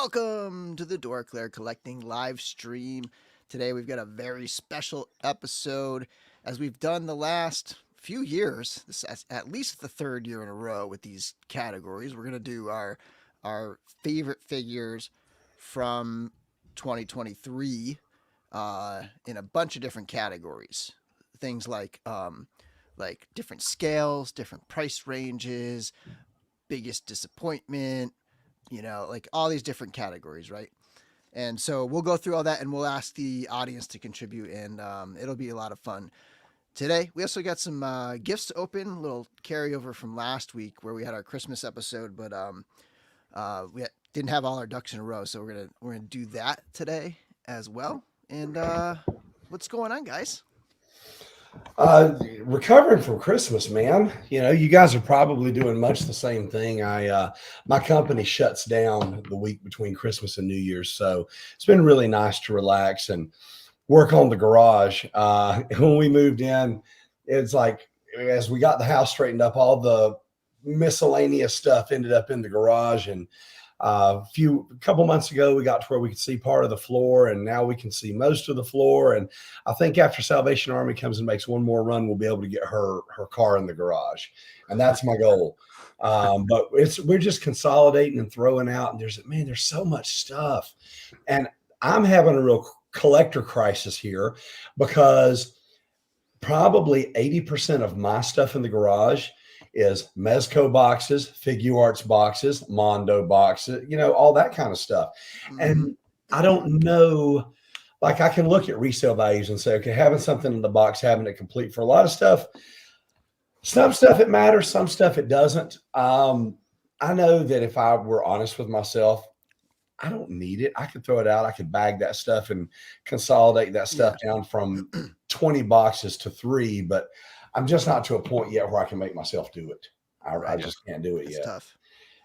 Welcome to the DorkLair Collecting live stream. Today we've got a very special episode. As we've done the last few years, this is at least the third year in a row with these categories. We're going to do our favorite figures from 2023 in a bunch of different categories. Things like different scales, different price ranges, biggest disappointment, like all these different categories, right? And so we'll go through all that and we'll ask the audience to contribute, and it'll be a lot of fun. Today, we also got some gifts to open, a little carryover from last week where we had our Christmas episode, but we didn't have all our ducks in a row, so we're gonna do that today as well. And what's going on, guys? Recovering from Christmas, man. You guys are probably doing much the same thing. My company shuts down the week between Christmas and New Year's, so it's been really nice to relax and work on the garage. When we moved in, it's like as we got the house straightened up, all the miscellaneous stuff ended up in the garage, and a couple months ago, we got to where we could see part of the floor, and now we can see most of the floor. And I think after Salvation Army comes and makes one more run, we'll be able to get her car in the garage, and that's my goal. But we're just consolidating and throwing out, and there's so much stuff, and I'm having a real collector crisis here because probably 80% of my stuff in the garage is Mezco boxes, Figuarts boxes, Mondo boxes, all that kind of stuff. And I don't know, like I can look at resale values and say, okay, having something in the box, having it complete for a lot of stuff, some stuff it matters, some stuff it doesn't. I know that if I were honest with myself, I don't need it. I could throw it out. I could bag that stuff and consolidate that stuff down from 20 boxes to 3, but I'm just not to a point yet where I can make myself do it. I just can't do it yet. Tough.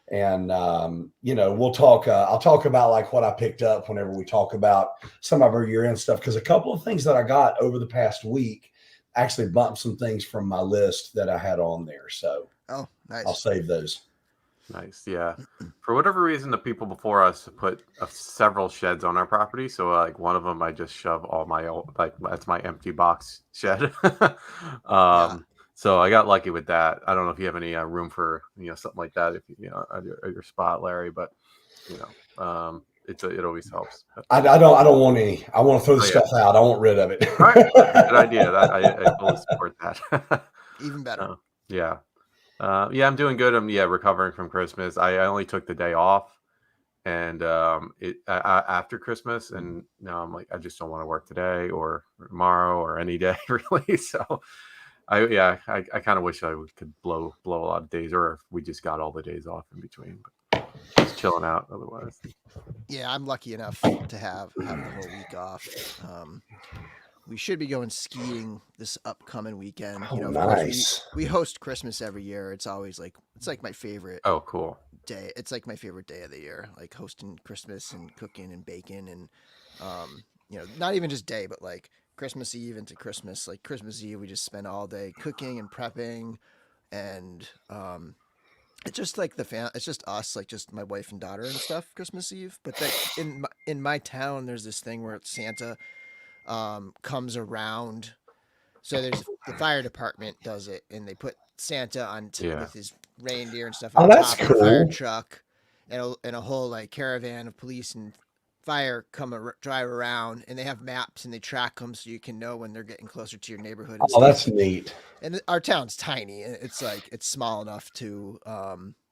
And, we'll talk, I'll talk about like what I picked up whenever we talk about some of our year-end stuff. Cause a couple of things that I got over the past week actually bumped some things from my list that I had on there. So nice. I'll save those. Nice. Yeah. For whatever reason, the people before us put several sheds on our property. So like one of them, I just shove all my old, that's my empty box shed. So I got lucky with that. I don't know if you have any room for, something like that, if at your spot, Larry, but it always helps. I don't want any. I want to throw the stuff out. I want rid of it. All right. Good idea. I fully support that. Even better. Yeah. I'm doing good. I'm recovering from Christmas. I only took the day off, and after Christmas, and now I'm like, I just don't want to work today or tomorrow or any day really. So I kind of wish I could blow a lot of days, or if we just got all the days off in between, but just chilling out otherwise. Yeah, I'm lucky enough to have the whole week off. We should be going skiing this upcoming weekend. Nice. We host Christmas every year. It's always it's like my favorite. Oh, cool. Day. It's like my favorite day of the year. Like hosting Christmas and cooking and baking and, not even just day, but like Christmas Eve into Christmas. Like Christmas Eve, we just spend all day cooking and prepping, and it's just like it's just us, like just my wife and daughter and stuff. Christmas Eve, but in my town, there's this thing where Santa comes around. So there's the fire department does it, and they put Santa on with his reindeer and stuff on top of the fire truck, and a whole like caravan of police and fire drive around, and they have maps and they track them so you can know when they're getting closer to your neighborhood. And that's neat. And our town's tiny, and it's small enough to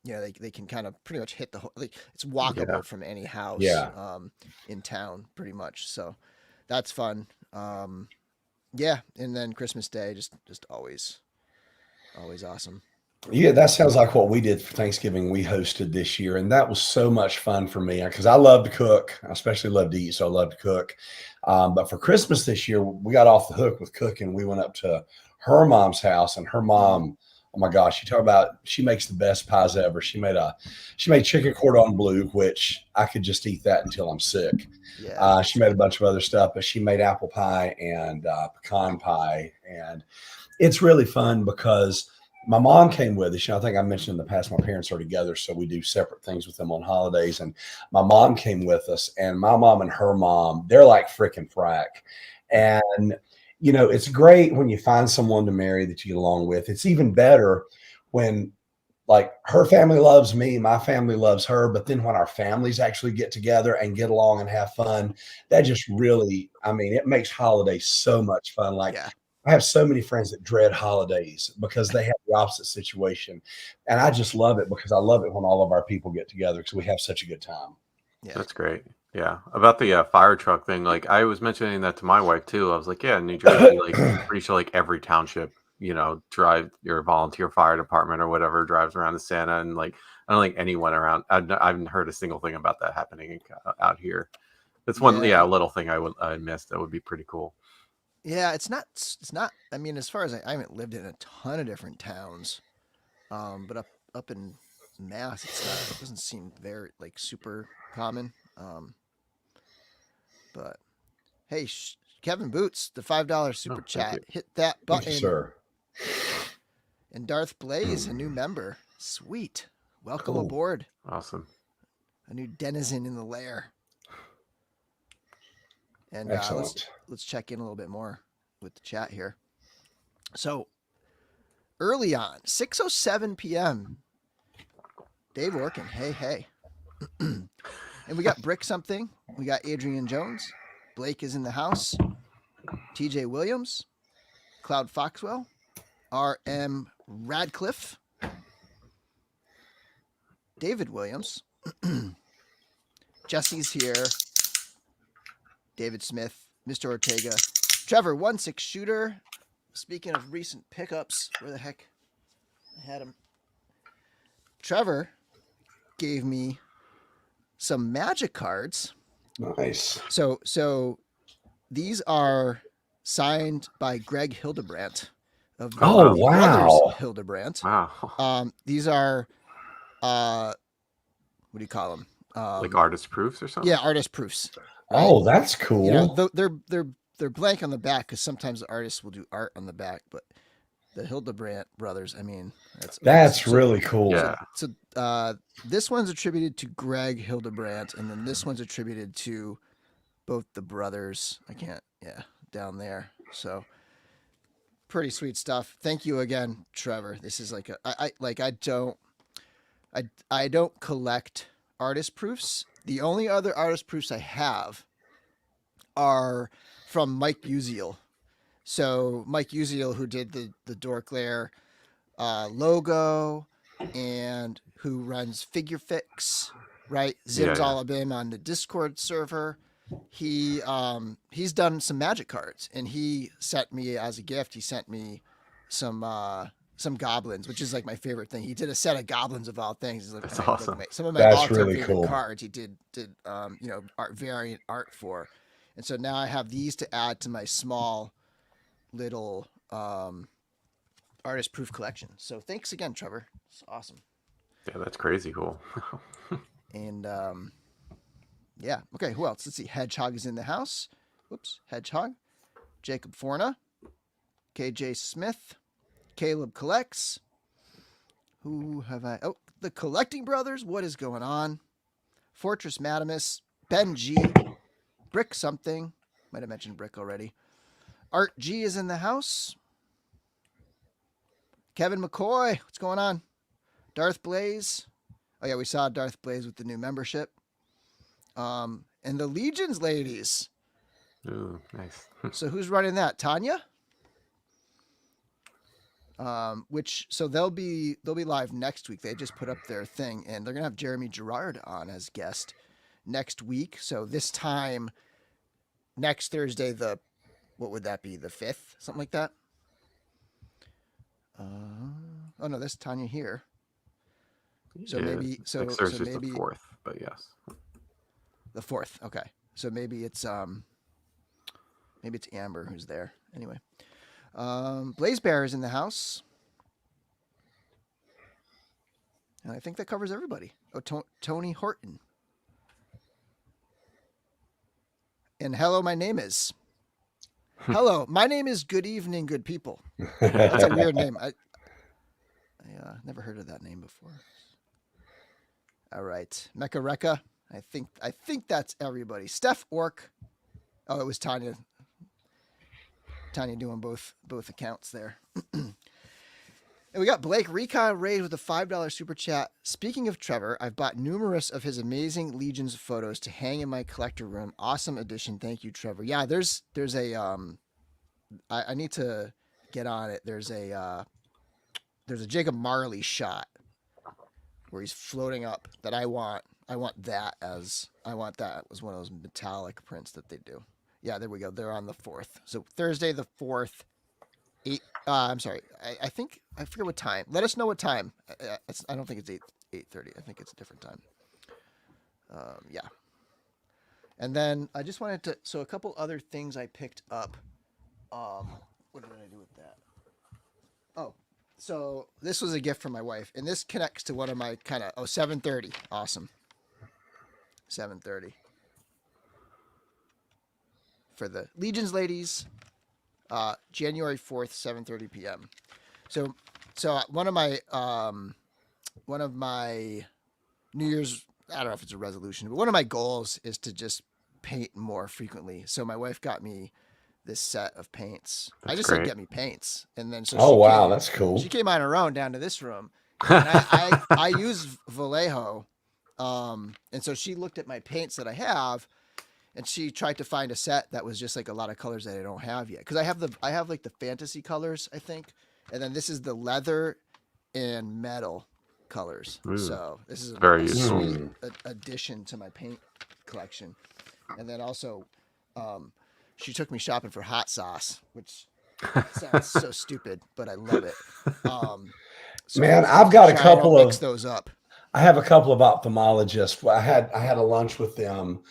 they can kind of pretty much hit the whole, it's walkable from any house in town pretty much. So that's fun. And then Christmas Day, just always awesome. Yeah, that sounds like what we did for Thanksgiving. We hosted this year, and that was so much fun for me because I love to cook. I especially love to eat, so I love to cook. But for Christmas this year, we got off the hook with cooking. We went up to her mom's house, and her mom, oh my gosh, she makes the best pies ever. She made chicken cordon bleu, which I could just eat that until I'm sick. Yeah. She made a bunch of other stuff, but she made apple pie and pecan pie, and it's really fun because my mom came with us. I think I mentioned in the past, my parents are together, so we do separate things with them on holidays. And my mom came with us, and my mom and her mom, they're like freaking frack. And, it's great when you find someone to marry that you get along with. It's even better when like her family loves me, my family loves her, but then when our families actually get together and get along and have fun, that just really, it makes holidays so much fun. Like Yeah. I have so many friends that dread holidays because they have the opposite situation. And I just love it because I love it when all of our people get together because we have such a good time. Yeah. That's great. Yeah. About the fire truck thing, like I was mentioning that to my wife too. I was like, yeah, in New Jersey, like pretty sure like every township, drive your volunteer fire department or whatever drives around to Santa, and like I don't think anyone around. I haven't heard a single thing about that happening out here. That's one, Yeah. a little thing I missed. That would be pretty cool. Yeah, it's not. I mean, as far as I haven't lived in a ton of different towns, but up in Mass, it doesn't seem very like super common. But hey, Kevin Boots, the $5 super thank chat, you. hit that Thank button. you, sir. And Darth Blaze, a new member. Sweet, welcome Cool. aboard. Awesome. A new denizen in the lair. And Excellent. let's check in a little bit more with the chat here. So early on, 6:07 p.m. Dave Orkin, hey. And we got Brick something. We got Adrian Jones. Blake is in the house. TJ Williams. Cloud Foxwell. RM Radcliffe. David Williams. Jesse's here. David Smith. Mr. Ortega. Trevor, 1-6 shooter. Speaking of recent pickups, where the heck I had him? Trevor gave me some Magic cards. Nice. So these are signed by Greg Hildebrandt of the Oh, Brothers wow. Hildebrandt. Wow. These are what do you call them? Like artist proofs or something? Yeah, artist proofs. Oh, that's cool. They're blank on the back because sometimes the artists will do art on the back, but the Hildebrandt brothers, I mean, that's really cool. Yeah. So this one's attributed to Greg Hildebrandt, and then this one's attributed to both the brothers. Down there. So pretty sweet stuff. Thank you again, Trevor. This is like I don't collect artist proofs. The only other artist proofs I have are from Mike Uziel. So Mike Uziel, who did the DorkLair logo and who runs Figure Fix, right? Zim's all up in on the Discord server. He's done some Magic cards, and he sent me as a gift. He sent me some goblins, which is like my favorite thing. He did a set of goblins of all things. He's like, That's awesome. Some of my That's all-time really favorite cool. cards. He did variant art for, and so now I have these to add to my small little artist proof collection. So thanks again, Trevor. It's awesome. Yeah, that's crazy cool. And yeah, okay. Who else? Let's see. Hedgehog is in the house. Whoops, Hedgehog. Jacob Forna, KJ Smith, Caleb collects. Who have I? Oh, the Collecting Brothers. What is going on? Fortress Madamus, Ben G, Brick something. Might have mentioned Brick already. Art G is in the house. Kevin McCoy, what's going on? Darth Blaze. Oh yeah, we saw Darth Blaze with the new membership. And the Legions ladies. Ooh, nice. So who's running that? Tanya? So they'll be live next week. They just put up their thing, and they're gonna have Jeremy Gerard on as guest next week. So this time next Thursday, what would that be? The 5th, something like that. Oh no, that's Tanya here. So maybe next Thursday's the 4th, but yes, the 4th. Okay, so maybe it's Amber who's there. Anyway, Blaze Bear is in the house, and I think that covers everybody. Oh, Tony Horton. And hello, my name is. Hello, my name is Good Evening, Good People. That's a weird name. never heard of that name before. All right, Mecha Rekka. I think that's everybody. Steph Ork. Oh, it was Tanya. Tanya doing both accounts there. And we got Blake Recon raised with a $5 super chat. Speaking of Trevor, I've bought numerous of his amazing Legions photos to hang in my collector room. Awesome addition. Thank you, Trevor. Yeah, there's a I need to get on it. There's a Jacob Marley shot where he's floating up that I want that as one of those metallic prints that they do. Yeah, there we go. They're on the 4th. So Thursday the 4th. I'm sorry. I think I forget what time. Let us know what time. I don't think it's 8:30. I think it's a different time. Yeah. And then I just wanted to. So a couple other things I picked up. What did I do with that? Oh, so this was a gift from my wife, and this connects to one of my kind of 7:30. Awesome. 7:30 for the Legions ladies. January 4th, 7:30 p.m. So one of my New Year's, I don't know if it's a resolution, but one of my goals is to just paint more frequently. So my wife got me this set of paints. I just said get me paints, and then so that's cool. She came on her own down to this room, and I use Vallejo, and so she looked at my paints that I have. And she tried to find a set that was just like a lot of colors that I don't have yet. Because I have like the fantasy colors, I think. And then this is the leather and metal colors. Ooh, so this is a very sweet addition to my paint collection. And then also, she took me shopping for hot sauce, which sounds so stupid, but I love it. So man, I've got a couple of mix those up. I have a couple of ophthalmologists. I had a lunch with them.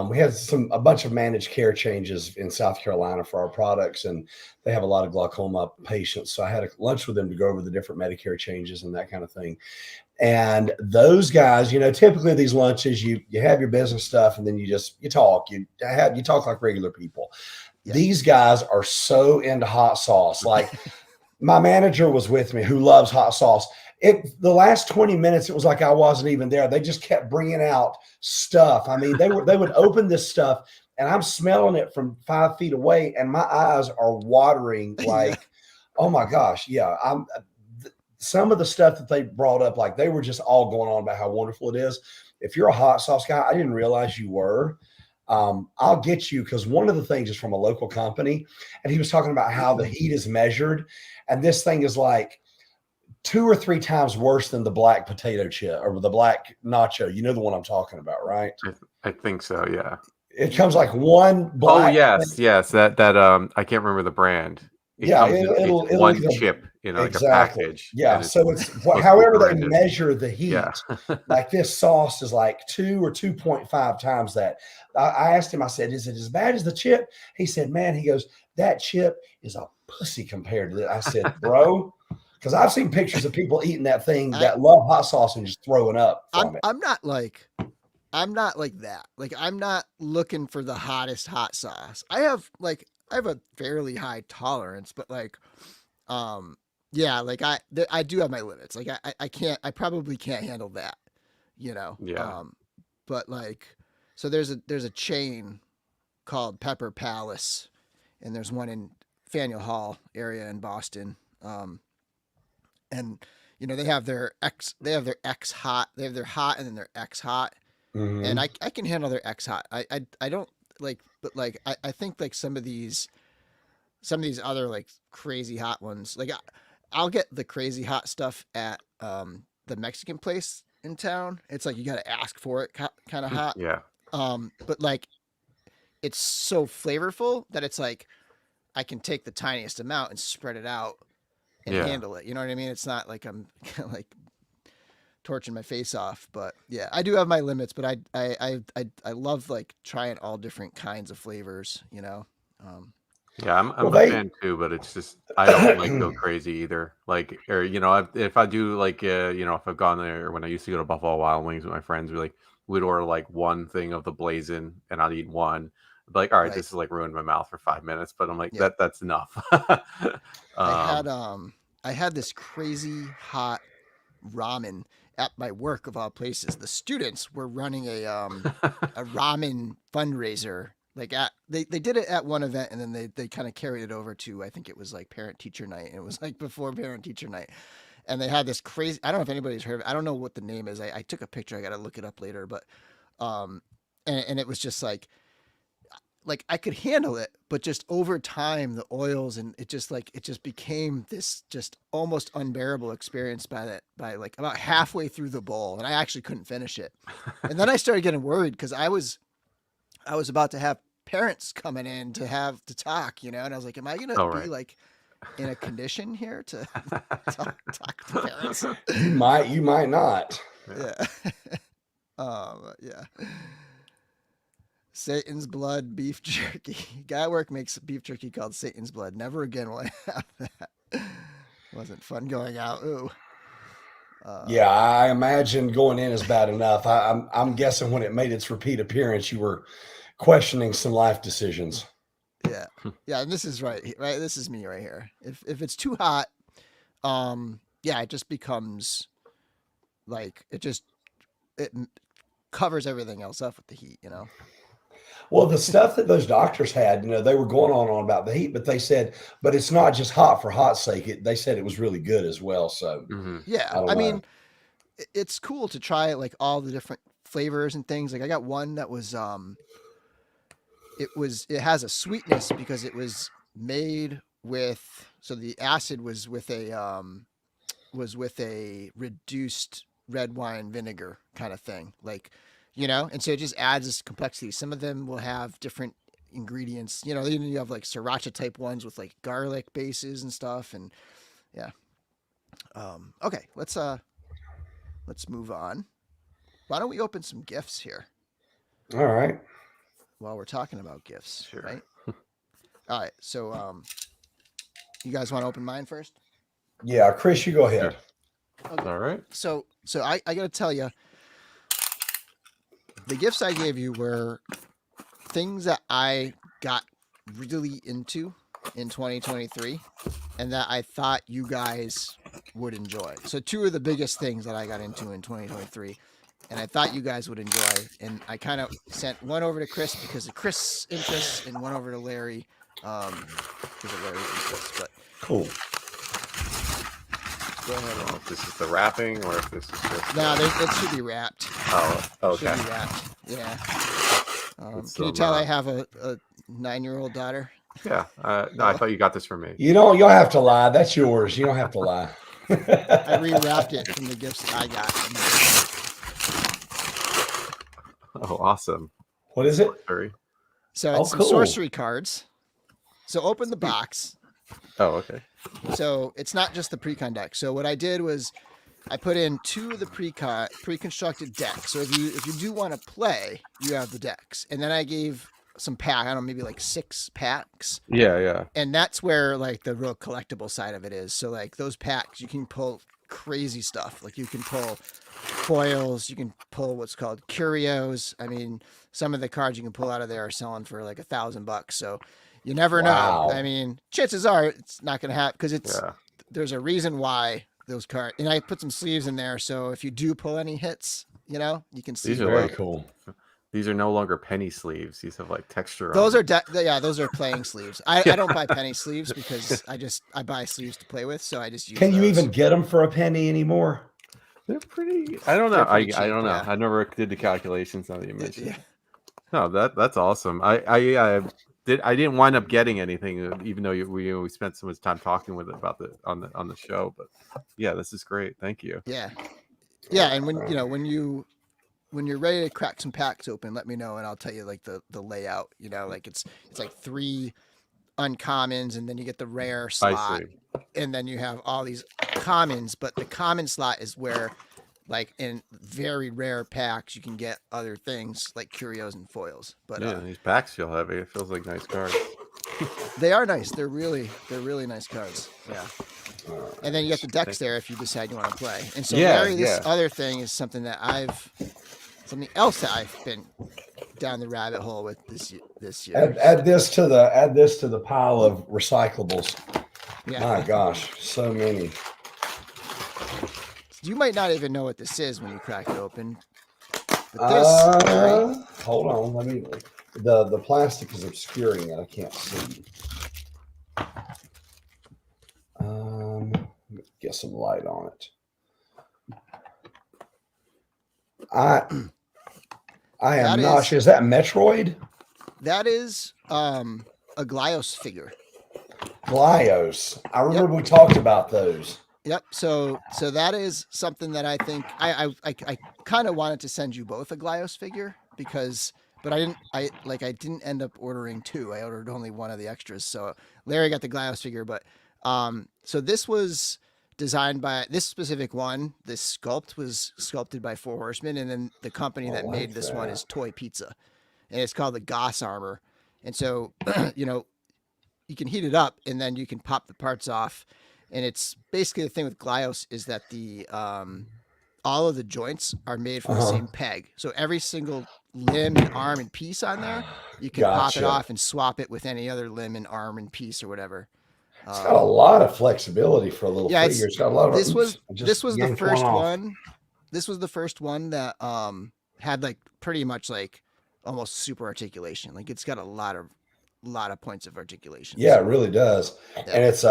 We had a bunch of managed care changes in South Carolina for our products, and they have a lot of glaucoma patients. So I had a lunch with them to go over the different Medicare changes and that kind of thing. And those guys, typically these lunches, you have your business stuff, and then you talk. You talk like regular people. Yeah. These guys are so into hot sauce. Like my manager was with me, who loves hot sauce. The last 20 minutes, it was like I wasn't even there. They just kept bringing out stuff. I mean, they would open this stuff, and I'm smelling it from 5 feet away, and my eyes are watering like, oh my gosh, yeah. Some of the stuff that they brought up, like they were just all going on about how wonderful it is. If you're a hot sauce guy, I didn't realize you were. I'll get you, because one of the things is from a local company, and he was talking about how the heat is measured, and this thing is like 2 or 3 times worse than the black potato chip or the black nacho. You know the one I'm talking about, right? I think so. Yeah. It comes like one black. Oh yes, yes. That I can't remember the brand. It'll one chip, like a package. Yeah. So it's however they measure the heat. Yeah. Like this sauce is like 2 or 2.5 times that. I asked him. I said, "Is it as bad as the chip?" He said, "Man," he goes, "that chip is a pussy compared to that." I said, "Bro." Because I've seen pictures of people eating that thing that love hot sauce and just throwing up from it. I'm not like that. Like I'm not looking for the hottest hot sauce. I have a fairly high tolerance, but I do have my limits. Like I probably can't handle that, Yeah. But so there's a chain called Pepper Palace, and there's one in Faneuil Hall area in Boston. And they have their X hot, they have their hot, and then their X hot. Mm-hmm. And I can handle their X hot. I don't I think some of these other crazy hot ones, I'll get the crazy hot stuff at the Mexican place in town. It's you got to ask for it, kind of hot. Yeah. But it's so flavorful that it's I can take the tiniest amount and spread it out and handle it. You know what I mean? It's not like I'm torching my face off, but yeah, I do have my limits, but I love trying all different kinds of flavors, Yeah, I'm a fan too, but it's just I don't go crazy either. If I do if I've gone there, when I used to go to Buffalo Wild Wings with my friends, we'd order one thing of the blazing, and I'd eat one. All right, this is ruined my mouth for 5 minutes, but I'm that's enough. I I had this crazy hot ramen at my work of all places. The students were running a ramen fundraiser. Like they did it at one event and then they kind of carried it over to, I think it was like parent teacher night, and it was like before parent teacher night. And they had this crazy, I don't know if anybody's heard of it. I don't know what the name is. I took a picture. I got to look it up later, but and it was just like I could handle it, but just over time, the oils and it just became this just almost unbearable experience by like about halfway through the bowl, and I actually couldn't finish it. And then I started getting worried because I was about to have parents coming in to talk, and I was like, am I gonna Oh, be right. like in a condition here to talk to parents? You might not. Yeah. Yeah. Satan's blood beef jerky. Guy at work makes beef jerky called Satan's blood. Never again will I have that. Wasn't fun going out. Ooh. Yeah, I imagine going in is bad enough. I'm guessing when it made its repeat appearance, you were questioning some life decisions. Yeah. Yeah, and this is right. This is me right here. If it's too hot, yeah, it just becomes like it covers everything else up with the heat, Well, the stuff that those doctors had, they were going on about the heat, but they said, but it's not just hot for hot's sake. They said it was really good as well. So Yeah, I don't I know. mean, it's cool to try like all the different flavors and things. Like I got one that was it has a sweetness because it was made with, so the acid was with a reduced red wine vinegar kind of thing, like, and so it just adds this complexity. Some of them will have different ingredients, then you have like sriracha type ones with like garlic bases and stuff, and yeah. Okay, let's move on. Why don't we open some gifts here All right. while we're talking about gifts? Sure. Right. All right, so you guys want to open mine first? Yeah, Chris, you go ahead. Okay. All right. So I got to tell you, the gifts I gave you were things that I got really into in 2023 and that I thought you guys would enjoy. So two of the biggest things that I got into in 2023 and I thought you guys would enjoy, and I kind of sent one over to Chris because of Chris' interests and one over to Larry because of Larry's interests. But Cool. I don't know if this is the wrapping or if this is just. no, it should be wrapped. Oh, okay. Should be wrapped. Yeah. It's Can you tell I have a 9-year-old daughter? Yeah. No, I thought you got this for me. You don't have to lie. That's yours. You don't have to lie. I rewrapped it from the gifts that I got. Oh, awesome. What is it? Sorry. So it's some cool. sorcery cards. So open the box. Oh, okay. So it's not just the pre-con deck. So what I did was I put in 2 of the pre-constructed decks. So if you do want to play, you have the decks. And then I gave some I don't know, maybe like 6 packs. Yeah. And that's where like the real collectible side of it is. So like those packs, you can pull crazy stuff. Like you can pull foils, you can pull what's called curios. I mean, some of the cards you can pull out of there are selling for like $1,000. So you never Wow. know. I mean, chances are it's not going to happen because there's a reason why those cards. And I put some sleeves in there, so if you do pull any hits, you can see. These are Very like cool. These are no longer penny sleeves. These have like texture. Those on are those are playing sleeves. I don't buy penny sleeves because I buy sleeves to play with, so I just use. Can you those. even get them for a penny anymore? They're pretty. I don't know. They're I pretty cheap, don't know. yeah. I never did the calculations now that you mentioned. Yeah. No, that's awesome. I didn't wind up getting anything, even though we spent so much time talking with it about on the show. But yeah, this is great. Thank you. Yeah, and when you're ready to crack some packs open, let me know and I'll tell you like the layout. Like it's like 3 uncommons and then you get the rare slot, I see. and then you have all these commons. But the common slot is where, like in very rare packs, you can get other things like curios and foils. But Yeah, these packs feel heavy. It feels like nice cards. they are nice. They're really nice cards. Yeah. And then you get the decks there if you decide you want to play. And so Larry, this other thing is something else that I've been down the rabbit hole with this year. Add this to the pile of recyclables. Yeah. My gosh, so many. You might not even know what this is when you crack it open. But this, Larry, Hold on. Let me. The plastic is obscuring it. I can't see. Get some light on it. I am not sure. Is that Metroid? That is a Glyos figure. Glyos. I remember we talked about those. Yep. So that is something that I think I kind of wanted to send you both a Glyos figure but I didn't end up ordering two. I ordered only one of the extras. So Larry got the Glyos figure, but so this was designed by this specific one. This sculpt was sculpted by Four Horsemen, and then the company that made this one is Toy Pizza, and it's called the Goss Armor. And so you can heat it up, and then you can pop the parts off. And it's basically the thing with Glyos is that the all of the joints are made from the same peg. So every single limb and arm and piece on there, you can pop it off and swap it with any other limb and arm and piece or whatever. It's got a lot of flexibility for a little figure. It's got a lot of. This was the first one. This was the first one that had like pretty much like almost super articulation. Like it's got a lot of points of articulation. Yeah, it really does. Yeah. And it's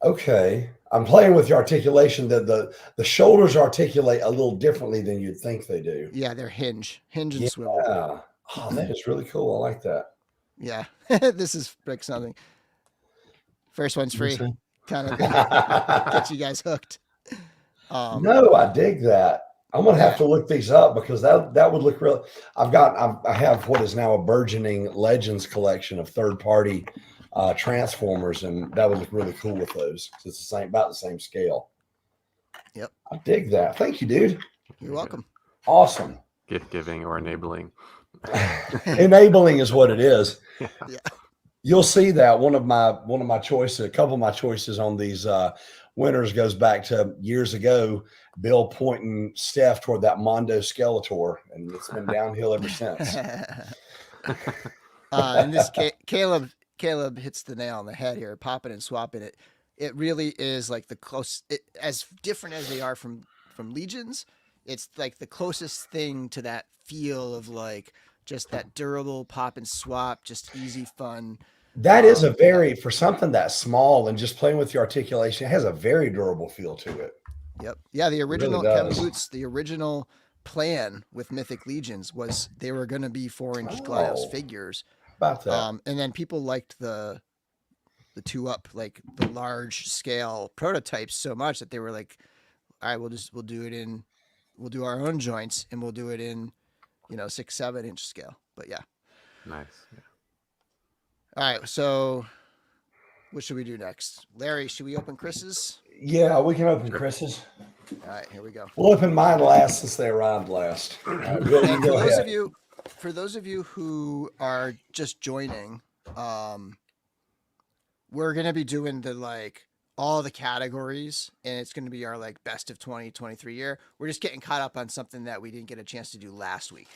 okay. I'm playing with the articulation that the shoulders articulate a little differently than you'd think they do. Yeah, they're hinge and swivel. Yeah. Oh, that is really cool. I like that. Yeah. This is like something. First one's free. Kind of get you guys hooked. No, I dig that. I'm gonna have to look these up because that would look real. I have what is now a burgeoning Legends collection of third-party Transformers, and that would look really cool with those. It's about the same scale. Yep. I dig that. Thank you, dude. You're welcome. Awesome. Gift giving or enabling. Enabling is what it is. Yeah. You'll see that one of my choices, a couple of my choices on these winners goes back to years ago. Bill pointing Steph toward that Mondo Skeletor, and it's been downhill ever since. And this Caleb hits the nail on the head here, popping and swapping it. It really is like as different as they are from Legions. It's like the closest thing to that feel of like just that durable pop and swap, just easy fun. That is a very, for something that small and just playing with the articulation, it has a very durable feel to it. Yep. Yeah, the original Kevin Boots, the original plan with Mythic Legions was they were going to be 4-inch Glyos figures. About that. And then people liked the 2-up, like the large scale prototypes so much that they were like, all right, we'll do our own joints and we'll do it in 6-7-inch scale. But yeah. Nice. Yeah. All right, so what should we do next? Larry, should we open Chris's? Yeah, we can open Chris's. All right, here we go. We'll open mine last since they arrived last. Right, for those of you who are just joining, we're gonna be doing all the categories, and it's gonna be our best of 2023 year. We're just getting caught up on something that we didn't get a chance to do last week.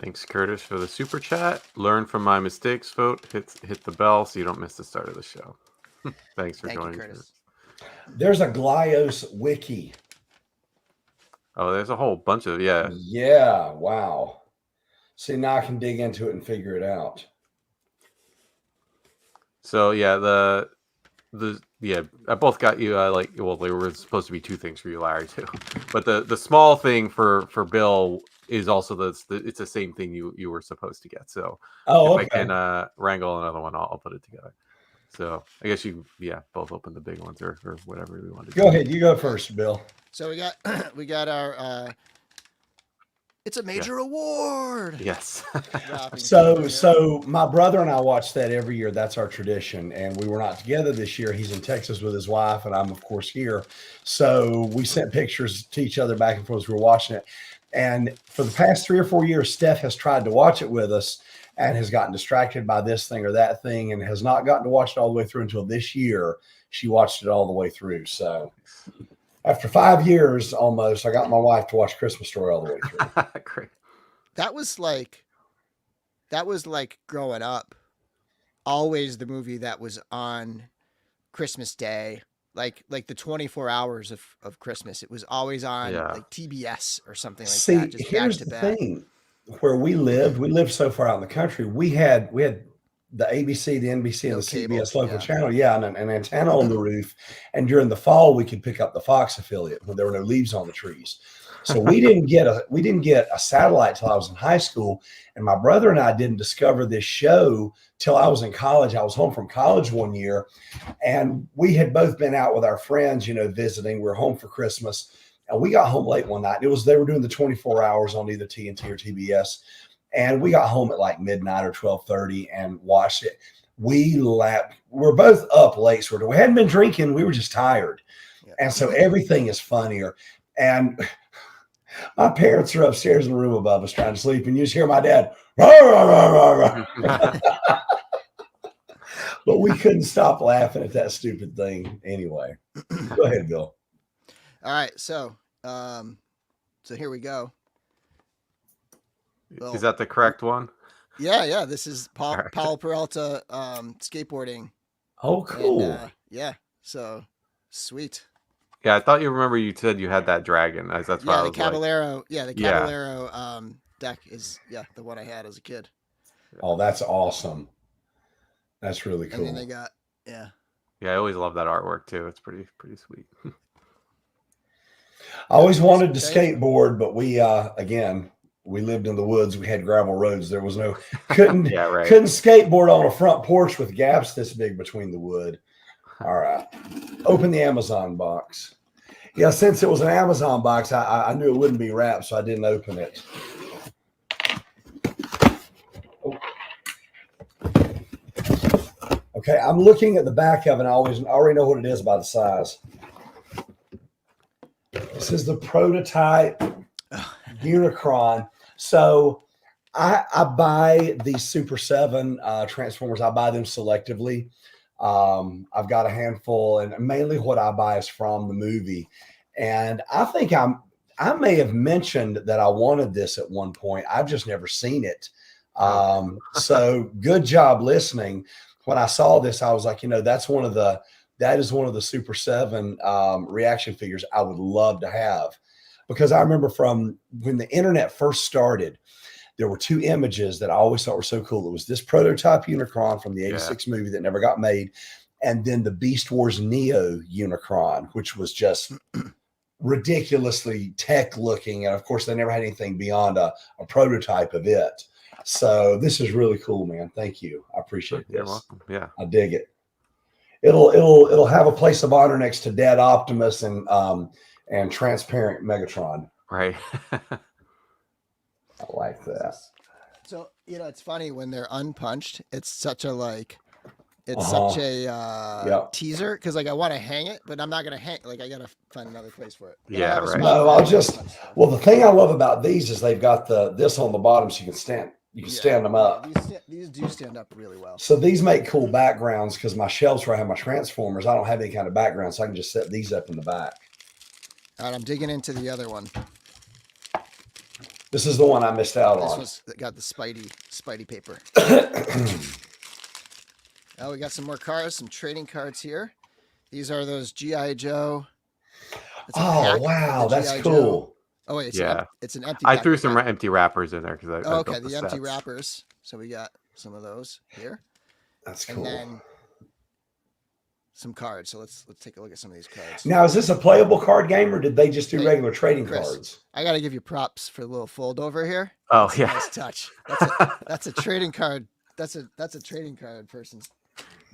Thanks, Curtis, for the super chat. Learn from my mistakes, vote. Hit the bell so you don't miss the start of the show. Thanks for joining, Curtis. There's a Glyos wiki. Oh, there's a whole bunch of Yeah, wow. See, now I can dig into it and figure it out. So yeah, I both got you. There were supposed to be two things for you, Larry, too. But the small thing for Bill is also it's the same thing you were supposed to get. So if I can wrangle another one, I'll put it together. So I guess you both open the big ones or whatever we want to do. Go ahead, you go first, Bill. So we got our it's a major award. Yes. So my brother and I watch that every year. That's our tradition. And we were not together this year. He's in Texas with his wife, and I'm of course here. So we sent pictures to each other back and forth as we were watching it. And for the past 3 or 4 years, Steph has tried to watch it with us and has gotten distracted by this thing or that thing and has not gotten to watch it all the way through until this year. She watched it all the way through. So after 5 years almost, I got my wife to watch Christmas Story all the way through. Great. That was like growing up always the movie that was on Christmas Day, like the 24 hours of Christmas. It was always on Yeah. like TBS or something like See, that, just back here's to the back. thing. Where we lived so far out in the country, we had the ABC, the NBC, No and the cable, CBS local yeah. channel. Yeah, and an antenna on the roof. And during the fall, we could pick up the Fox affiliate when there were no leaves on the trees. So we didn't get a satellite till I was in high school. And my brother and I didn't discover this show till I was in college. I was home from college one year, and we had both been out with our friends, visiting. We were home for Christmas. And we got home late one night. They were doing the 24 hours on either TNT or TBS. And we got home at like midnight or 12:30 and watched it. We're both up late, sort of. We hadn't been drinking. We were just tired. Yeah. And so everything is funnier. And my parents are upstairs in the room above us trying to sleep. And you just hear my dad, rah, rah, rah, rah, rah. But we couldn't stop laughing at that stupid thing anyway. Go ahead, Bill. All right, so here we go. Well, Is that the correct one? Yeah. This is All right. Powell Peralta skateboarding. Oh, cool. And, yeah, so sweet. Yeah, I thought you said you had that dragon. That's why I the was Caballero. Yeah. The Caballero deck is the one I had as a kid. Oh, that's awesome. That's really cool. And then they got Yeah, I always love that artwork too. It's pretty sweet. I always wanted to skateboard, but we lived in the woods. We had gravel roads. There was couldn't skateboard on a front porch with gaps this big between the wood. All right. Open the Amazon box. Yeah, since it was an Amazon box, I knew it wouldn't be wrapped, so I didn't open it. Oh. Okay, I'm looking at the back of it. I already know what it is by the size. This is the prototype Unicron. So I buy these Super 7 Transformers. I buy them selectively. I've got a handful, and mainly what I buy is from the movie. And I think I may have mentioned that I wanted this at one point. I've just never seen it. So good job listening. When I saw this, I was like, that is one of the Super 7 reaction figures I would love to have, because I remember from when the internet first started, there were two images that I always thought were so cool. It was this prototype Unicron from the 86 movie that never got made, and then the Beast Wars Neo Unicron, which was just ridiculously tech looking. And of course, they never had anything beyond a prototype of it. So this is really cool, man. Thank you. I appreciate this. You're welcome. Yeah, I dig it. It'll have a place of honor next to Dead Optimus and Transparent Megatron. right. I like that. So it's funny when they're unpunched. It's such a teaser, because I want to hang it, but I'm not gonna hang. I gotta find another place for it. Yeah, right. No, the thing I love about these is they've got this on the bottom, so you can stand. You can stand them up. These do stand up really well. So these make cool backgrounds, because my shelves where I have my Transformers, I don't have any kind of background, so I can just set these up in the back. All right, I'm digging into the other one. This is the one I missed out on. This one's got the Spidey paper. Oh, we got some more cards, some trading cards here. These are those G.I. Joe. Oh, wow, that's cool. Oh, wait, it's an empty. I threw some empty wrappers in there because I okay, the empty wrappers. So we got some of those here. That's cool. And then some cards. So let's take a look at some of these cards. Now, is this a playable card game, or did they just do regular trading cards? I got to give you props for the little fold over here. Oh, yeah. Nice touch. That's a trading card. That's a trading card person.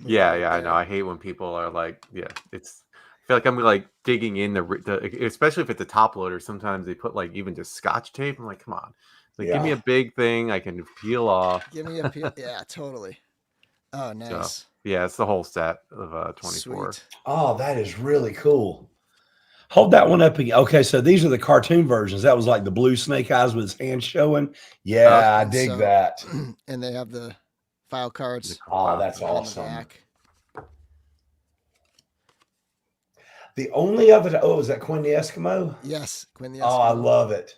Yeah, I know. I hate when people are like, it's. I feel like I'm like digging in especially if it's a top loader. Sometimes they put like even just Scotch tape. I'm like, come on, give me a big thing I can peel off. Give me a peel. Yeah, totally. Oh, nice. So, yeah, it's the whole set of 24. Sweet. Oh, that is really cool. Hold that one up again. Okay, so these are the cartoon versions. That was like the blue Snake Eyes with his hands showing. Yeah, I dig that. And they have the file cards. Oh, that's awesome. The only other, is that Quinn the Eskimo? Yes, Quinn the Eskimo. Oh, I love it.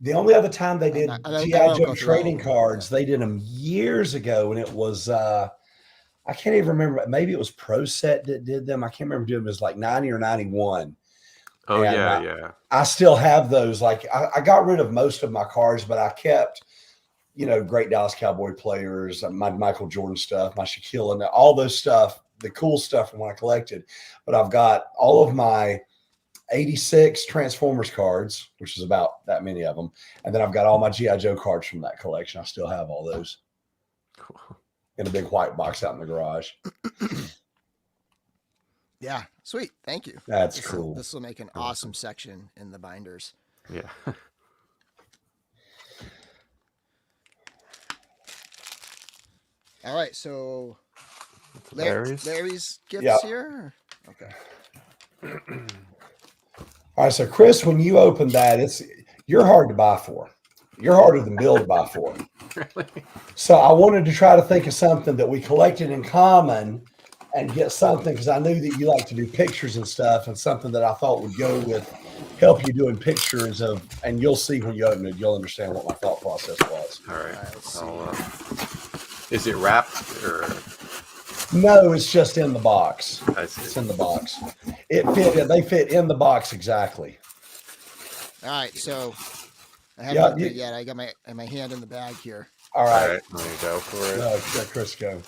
The only other time they did I GI won't Joe go through all trading of them. cards, they did them years ago, and it was I can't even remember. Maybe it was Pro Set that did them. I can't remember doing it. It was like 90 or 91. Oh And yeah. I still have those. Like I got rid of most of my cards, but I kept, great Dallas Cowboy players, my Michael Jordan stuff, my Shaquille, and all those stuff, the cool stuff from when I collected. But I've got all of my 86 Transformers cards, which is about that many of them. And then I've got all my GI Joe cards from that collection. I still have all those Cool. in a big white box out in the garage. Yeah, sweet. Thank you. That's cool. This will make an awesome section in the binders. Yeah. All right, so Larry's gifts Yeah. here. Okay. All right, so Chris, when you open that, you're hard to buy for. You're harder than Bill to buy for. Really? So I wanted to try to think of something that we collected in common and get something, because I knew that you like to do pictures and stuff, and something that I thought would go with help you doing pictures of, and you'll see when you open it, you'll understand what my thought process was. All right. Let's see. Is it wrapped or? No, it's just in the box. I see. It's in the box. They fit in the box exactly. All right, so I haven't opened it yet. I got my hand in the bag here. All right. There you go for it. No, let Chris go.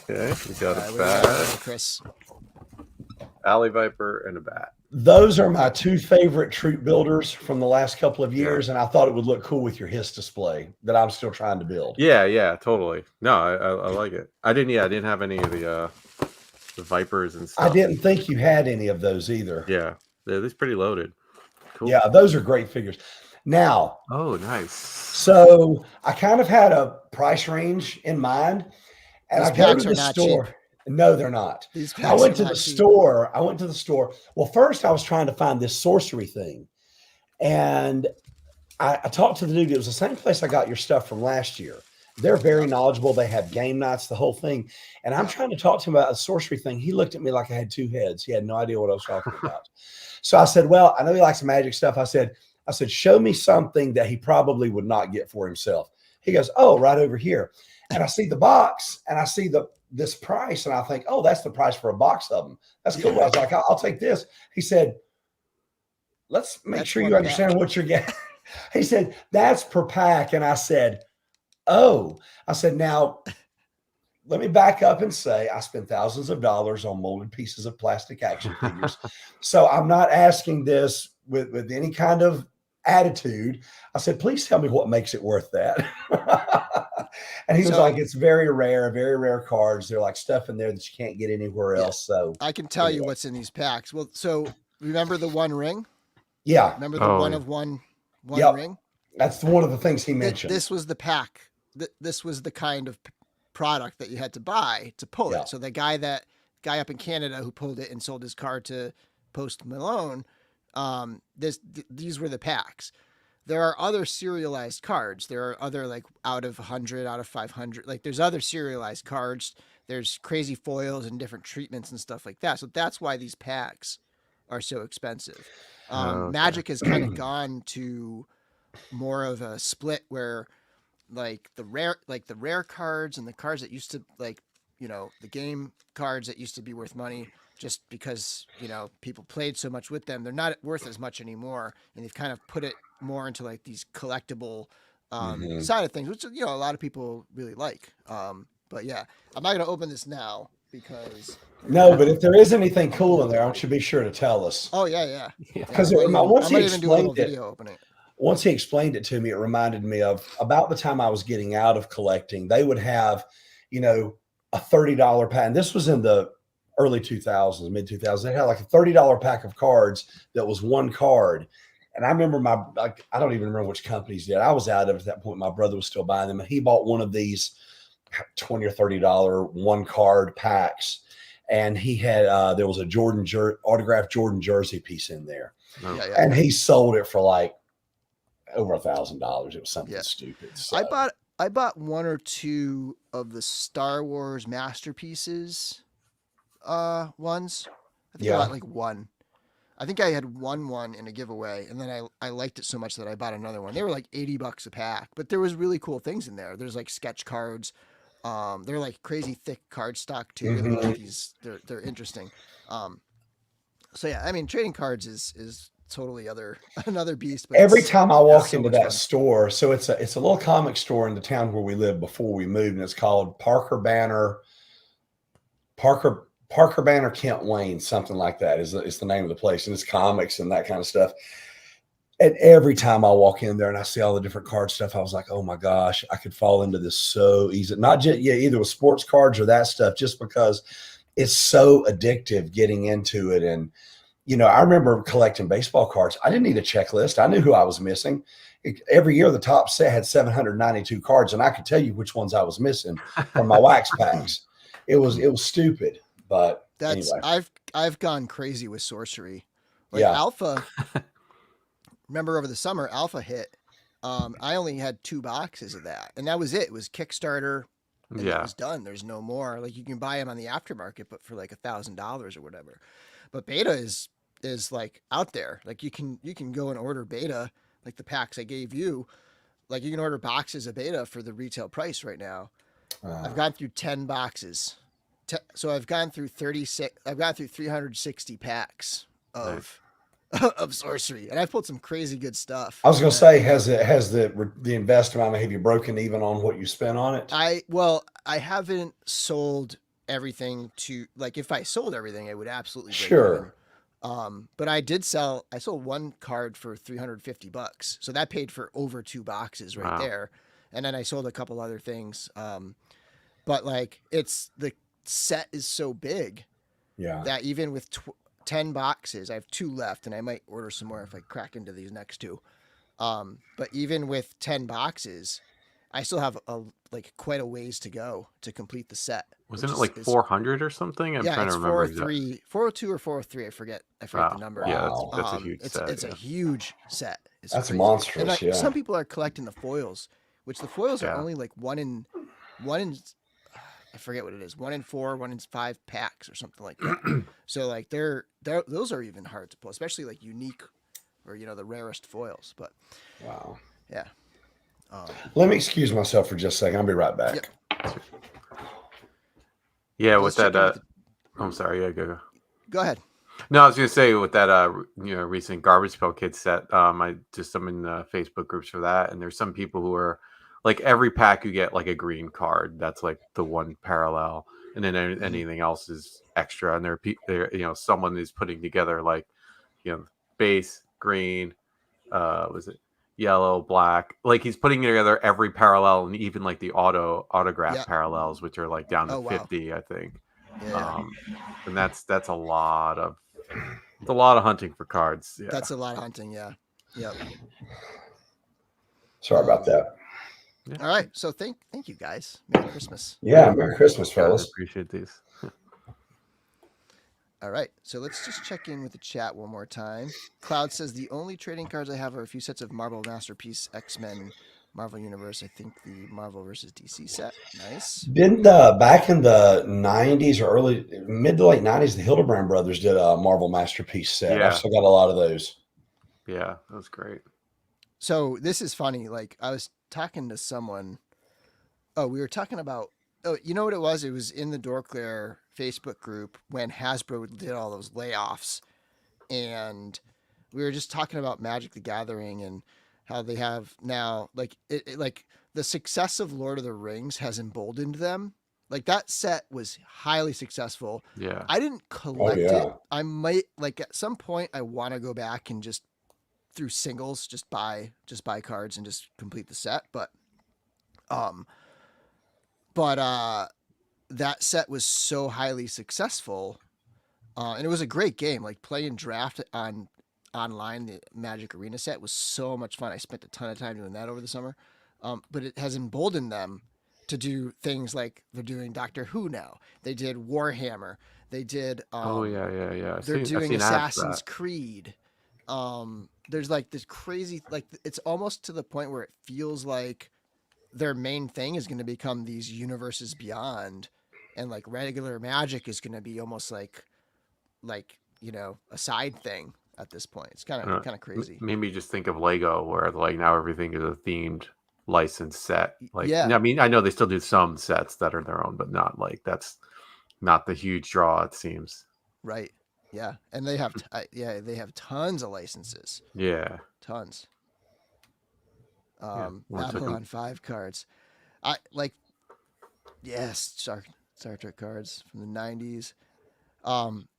Okay, we got All a right, bat, Chris. alley viper, and a bat. Those are my two favorite troop builders from the last couple of years, and I thought it would look cool with your HISS display that I'm still trying to build. Yeah, totally. No, I like it. I didn't have any of the vipers and stuff. I didn't think you had any of those either. Yeah, it's pretty loaded. Cool. Yeah, those are great figures. Now, oh, nice. So I kind of had a price range in mind, and These I go packs to are the not store. cheap. No, they're not. These I packs went are to not the cheap. store. Well, first I was trying to find this sorcery thing, and I talked to the dude. It was the same place I got your stuff from last year. They're very knowledgeable. They have game nights, the whole thing. And I'm trying to talk to him about a sorcery thing. He looked at me like I had two heads. He had no idea what I was talking about. So I said, well, I know he likes magic stuff. I said, show me something that he probably would not get for himself. He goes, oh, right over here. And I see the box, and I see this price, and I think, oh, that's the price for a box of them. That's cool. I was like, I'll take this. He said, let's make sure you understand what you're getting. He said, that's per pack. And I said, oh. I said, now, let me back up and say I spent thousands of dollars on molded pieces of plastic action figures. So I'm not asking this with any kind of attitude. I said, please tell me what makes it worth that. And he was like, it's very rare cards. They're like stuff in there that you can't get anywhere else. So I can tell you what's in these packs. Well, so remember the one ring? Yeah. Remember the one of one ring? That's one of the things he mentioned. This was the pack. This was the kind of product that you had to buy to pull it. So the guy up in Canada who pulled it and sold his card to Post Malone, these were the packs. There are other serialized cards. There are other, like, out of 100, out of 500. Like, there's other serialized cards. There's crazy foils and different treatments and stuff like that. So that's why these packs are so expensive. Magic has kind of gone to more of a split where, like, the rare cards and the cards that used to, like, the game cards that used to be worth money just because, people played so much with them, they're not worth as much anymore. And they've kind of put it more into, like, these collectible side of things, which, a lot of people really like. But yeah, I'm not going to open this now because. No, but if there is anything cool in there, I want you to be sure to tell us. Oh yeah. Because once he explained it, once he explained it to me, it reminded me of about the time I was getting out of collecting. They would have, a $30 pack. And this was in the early 2000s, mid 2000s. They had like a $30 pack of cards that was one card. And I remember I don't even remember which companies did. I was out of it at that point. My brother was still buying them. And he bought one of these $20 or $30 one card packs. And he had, there was a autographed Jordan jersey piece in there. And he sold it for like over $1,000. It was something stupid. So. I bought one or two of the Star Wars masterpieces ones. I think I bought like one. I think I had won one in a giveaway, and then I liked it so much that I bought another one. They were like $80 a pack, but there was really cool things in there. There's like sketch cards. They're like crazy thick card stock too. They Hmm. get these. They're interesting. Um, so yeah, I mean, trading cards is totally another beast, but Every it's time I walk so into much that fun. store, so it's a little comic store in the town where we live before we moved, and it's called Parker Banner Kent Wayne, something like that is the name of the place, and it's comics and that kind of stuff. And every time I walk in there and I see all the different card stuff, I was like, oh my gosh, I could fall into this so easy. Not just either with sports cards or that stuff, just because it's so addictive getting into it. And I remember collecting baseball cards. I didn't need a checklist. I knew who I was missing. Every year, the top set had 792 cards, and I could tell you which ones I was missing from my wax packs. It was stupid, but That's anyway, I've gone crazy with sorcery. Like yeah, Alpha, remember over the summer, Alpha hit. I only had 2 boxes of that, and that was it. It was Kickstarter, and it Yeah. was done. There's no more. Like you can buy them on the aftermarket, but for like $1,000 or whatever. But beta is like out there. Like you can go and order beta, like the packs I gave you. Like you can order boxes of beta for the retail price right now. I've uh, gone through 10 boxes. So I've gone through 36. I've gone through 360 packs Nice. of of sorcery, and I've pulled some crazy good stuff. I was going to And say, has the investment? Have you broken even on what you spent on it? I haven't sold everything to like if I sold everything, I would absolutely break even. Sure. But I sold one card for $350, so that paid for over 2 boxes right Wow. there. And then I sold a couple other things. But like it's the set is so big Yeah. that even with 10 boxes, I have 2 left, and I might order some more if I crack into these next 2. But even with 10 boxes, I still have like quite a ways to go to complete the set, Wasn't which it like is 400 or something? I'm yeah, trying to it's remember exactly. 403, 402 or 403. I forget the Wow. number. Yeah, Wow. that's a huge It's set. it's a Yeah. huge set. It's That's crazy. And monstrous. some Yeah. people are collecting the foils, which the foils are Yeah. only like one in I forget what it is, 1 in 4, 1 in 5 packs or something like that. So like those are even hard to pull, especially like unique or the rarest foils. But Wow. yeah, um, Let me excuse myself for just a second. I'll be right yep. back. Yeah, with Let's that check in with the. I'm sorry, yeah, go. Go ahead. No, I was gonna say with that recent garbage pail kid set, I'm in Facebook groups for that, and there's some people who are like every pack you get like a green card. That's like the one parallel, and then Mhm. anything else is extra. And there someone is putting together like base green, was it yellow, black? Like he's putting together every parallel and even like the autograph Yep. parallels, which are like down to Oh wow. 50, I think. Yeah. Um, and that's a lot of hunting for cards. Yeah. That's a lot of hunting. Yeah. Yep. Sorry about Um, that. Yeah. all right. So thank you guys. Merry Christmas. Yeah. Merry Christmas, Guys, I fellas. appreciate these. All right. So let's just check in with the chat one more time. Cloud says the only trading cards I have are a few sets of Marvel Masterpiece X-Men Marvel Universe. I think the Marvel versus DC set. Nice. Didn't back in the '90s or early mid to late '90s, the Hildebrand brothers did a Marvel Masterpiece set. I've Yeah. still got a lot of those. Yeah, that was great. So this is funny. Like I was talking to someone. Oh, we were talking about. Oh, you know what it was? It was in the DorkLair Facebook group when Hasbro did all those layoffs, and we were just talking about Magic the Gathering and how they have now like like the success of Lord of the Rings has emboldened them. Like that set was highly successful. Yeah. I didn't Oh collect it. yeah. I might like at some point I want to go back and just through singles just buy cards and just complete the set, um but that set was so highly successful, and it was a great game. Like playing draft on online, the Magic Arena set was so much fun. I spent a ton of time doing that over the summer, but it has emboldened them to do things like they're doing Doctor Who now. They did Warhammer. They did. Oh yeah. I've They're seen doing ads for Assassin's that. Creed. There's like this crazy like it's almost to the point where it feels like their main thing is going to become these universes beyond, and like regular Magic is going to be almost like a side thing. at this point. It's kind I don't of know, crazy. made me just think of Lego, where like now everything is a themed licensed set. Like, Yeah, I mean, I know they still do some sets that are their own, but not like that's not the huge draw, it seems. right. Yeah, and they have they have tons of licenses, Yeah, tons. yeah. One took Babylon 5 cards. I like yes, Star Trek cards from the 90s.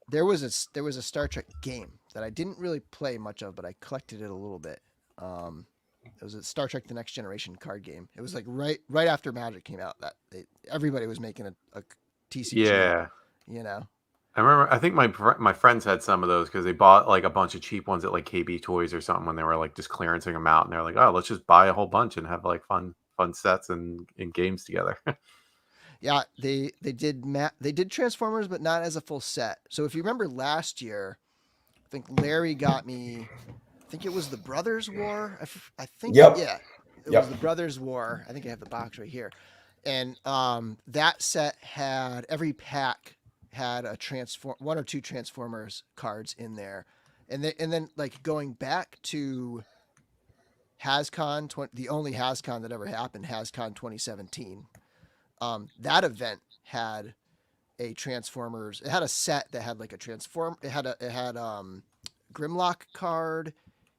There was a Star Trek game that I didn't really play much of, but I collected it a little bit. It was a Star Trek: The Next Generation card game. It was like right after Magic came out. Everybody was making a TCG. yeah. You know. I remember. I think my friends had some of those because they bought like a bunch of cheap ones at like KB Toys or something when they were like just clearancing them out, and they're like, "Oh, let's just buy a whole bunch and have like fun sets and games together." Yeah, they did Transformers, but not as a full set. So if you remember last year, I think Larry got me. I think it was the Brothers War. I think Yep. yeah, it was Yep. the Brothers War. I think I have the box right here, and that set had every pack had one or two Transformers cards in there, and then like going back to HasCon, the only HasCon that ever happened, HasCon 2017. That event had a Transformers. It had a set that had like a transform. It had Grimlock card,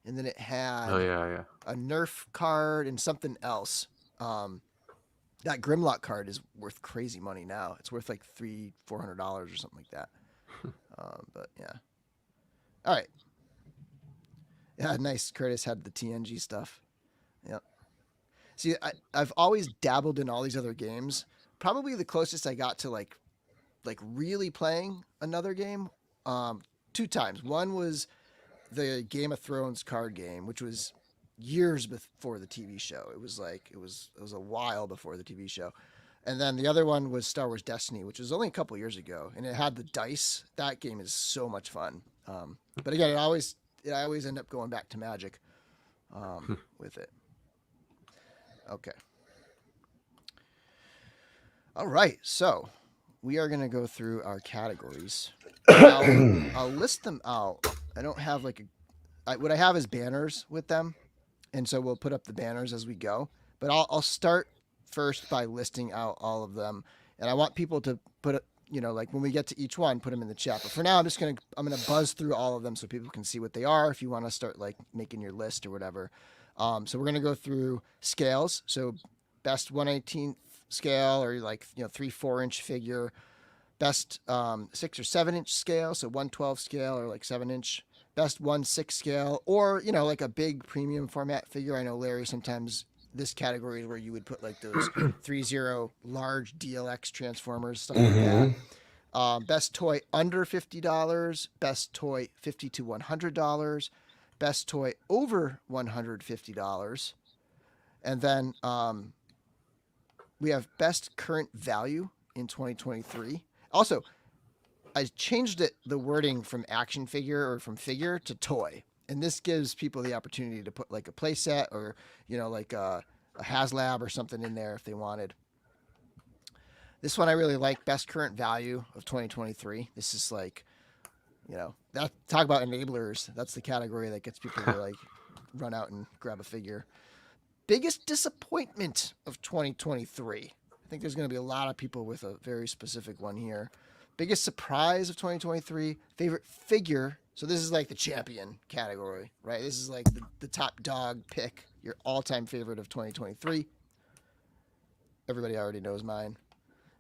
and then it Oh had yeah, a Nerf card and something else. That Grimlock card is worth crazy money now. It's worth like $400 or something like that. But yeah. All right. Yeah, nice. Curtis had the TNG stuff. Yep. See, I've always dabbled in all these other games. Probably the closest I got to like really playing another game, two times. One was the Game of Thrones card game, which was years before the TV show. It was a while before the TV show. And then the other one was Star Wars Destiny, which was only a couple years ago, and it had the dice. That game is so much fun. But again, I always end up going back to Magic with it. Okay. All right, so we are going to go through our categories. I'll list them out. I don't have what I have is banners with them, and so we'll put up the banners as we go. But I'll start first by listing out all of them, and I want people to put like when we get to each one, put them in the chat. But for now, I'm gonna buzz through all of them so people can see what they are. If you want to start like making your list or whatever. So we're gonna go through scales. So best 1/18th scale, or like 3-4 inch figure. Best 6 or 7 inch scale, so 1/12 scale or like 7 inch. Best 1/6 scale, or like a big premium format figure. I know Larry sometimes this category is where you would put like those 3-0 large DLX Transformers, stuff like that. Best toy under $50. Best toy $50 to $100. Best toy over $150. And then we have best current value in 2023. Also, I changed the wording from action figure or from figure to toy. And this gives people the opportunity to put like a play set or, like a HasLab or something in there if they wanted. This one I really like, best current value of 2023. This is like, that talk about enablers. That's the category that gets people to like run out and grab a figure. Biggest disappointment of 2023. I think there's going to be a lot of people with a very specific one here. Biggest surprise of 2023. Favorite figure. So this is like the champion category, right? This is like the top dog pick, your all-time favorite of 2023. Everybody already knows mine.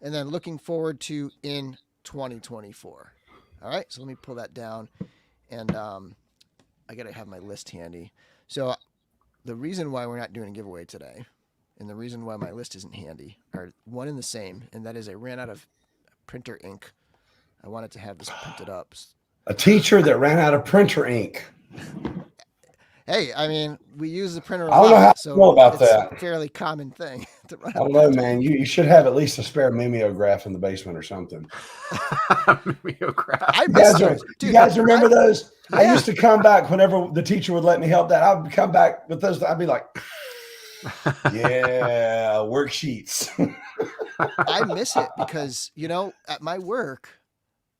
And then looking forward to in 2024. All right, so let me pull that down. And I got to have my list handy. So the reason why we're not doing a giveaway today, and the reason why my list isn't handy, are one and the same, and that is I ran out of printer ink. I wanted to have this printed up. A teacher that ran out of printer ink. Hey, I mean, we use the printer a I don't know how lot, to feel about it's that. a fairly common thing to run I don't know, man. You should have at least a spare mimeograph in the basement or something. Mimeograph. I miss those. You guys remember those? Yeah. I used to come back whenever the teacher would let me help that. I would come back with those. I'd be like, yeah, worksheets. I miss it because, at my work,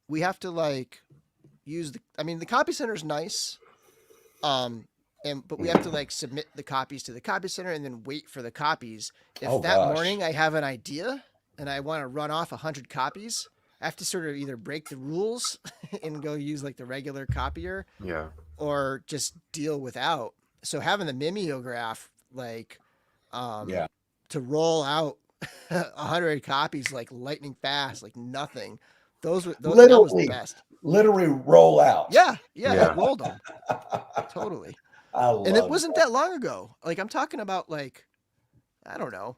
we have to like use the copy center is nice, But we have to like submit the copies to the copy center and then wait for the copies. If Oh, that gosh. morning I have an idea and I want to run off 100 copies, I have to sort of either break the rules and go use like the regular copier, Yeah. or just deal without. So having the mimeograph, like, Yeah. to roll out 100 copies like lightning fast, like nothing. That was the Literally, best. literally roll out. Yeah, Yeah. it rolled them totally. I love And it wasn't that. that long ago. Like I'm talking about, like, I don't know,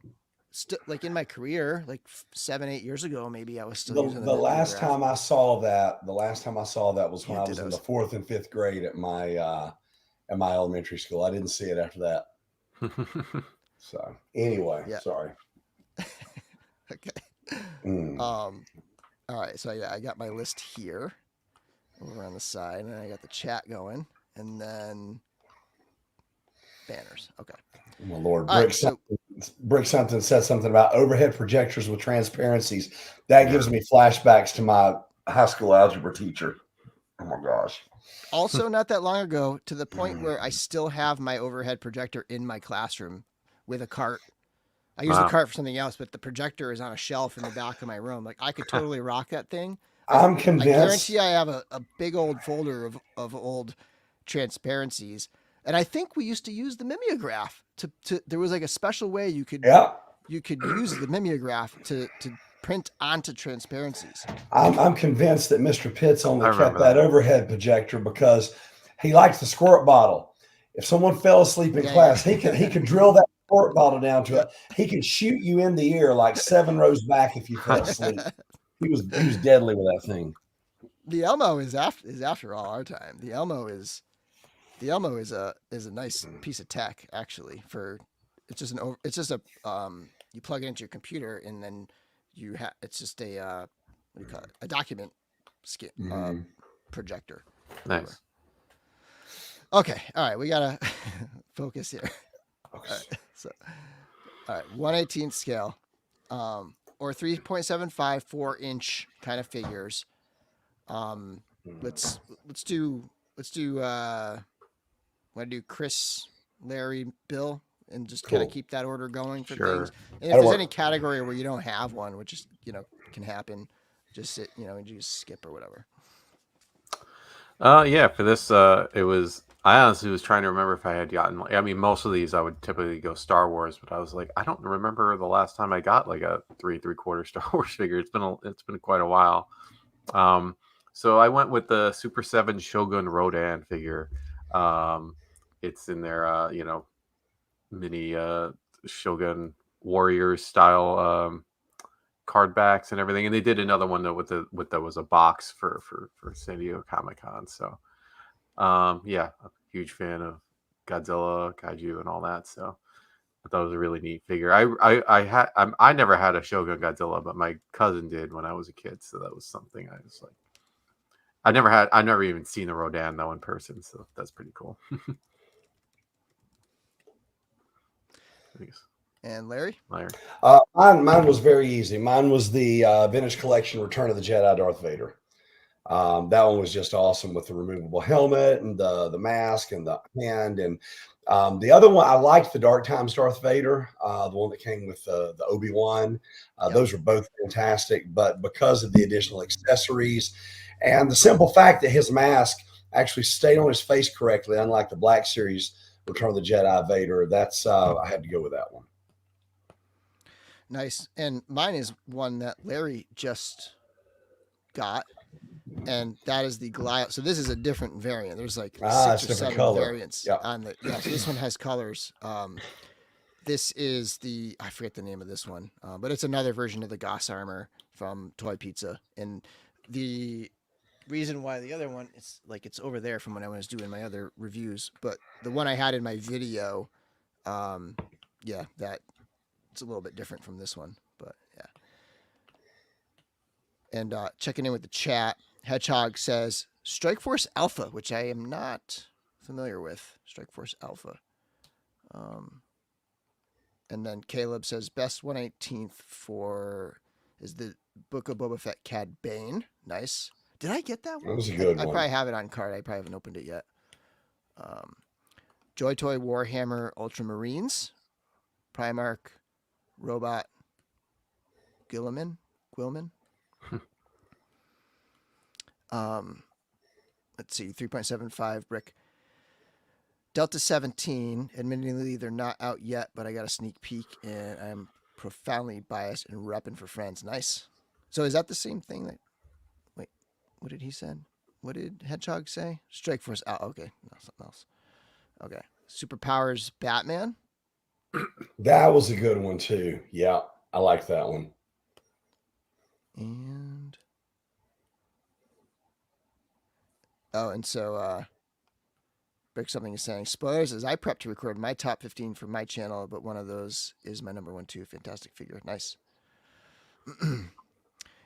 like in my career, like 7-8 years ago, maybe I was still using The last mimeograph. time I saw that, was when Yeah, I was in the 4th and 5th grade at my elementary school. I didn't see it after that. So anyway, Yeah. sorry. Okay. Mm. All right. So yeah, I got my list here over on the side, and I got the chat going, and then banners. Okay. My Lord, All right. So Brick something said something about overhead projectors with transparencies. That Yeah. gives me flashbacks to my high school algebra teacher. Oh my gosh. also not that long ago, to the point where I still have my overhead projector in my classroom with a cart. I use the Wow. cart for something else, but the projector is on a shelf in the back of my room. Like I could totally rock that thing. I'm I convinced. guarantee I have a big old folder of old transparencies. And I think we used to use the mimeograph to there was like a special way you could Yeah, use the mimeograph to print onto transparencies. I'm convinced that Mr. Pitts only I kept remember that that. overhead projector because he likes the squirt bottle. If someone fell asleep in Yeah, class, yeah. he could drill that squirt bottle down to Yeah. it. He could shoot you in the ear like 7 rows back if you fell asleep. He was deadly with that thing. The Elmo is after all our time. The Elmo is a nice piece of tech, actually. For it's just a you plug it into your computer, and then it's just a what do you call it, a document skin Mhm. projector. Nice. Okay, all right, we gotta focus here. Okay. All right, so all right, 1/18 scale, or 3.75 4-inch kind of figures. Let's do want to do Chris, Larry, Bill, and just kind of Cool. keep that order going for Sure. things. And if That'll there's work. any category where you don't have one, which is can happen, just and you just skip or whatever. Yeah, for this, it was. I honestly was trying to remember if I had gotten. I mean, most of these I would typically go Star Wars, but I was like, I don't remember the last time I got like a 3 3/4 Star Wars figure. It's been quite a while. So I went with the Super 7 Shogun Rodan figure. It's in their mini Shogun Warriors style card backs and everything, and they did another one though with that was a box for San Diego Comic-Con. So yeah, a huge fan of Godzilla, Kaiju, and all that. So I thought it was a really neat figure. I never had a Shogun Godzilla, but my cousin did when I was a kid. So that was something I was like. I never even seen the Rodan though in person, so that's pretty cool. Thanks. And Larry? Mine was very easy. Mine was the Vintage Collection Return of the Jedi Darth Vader. That one was just awesome with the removable helmet and the mask and the hand. And the other one, I liked the Dark Times Darth Vader, the one that came with the Obi-Wan. Yep. Those were both fantastic, but because of the additional accessories and the simple fact that his mask actually stayed on his face correctly, unlike the Black Series Return of the Jedi Vader, that's I had to go with that one. Nice. And mine is one that Larry just got, and that is the Goliath. So this is a different variant. There's like 6 or 7 color. variants on the. Yeah, so this one has colors. This is I forget the name of this one, but it's another version of the Goss armor from Toy Pizza. And the reason why the other one it's over there from when I was doing my other reviews, but the one I had in my video, that it's a little bit different from this one, but yeah. And checking in with the chat, Hedgehog says Strike Force Alpha, which I am not familiar with. Strike Force Alpha. And then Caleb says best 1/18 is the Book of Boba Fett Cad Bane. Nice. Did I get that one? That was a good I one. probably have it on card. I probably haven't opened it yet. Joy Toy Warhammer Ultramarines, Primarch Robot Guilliman. Let's see, 3.75 brick. Delta 17. Admittedly, they're not out yet, but I got a sneak peek, and I'm profoundly biased and repping for friends. Nice. So is that the same thing that? Wait, what did he said? What did Hedgehog say? Strike Force out. Okay, no, something else. Okay, Superpowers Batman. That was a good one too. Yeah, I like that one. And and so Brick something is saying spoilers as I prep to record my top 15 for my channel, but one of those is my number 1 too. Fantastic figure, nice.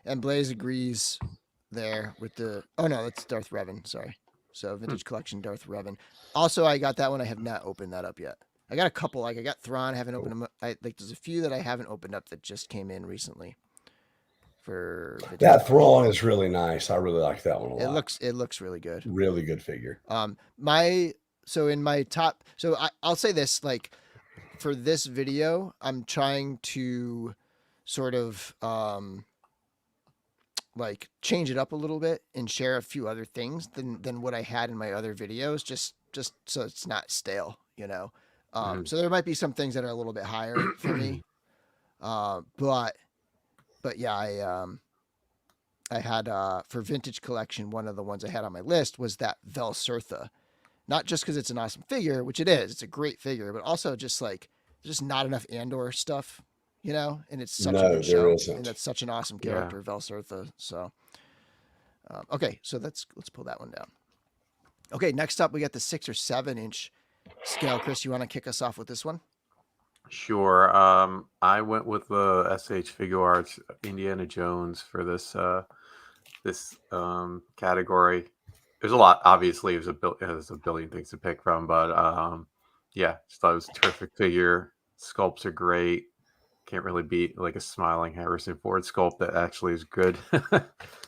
And Blaze agrees there with the. Oh no, that's Darth Revan. Sorry. So Vintage Collection Darth Revan. Also, I got that one. I have not opened that up yet. I got a couple. Like I got Thrawn. I haven't opened them. There's a few that I haven't opened up that just came in recently. For that Thrawn is really nice. I really like that one a lot. It looks really good. Really good figure. In my top. So I'll say this, like, for this video, I'm trying to sort of like change it up a little bit and share a few other things than what I had in my other videos, just so it's not stale, you know. So there might be some things that are a little bit higher for me, but yeah, I had for Vintage Collection, one of the ones I had on my list was that Velsurtha, not just because it's an awesome figure, which it is, it's a great figure, but also just like there's just not enough Andor stuff, you know, and it's such a good show, and that's such an awesome character, Velsurtha. So, okay, so let's pull that one down. Okay, next up we got the 6 or 7 inch scale. Chris, you want to kick us off with this one? Sure. I went with the SH Figure Arts Indiana Jones for this category. There's a lot. Obviously, there's a billion things to pick from, but yeah, just thought it was a terrific figure. Sculpts are great. Can't really beat like a smiling Harrison Ford sculpt that actually is good.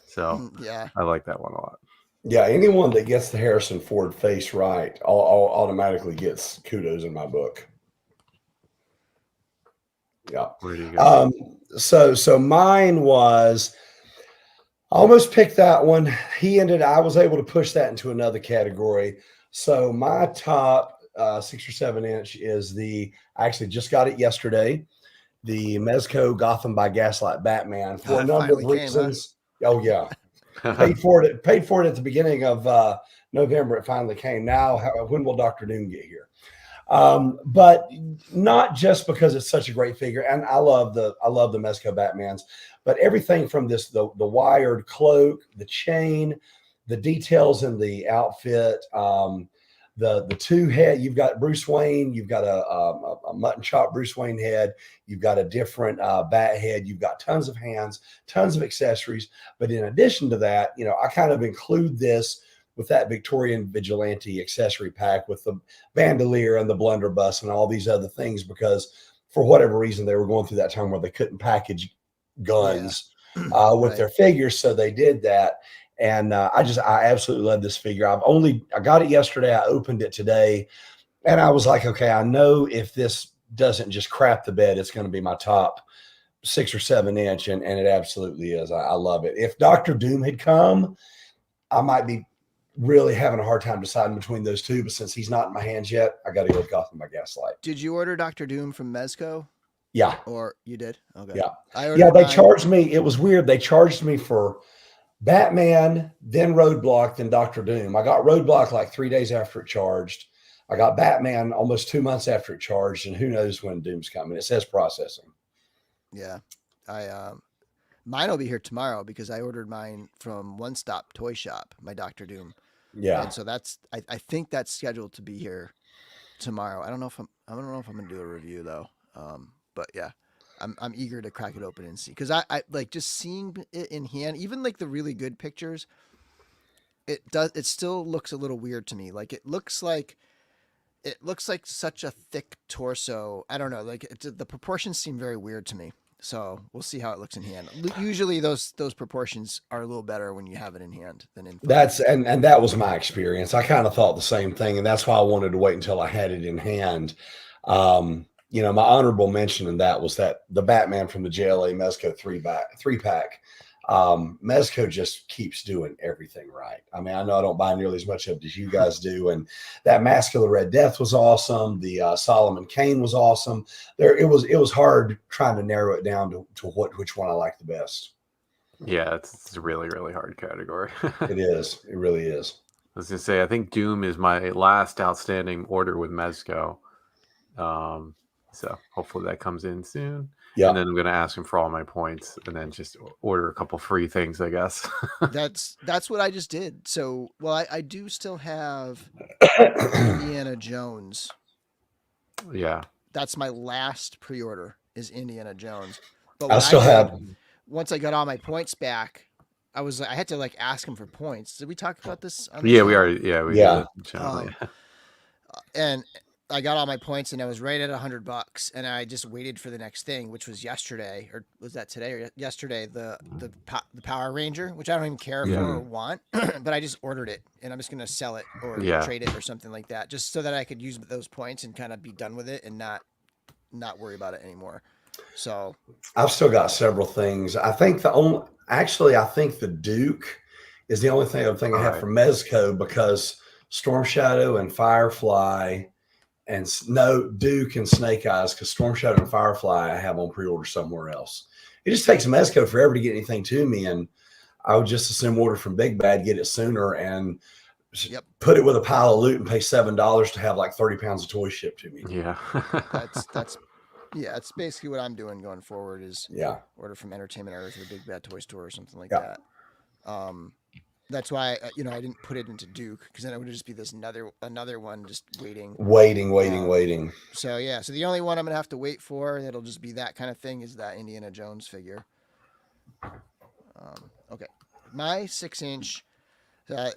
So yeah, I like that one a lot. Yeah, anyone that gets the Harrison Ford face right, automatically gets kudos in my book. Yeah. Where do you go? So mine was, I almost picked that one. I was able to push that into another category. So my top 6 or 7 inch is I actually just got it yesterday, the Mezco Gotham by Gaslight Batman for a number of reasons. Oh yeah. Paid for it at the beginning of November. It finally came. Now, when will Dr. Doom get here? But not just because it's such a great figure, and I love the Mezco Batmans, but everything from this, the wired cloak, the chain, the details in the outfit, the two head. You've got Bruce Wayne. You've got a mutton chop Bruce Wayne head. You've got a different bat head. You've got tons of hands, tons of accessories. But in addition to that, you know, I kind of include this with that Victorian vigilante accessory pack with the bandolier and the blunderbuss and all these other things, because for whatever reason, they were going through that time where they couldn't package guns with their figures. So they did that. And I absolutely love this figure. I got it yesterday. I opened it today and I was like, okay, I know if this doesn't just crap the bed, it's going to be my top 6 or 7 inch. And it absolutely is. I love it. If Dr. Doom had come, I might be really having a hard time deciding between those two, but since he's not in my hands yet, I got to go with Gotham by Gaslight. Did you order Dr. Doom from Mezco? Yeah. Or you did? Okay. Yeah. They charged me. It was weird. They charged me for Batman, then Roadblock, then Dr. Doom. I got Roadblock like 3 days after it charged. I got Batman almost 2 months after it charged, and who knows when Doom's coming. It says processing. Yeah. Mine will be here tomorrow because I ordered mine from One Stop Toy Shop, my Dr. Doom. Yeah. And so I think that's scheduled to be here tomorrow. I don't know if I'm going to do a review though. But yeah, I'm eager to crack it open and see, because I like just seeing it in hand, even like the really good pictures. It still looks a little weird to me. Like it looks like such a thick torso. I don't know. Like the proportions seem very weird to me. So we'll see how it looks in hand. Usually those proportions are a little better when you have it in hand than in phone. And that was my experience. I kind of thought the same thing, and that's why I wanted to wait until I had it in hand. My honorable mention in that was that the Batman from the JLA Mezco three pack. Mezco just keeps doing everything right. I mean, I know I don't buy nearly as much of it as you guys do, and that Mask of the Red Death was awesome. The Solomon Kane was awesome. It was hard trying to narrow it down to which one I like the best. Yeah, it's a really, really hard category. It is. It really is. I was gonna say, I think Doom is my last outstanding order with Mezco. So hopefully that comes in soon. Yeah. And then I'm gonna ask him for all my points, and then just order a couple free things, I guess. That's what I just did. So, well, I do still have Indiana Jones. Yeah. That's my last pre-order is Indiana Jones. But I still have. Once I got all my points back, I had to ask him for points. Did we talk about this? On we already. Yeah, we did. And I got all my points, and I was right at $100, and I just waited for the next thing, which was yesterday, or was that today or yesterday? The Power Ranger, which I don't even care for or want, but I just ordered it, and I'm just gonna sell it or trade it or something like that, just so that I could use those points and kind of be done with it and not worry about it anymore. So I've still got several things. I think the Duke is the only thing I have from Mezco, because Storm Shadow and Firefly, and no Duke and Snake Eyes, because Storm Shadow and Firefly I have on pre-order somewhere else. It just takes Mezco forever to get anything to me, and I would just assume order from Big Bad, get it sooner, and put it with a pile of loot and pay $7 to have 30 pounds of toys shipped to me. Yeah. That's basically what I'm doing going forward is order from Entertainment Earth or Big Bad Toy Store or something like that. That's why I didn't put it into Duke, because then it would just be this another one just waiting. So so the only one I'm gonna have to wait for that'll just be that kind of thing is that Indiana Jones figure. Okay, my 6-inch.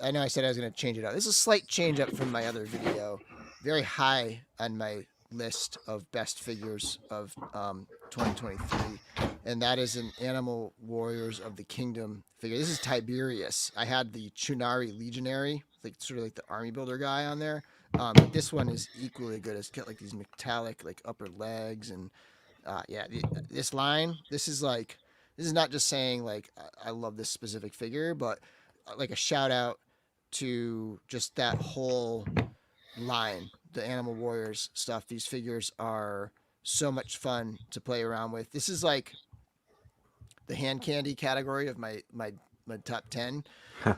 I know I said I was gonna change it up. This is a slight change up from my other video. Very high on my list of best figures of 2023, and that is an Animal Warriors of the Kingdom figure. This is Tiberius. I had the Chunari Legionary, sort of like the army builder guy on there, but this one is equally good. It's got these metallic upper legs, and this line. This is not just saying I love this specific figure, but a shout out to just that whole line, the Animal Warriors stuff. These figures are so much fun to play around with. This is the hand candy category of my top 10.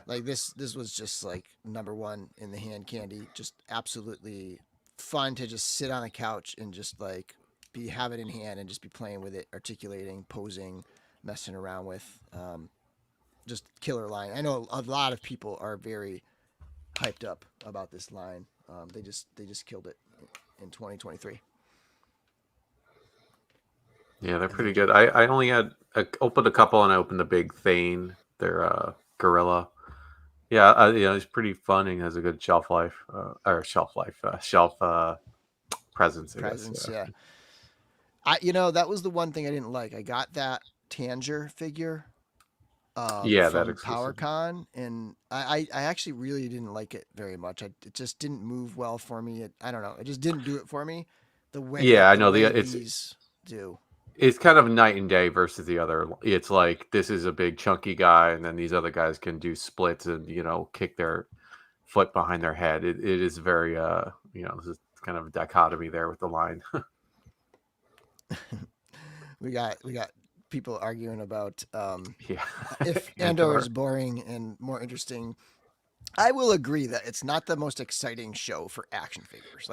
This was just number one in the hand candy. Just absolutely fun to just sit on a couch and just have it in hand and just be playing with it, articulating, posing, messing around with. Just killer line. I know a lot of people are very hyped up about this line. They just killed it in 2023. Yeah, they're pretty good. I only opened a couple, and I opened the big Thane. They're gorilla. Yeah, it's pretty fun and has a good shelf presence. Yeah. That was the one thing I didn't like. I got that Tanger figure. From PowerCon, and I actually really didn't like it very much. It just didn't move well for me. I don't know. It just didn't do it for me. The way I know these do. It's kind of night and day versus the other. It's this is a big chunky guy, and then these other guys can do splits and kick their foot behind their head. It is very this is kind of a dichotomy there with the line. we got people arguing about if Andor is boring and more interesting. I will agree that it's not the most exciting show for action figures.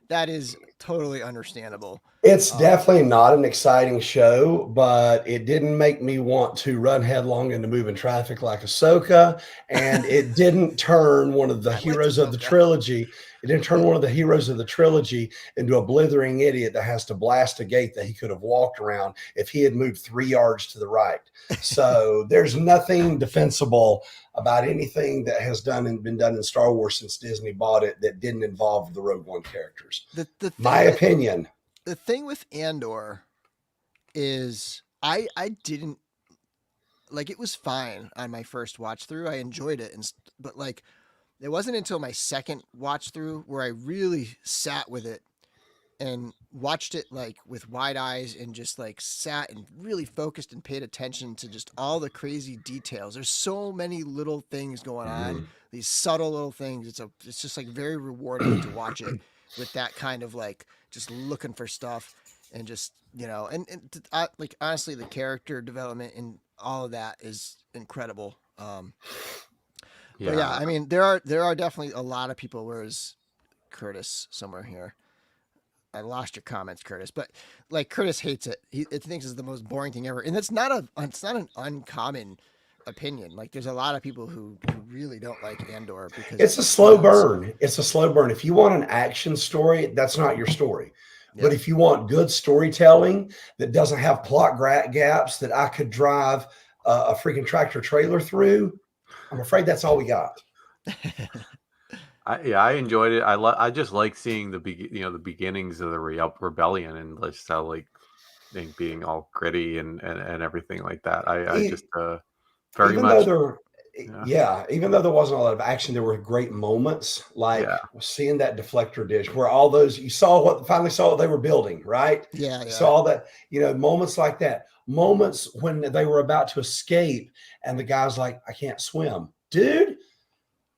That is totally understandable. It's definitely not an exciting show, but it didn't make me want to run headlong into moving traffic like Ahsoka, and it didn't turn one of the heroes of the trilogy. It didn't turn one of the heroes of the trilogy into a blithering idiot that has to blast a gate that he could have walked around if he had moved 3 yards to the right. So there's nothing defensible about anything that has been done in Star Wars since Disney bought it that didn't involve the Rogue One characters. My opinion. The thing with Andor is I didn't like it was fine on my first watch through. I enjoyed it, but like it wasn't until my second watch through where I really sat with it and watched it like with wide eyes and just like sat and really focused and paid attention to just all the crazy details. There's so many little things going on, these subtle little things. It's just like very rewarding to watch it with that kind of like just looking for stuff and just like honestly the character development and all of that is incredible. But yeah, I mean there are definitely a lot of people. Whereas Curtis somewhere here. I lost your comments, Curtis, but like Curtis hates it. He thinks it's the most boring thing ever, and it's not an uncommon opinion. Like there's a lot of people who really don't like Andor because it's a slow burn. It's a slow burn. If you want an action story, that's not your story. Yeah. But if you want good storytelling that doesn't have plot gaps that I could drive a freaking tractor trailer through, I'm afraid that's all we got. I enjoyed it. I just like seeing the beginnings of the rebellion and just how like being all gritty and everything like that. I just very even much. Though even though there wasn't a lot of action, there were great moments like seeing that deflector dish where all those you finally saw what they were building, right? Yeah. You saw that, moments like that, moments when they were about to escape and the guy's like, I can't swim, dude.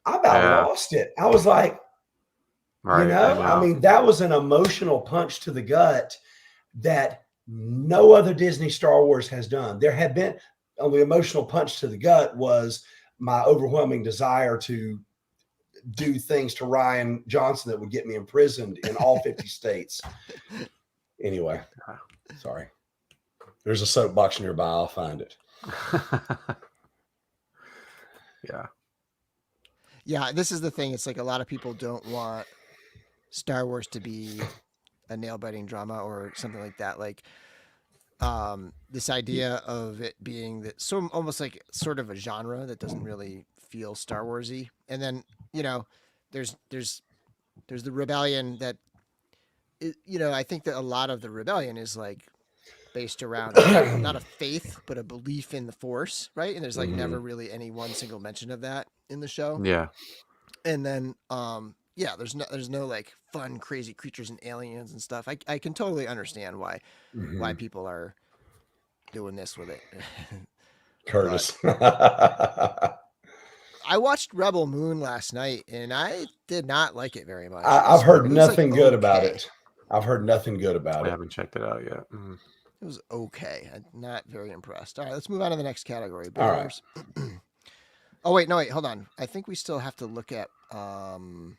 I about lost it. I was like, right, I mean, that was an emotional punch to the gut that no other Disney Star Wars has done. There had been the emotional punch to the gut was my overwhelming desire to do things to Ryan Johnson that would get me imprisoned in all 50 states. Anyway, sorry. There's a soapbox nearby. I'll find it. Yeah. Yeah, this is the thing. It's like a lot of people don't want Star Wars to be a nail-biting drama or something like that. Like this idea of it being that almost like sort of a genre that doesn't really feel Star Warsy. And then, there's the rebellion that I think that a lot of the rebellion is like based around not a faith but a belief in the Force, right? And there's like never really any one single mention of that in the show. Yeah. And then there's no like fun crazy creatures and aliens and stuff. I can totally understand why people are doing this with it. Curtis. I watched Rebel Moon last night and I did not like it very much. I've heard nothing good about it. I've heard nothing good about it. I haven't checked it out yet. It was okay. I'm not very impressed. All right, let's move on to the next category. All right. Oh wait, hold on. I think we still have to look at some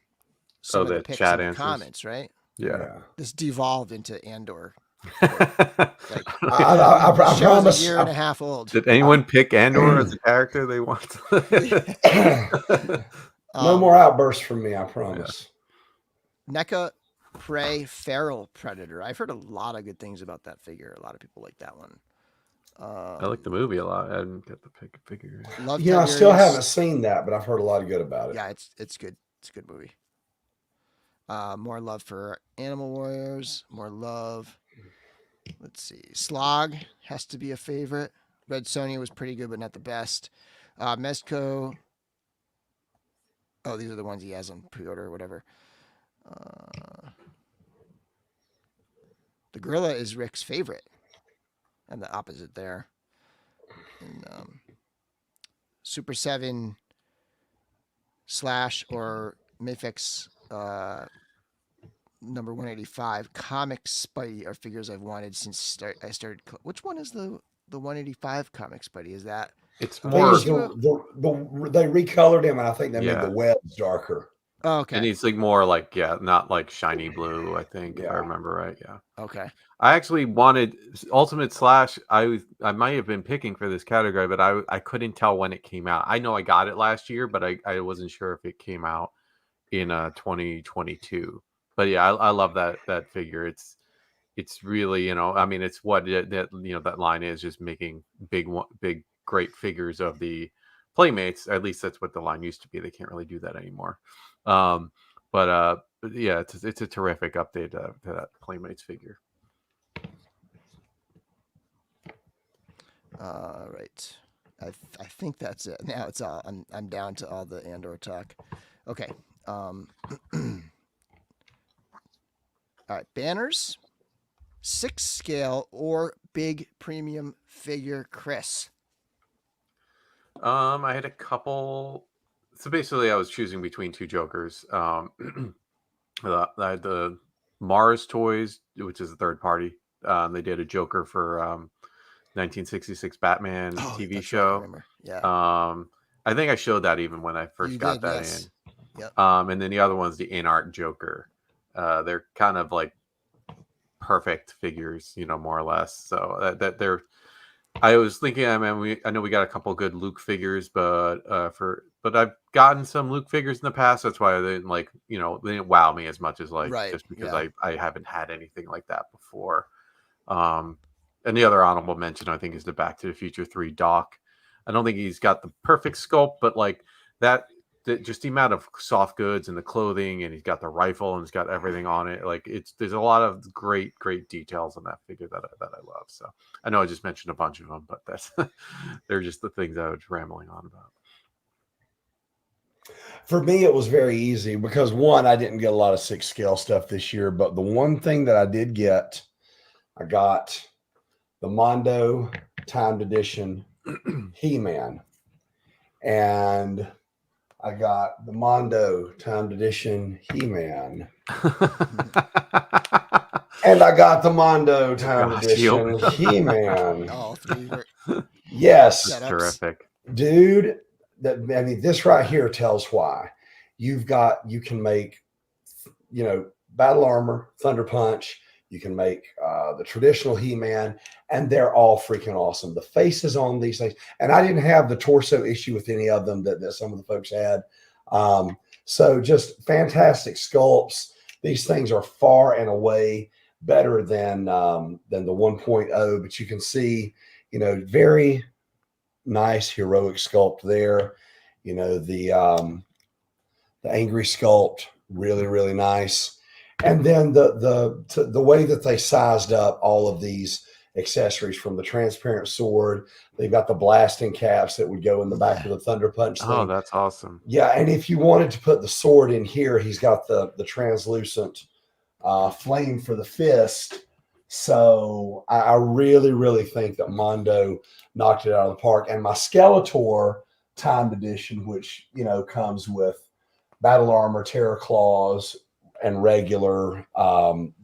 of the picks chat and comments, right? Yeah. This devolved into Andor. Like, I promise. A year and a half old. Did anyone pick Andor as a character they want? No more outbursts from me, I promise. NECA Prey Feral Predator. I've heard a lot of good things about that figure. A lot of people like that one. I like the movie a lot. I didn't get the figure. I still haven't seen that, but I've heard a lot of good about it. Yeah, it's good. It's a good movie. More love for Animal Warriors. More love. Let's see. Slog has to be a favorite. Red Sonja was pretty good, but not the best. Mezco. Oh, these are the ones he has on pre-order or whatever. The gorilla is Rick's favorite. And the opposite there. And, Super 7 / or Mafex number 185 comic Spidey are figures I've wanted since I started. Which one is the 185 comic Spidey? Is that? It's more. They recolored him, and I think they made the webs darker. Oh, okay. And he's like more like not like shiny blue. I think if I remember right. Yeah. Okay. I actually wanted Ultimate Slash. I might have been picking for this category, but I couldn't tell when it came out. I know I got it last year, but I wasn't sure if it came out in 2022. But yeah, I love that figure. It's really, I mean, it's what that line is, just making big great figures of the Playmates. At least that's what the line used to be. They can't really do that anymore. But yeah, it's a terrific update to that Playmates figure. Right. I think that's it. Now it's all. I'm down to all the Andor talk. Okay. All right. Banners, 6 scale or big premium figure, Chris. I had a couple. So basically, I was choosing between two Jokers. I had the Mars Toys, which is a third party. They did a Joker for 1966 Batman Oh, TV that's right. I show. remember. Yeah. I think I showed that even when I You first got did. that Yes. in. Yep. And then the other one's the in art Joker. They're kind of like perfect figures, more or less. So that they're. I was thinking, I mean, I know we got a couple good Luke figures, but I've gotten some Luke figures in the past. That's why they didn't wow me as much as like Right. just because Yeah. I haven't had anything like that before. Um, and the other honorable mention I think is the Back to the Future 3 Doc. I don't think he's got the perfect sculpt, but like that, just the amount of soft goods and the clothing, and he's got the rifle and he's got everything on it. Like there's a lot of great details on that figure that I love. So I know I just mentioned a bunch of them, but that's they're just the things I was rambling on about. For me, it was very easy because one, I didn't get a lot of 6 scale stuff this year, but the one thing that I did get, I got the Mondo Timed Edition He-Man, and I got the Mondo Timed Edition He-Man, and I got the Mondo Timed Edition Costume. He-Man. All three were Yes, That's setups. terrific. dude. This right here tells why. You can make, battle armor, thunder punch. You can make the traditional He-Man, and they're all freaking awesome. The faces on these things, and I didn't have the torso issue with any of them that some of the folks had. So just fantastic sculpts. These things are far and away better than the 1.0, but you can see, very nice heroic sculpt there. The angry sculpt, really, really nice. And then the way that they sized up all of these accessories, from the transparent sword, they've got the blasting caps that would go in the back of the thunder punch Oh, thing. that's awesome. Yeah, and if you wanted to put the sword in here, he's got the translucent flame for the fist. So I really, really think that Mondo knocked it out of the park. And my Skeletor Timed Edition, which comes with battle armor, terror claws, and regular,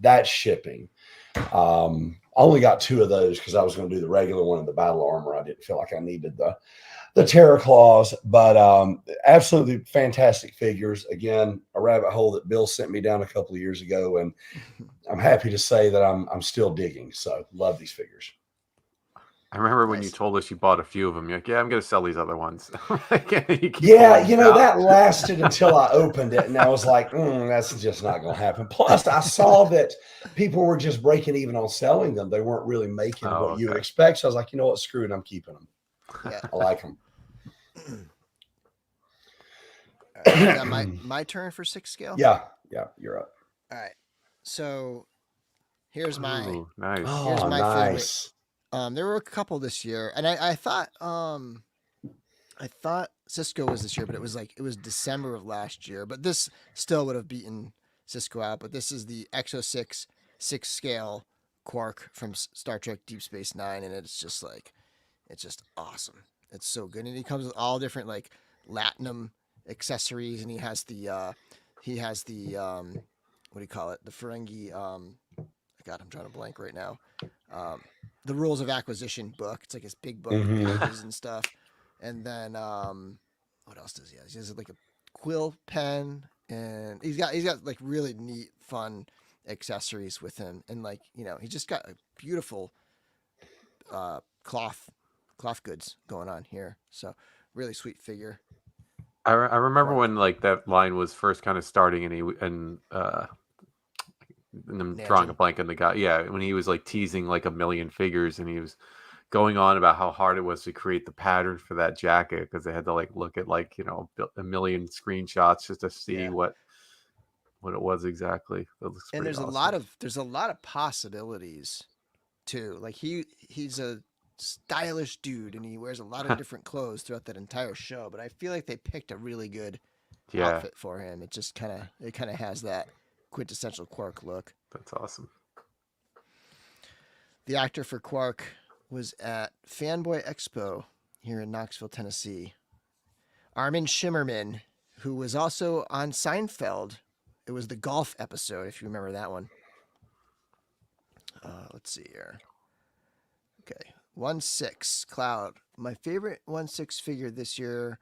that's shipping. I only got 2 of those because I was going to do the regular one and the battle armor. I didn't feel like I needed the terror claws, but absolutely fantastic figures. Again, a rabbit hole that Bill sent me down a couple of years ago, and I'm happy to say that I'm still digging. So love these figures. I remember when you Nice. told us you bought a few of them. You're like, yeah, I'm going to sell these other ones. You keep Yeah, pulling them out. that lasted until I opened it, and I was like, that's just not going to happen. Plus, I saw that people were just breaking even on selling them. They weren't really making Oh, what you would okay. expect. So I was like, you know what, screw it, I'm keeping them. Yeah. I like them. All right, is that my turn for 6 scale? Yeah, you're up. All right. So here's my Ooh, nice. here's Oh, my nice. favorite. There were a couple this year, and I thought Cisco was this year, but it was December of last year. But this still would have beaten Cisco out. But this is the Exo 6 scale Quark from Star Trek Deep Space Nine, and it's just awesome. It's so good, and he comes with all different like latinum accessories, and he has the what do you call it? The Ferengi. God, I'm drawing a blank right now. The Rules of Acquisition book. It's like his big book with pages and stuff. And then what else does he have? He has like a quill pen, and he's got like really neat, fun accessories with him, and like he just got a beautiful cloth goods going on here. So really sweet figure. I remember when like that line was first kind of starting, and I'm drawing a blank on the guy. Yeah, when he was like teasing like a million figures, and he was going on about how hard it was to create the pattern for that jacket because they had to like look at like a million screenshots just to see what it was exactly. And there's awesome. a lot of possibilities too. Like he's a stylish dude, and he wears a lot of different clothes throughout that entire show. But I feel like they picked a really good Yeah, outfit for him. It just kind of has that quintessential Quark look. that's awesome. The actor for Quark was at Fanboy Expo here in Knoxville, Tennessee. Armin Shimmerman, who was also on Seinfeld. It was the golf episode, if you remember that one. Let's see here. Okay, 1/6 Cloud. My favorite 1/6 figure this year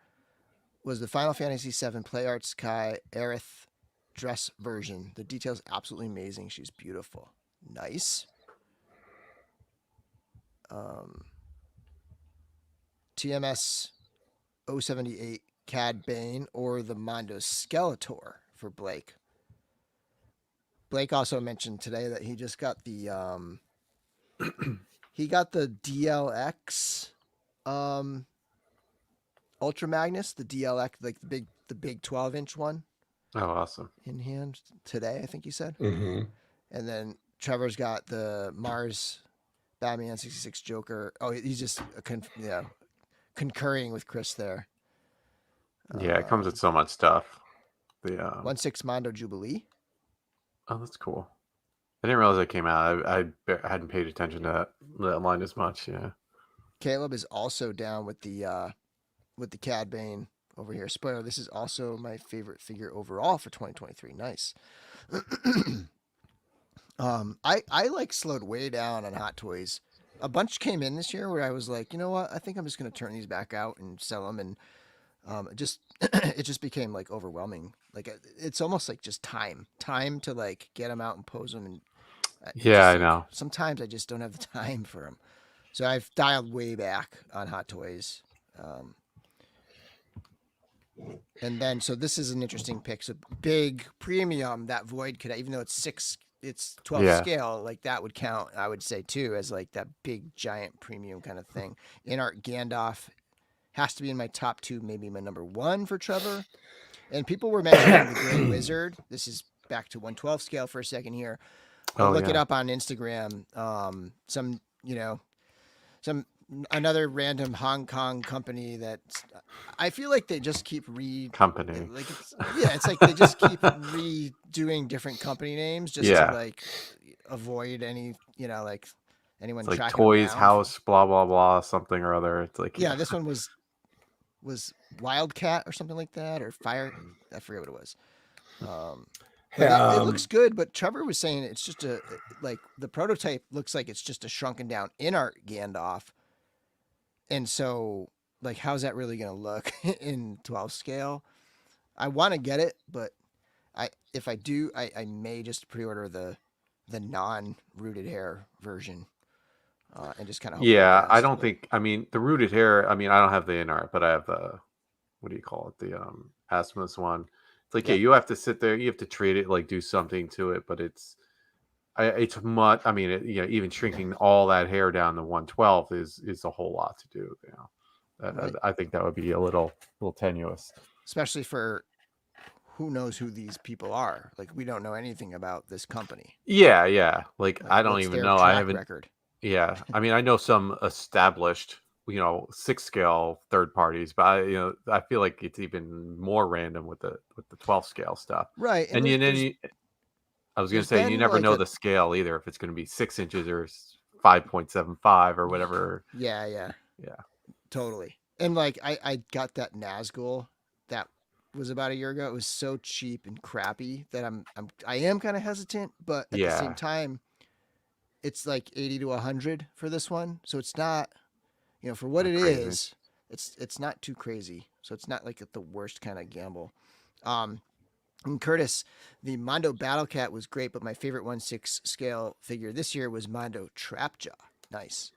was the Final Fantasy VII Play Arts Kai Aerith dress version. The detail's absolutely amazing. She's beautiful. Nice. TMS 078 Cad Bane or the Mondo Skeletor for Blake. Blake also mentioned today that he just got the DLX Ultra Magnus, the DLX, like the big 12-inch one. Oh, awesome. In hand today, I think he said. Mm-hmm. And then Trevor's got the Mars Batman 66 Joker. Oh, he's just concurring with Chris there. Yeah, it comes with so much stuff. The 1/6 Mondo Jubilee. Oh, that's cool. I didn't realize it came out. I hadn't paid attention to that line as much. Yeah. Caleb is also down with the Cad Bane over here. Spoiler: this is also my favorite figure overall for 2023. Nice. I like slowed way down on Hot Toys. A bunch came in this year where I was like, you know what? I think I'm just gonna turn these back out and sell them, and it just became like overwhelming. Like it's almost like just time to like get them out and pose them. And yeah, I like, know. Sometimes I just don't have the time for them, so I've dialed way back on Hot Toys. And then so this is an interesting pick. So big premium that Void Cadet, even though it's 12 scale, like that would count, I would say too, as like that big giant premium kind of thing. In art Gandalf has to be in my top 2, maybe my number 1 for Trevor. And people were mentioning the Grey Wizard. This is back to 112 scale for a second here. Look it up on Instagram. Another random Hong Kong company that I feel like they just keep company. Like it's like they just keep redoing different company names just to like avoid any like anyone it's like tracking Toys around. House blah blah blah something or other. It's like this one was Wildcat or something like that, or Fire. I forget what it was. It looks good, but Trevor was saying it's just like the prototype looks like it's just a shrunken down in art Gandalf. And so, like, how's that really going to look in 12 scale? I want to get it, but if I do, I may just pre-order the non-rooted hair version and just kind of hope. Yeah, I don't think. I mean, the rooted hair. I mean, I don't have the in art, but I have the what do you call it? The Asmus one. It's like you have to sit there. You have to treat it, like do something to it, but it's much. I mean, even shrinking all that hair down to 112 is a whole lot to do. Right. I think that would be a little tenuous, especially for who knows who these people are. Like we don't know anything about this company. Yeah. Like I don't even know. I haven't. Record. Yeah, I mean, I know some established, 6 scale third parties, but I feel like it's even more random with the 12 scale stuff. Right, and I was going to say, you never know the scale either, if it's going to be 6 inches or 5.75 or whatever. Yeah, totally. And like I got that Nazgul that was about a year ago. It was so cheap and crappy that I am kind of hesitant, but at the same time, it's like 80 to 100 for this one, so it's not, for what it is, it's not too crazy. So it's not like the worst kind of gamble. And Curtis, the Mondo Battle Cat was great, but my favorite 1/6 scale figure this year was Mondo Trapjaw. Nice.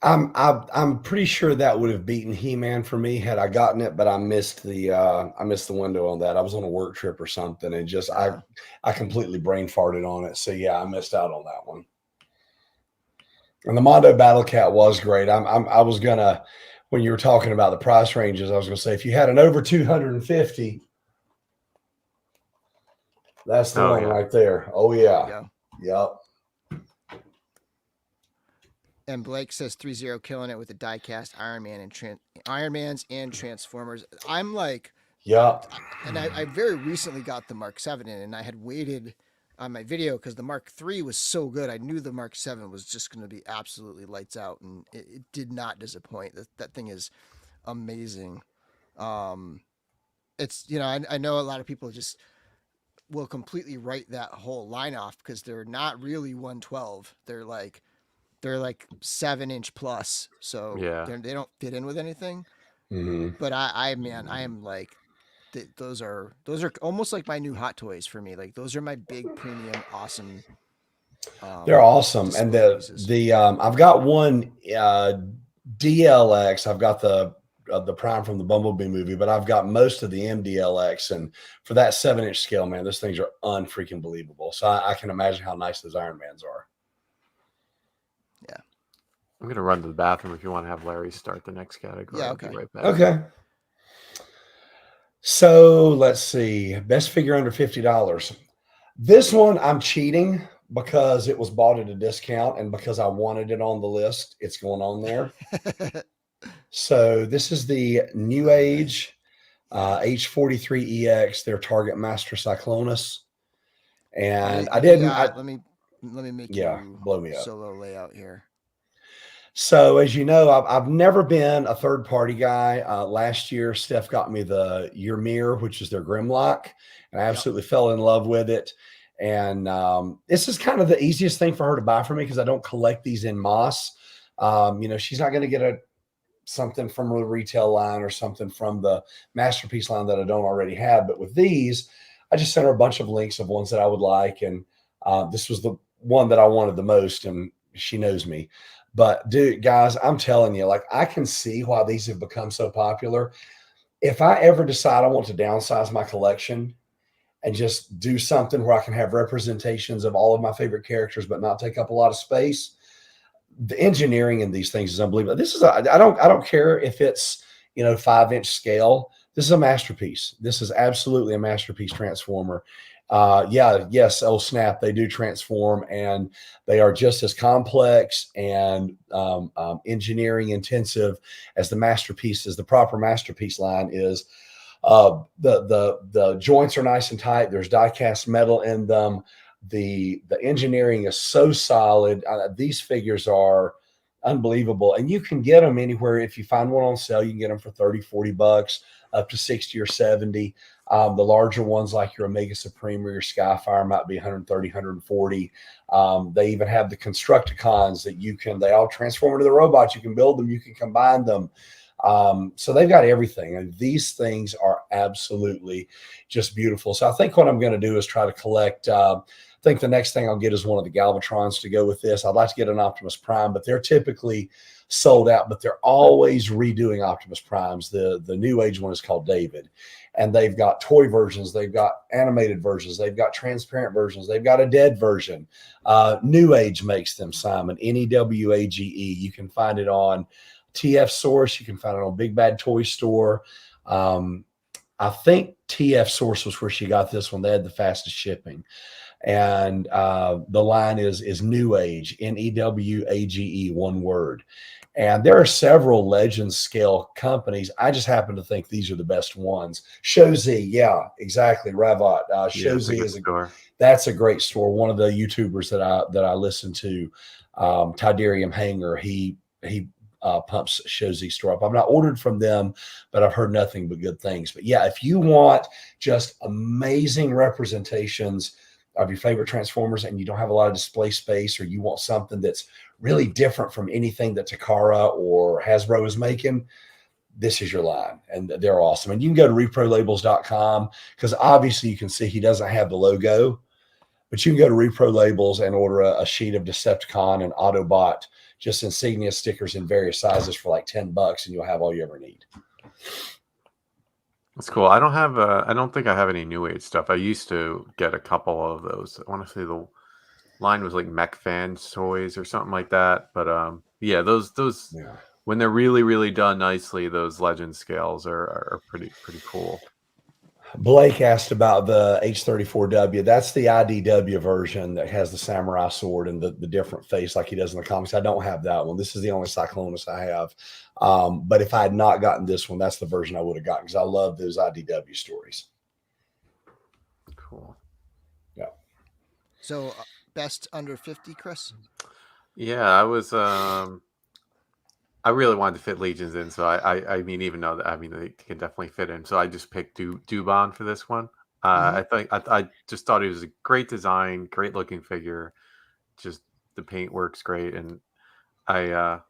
I'm pretty sure that would have beaten He-Man for me had I gotten it, but I missed the window on that. I was on a work trip or something, and just I completely brain farted on it. So yeah, I missed out on that one. And the Mondo Battle Cat was great. I was gonna, when you were talking about the price ranges, I was gonna say if you had an over 250, that's the one right there. Oh yeah. Yep. And Blake says 3-0 killing it with the diecast Iron Mans and Transformers. I'm like, Yeah. and I very recently got the Mark 7 in, and I had waited on my video because the Mark 3 was so good. I knew the Mark 7 was just going to be absolutely lights out, and it did not disappoint. That thing is amazing. Um, it's, I know a lot of people just will completely write that whole line off because they're not really 112. They're like 7-inch plus, so Yeah. they don't fit in with anything. Hmm. But I man, I am like, those are almost like my new Hot Toys for me. Like those are my big premium, awesome They're awesome. And display pieces. I've got one DLX. I've got the Prime from the Bumblebee movie, but I've got most of the MDLX. And for that 7-inch scale, man, those things are unfreaking believable. So I can imagine how nice those Iron Mans are. Yeah. I'm gonna run to the bathroom if you want to have Larry start the next category. Yeah, I'll be okay. right back. Okay. So let's see. Best figure under $50. This one I'm cheating because it was bought at a discount and because I wanted it on the list. It's going on there. So this is the New Age H43EX, their Target Master Cyclonus. And let me make you blow me up. solo layout here. So as you know, I've never been a third party guy. Last year, Steph got me the Ymir, which is their Grimlock, and I absolutely fell in love with it. And this is kind of the easiest thing for her to buy for me because I don't collect these in Moss. She's not going to get something from the retail line or something from the Masterpiece line that I don't already have. But with these, I just sent her a bunch of links of ones that I would like. And this was the one that I wanted the most. And she knows me. But dude, guys, I'm telling you, like, I can see why these have become so popular. If I ever decide I want to downsize my collection and just do something where I can have representations of all of my favorite characters, but not take up a lot of space, the engineering in these things is unbelievable. I don't care if it's 5-inch scale. This is a masterpiece. This is absolutely a masterpiece transformer. Yes, oh snap, they do transform, and they are just as complex and engineering intensive as the proper masterpiece line is. The joints are nice and tight. There's die-cast metal in them. The engineering is so solid. These figures are unbelievable, and you can get them anywhere. If you find one on sale, you can get them for $30-$40, up to 60 or 70. The larger ones like your Omega Supreme or your Skyfire might be 130, 140. They even have the Constructicons that they all transform into the robots. You can build them, you can combine them. So they've got everything, and these things are absolutely just beautiful. So I think what I'm going to do is try to collect. I think the next thing I'll get is one of the Galvatrons to go with this. I'd like to get an Optimus Prime, but they're typically sold out, but they're always redoing Optimus Primes. The New Age one is called David, and they've got toy versions, they've got animated versions, they've got transparent versions, they've got a dead version. New Age makes them, Simon, NEWAGE. You can find it on TF Source. You can find it on Big Bad Toy Store. I think TF Source was where she got this one. They had the fastest shipping. And the line is New Age, NEWAGE, one word. And there are several Legends scale companies. I just happen to think these are the best ones. Shozi, yeah, exactly. Ravat. Shozi that's a great store. One of the YouTubers that I listen to, Tidarium Hanger, he pumps Shozi store up. I've not ordered from them, but I've heard nothing but good things. But yeah, if you want just amazing representations of your favorite Transformers and you don't have a lot of display space, or you want something that's really different from anything that Takara or Hasbro is making, this is your line, and they're awesome. And you can go to reprolabels.com because obviously you can see he doesn't have the logo, but you can go to Repro Labels and order a sheet of Decepticon and Autobot, just insignia stickers in various sizes for like $10, and you'll have all you ever need. That's cool. I don't think I have any New Age stuff. I used to get a couple of those. I want to say the line was like Mech Fans Toys or something like that. But those when they're really, really done nicely, those Legend scales are pretty cool. Blake asked about the H-34W. That's the IDW version that has the samurai sword and the different face like he does in the comics. I don't have that one. This is the only Cyclonus I have. But if I had not gotten this one, that's the version I would have gotten because I love those IDW stories. Cool. Yeah. So best under 50, Chris? Yeah, I was. I really wanted to fit Legions in, so I mean, even though they can definitely fit in, so I just picked Dubon for this one. I just thought it was a great design, great looking figure. Just the paint works great, and I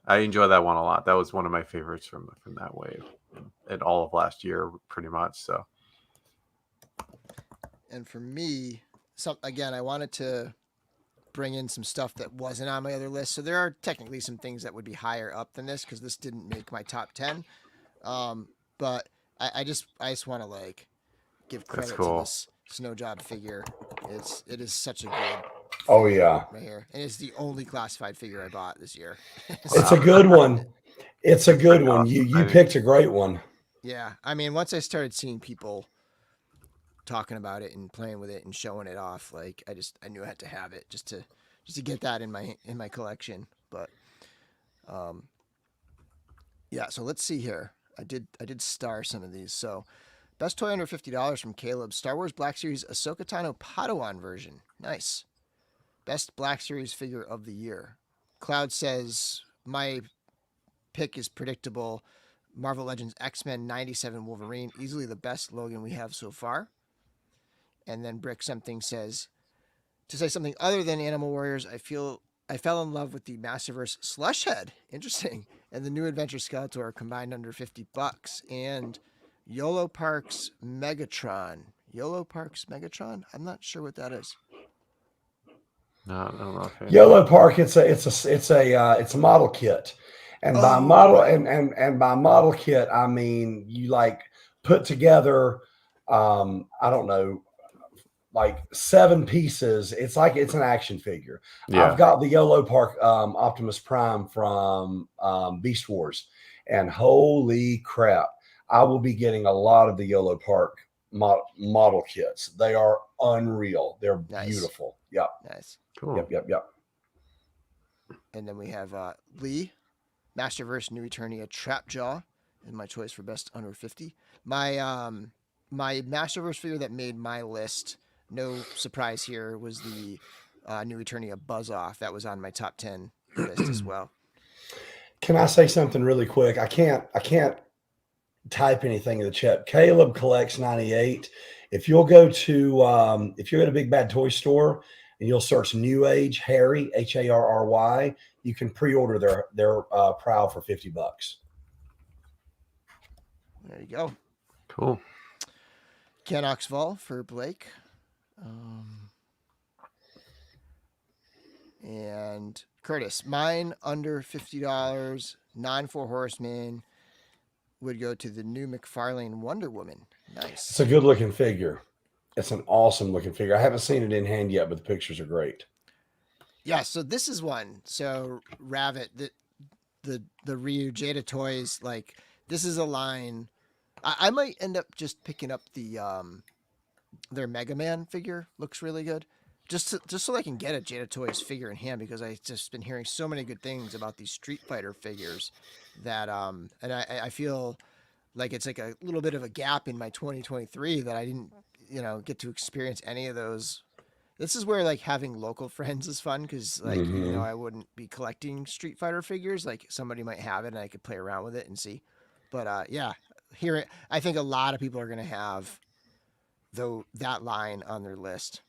enjoy that one a lot. That was one of my favorites from that wave, and all of last year, pretty much. So, And for me, again, I wanted to bring in some stuff that wasn't on my other list. So there are technically some things that would be higher up than this because this didn't make my top 10. But I just want to like give that's credit to cool. this snow job figure. It is such a good Oh yeah, right here, and it's the only classified figure I bought this year. it's a good one. It's a good one. You picked a great one. Yeah, I mean, once I started seeing people talking about it and playing with it and showing it off, like I knew I had to have it just to get that in my collection. But yeah, so let's see here. I did star some of these. So best toy under $50 from Caleb, Star Wars Black Series Ahsoka Tano Padawan version. Nice. Best Black Series figure of the year. Cloud says my pick is predictable. Marvel Legends X-Men 97 Wolverine, easily the best Logan we have so far. And then Brick Something says, to say something other than Animal Warriors, I fell in love with the Masterverse Slushhead. Interesting. And the new Adventure Skeletor combined under $50. And YOLO Parks Megatron. YOLO Parks Megatron? I'm not sure what that is. No, I don't know. Yellow Park. It's a model kit, and by model right. and by model kit, I mean you like put together. I don't know, like 7 pieces. It's like it's an action figure. Yeah. I've got the Yellow Park Optimus Prime from Beast Wars, and holy crap, I will be getting a lot of the Yellow Park model kits. They are unreal. They're beautiful. Yep. Nice. Cool. Yep. And then we have Lee, Masterverse New Eternia Trapjaw, is my choice for best under 50. My Masterverse figure that made my list, no surprise here, was the New Eternia Buzz Off. That was on my top 10 list as well. Can I say something really quick? I can't type anything in the chat. Caleb collects 98. If you'll go to if you're at a Big Bad Toy Store and you'll search New Age Harry, Harry, you can pre-order their Prowl for $50. There you go. Cool. Ken Oxval for Blake. And Curtis, mine under $50, 9-4 Horseman, would go to the new McFarlane Wonder Woman. Nice. It's a good looking figure. It's an awesome looking figure. I haven't seen it in hand yet, but the pictures are great. Yeah, so this is one. So Ravit, the Ryu Jada toys, like this is a line. I might end up just picking up the their Mega Man figure. Looks really good. Just so I can get a Jada Toys figure in hand, because I just been hearing so many good things about these Street Fighter figures that and I feel like it's like a little bit of a gap in my 2023 that I didn't get to experience any of those. This is where like having local friends is fun, because like I wouldn't be collecting Street Fighter figures. Like somebody might have it and I could play around with it and see. But yeah, I think a lot of people are gonna have that line on their list.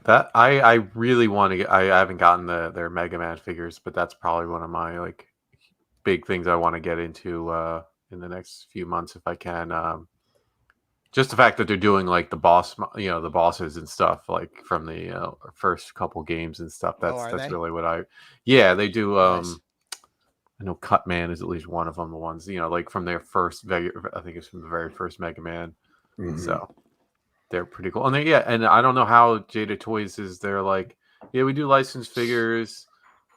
That I really want to get. I haven't gotten their Mega Man figures, but that's probably one of my like big things I want to get into in the next few months if I can. Just the fact that they're doing like the bosses and stuff like from the first couple games and stuff. That's really what they do. Nice. I know Cutman is at least one of them. The ones like from their first, I think it's from the very first Mega Man. Mm-hmm. So they're pretty cool. And and I don't know how Jada Toys is. They're like, yeah, we do licensed figures,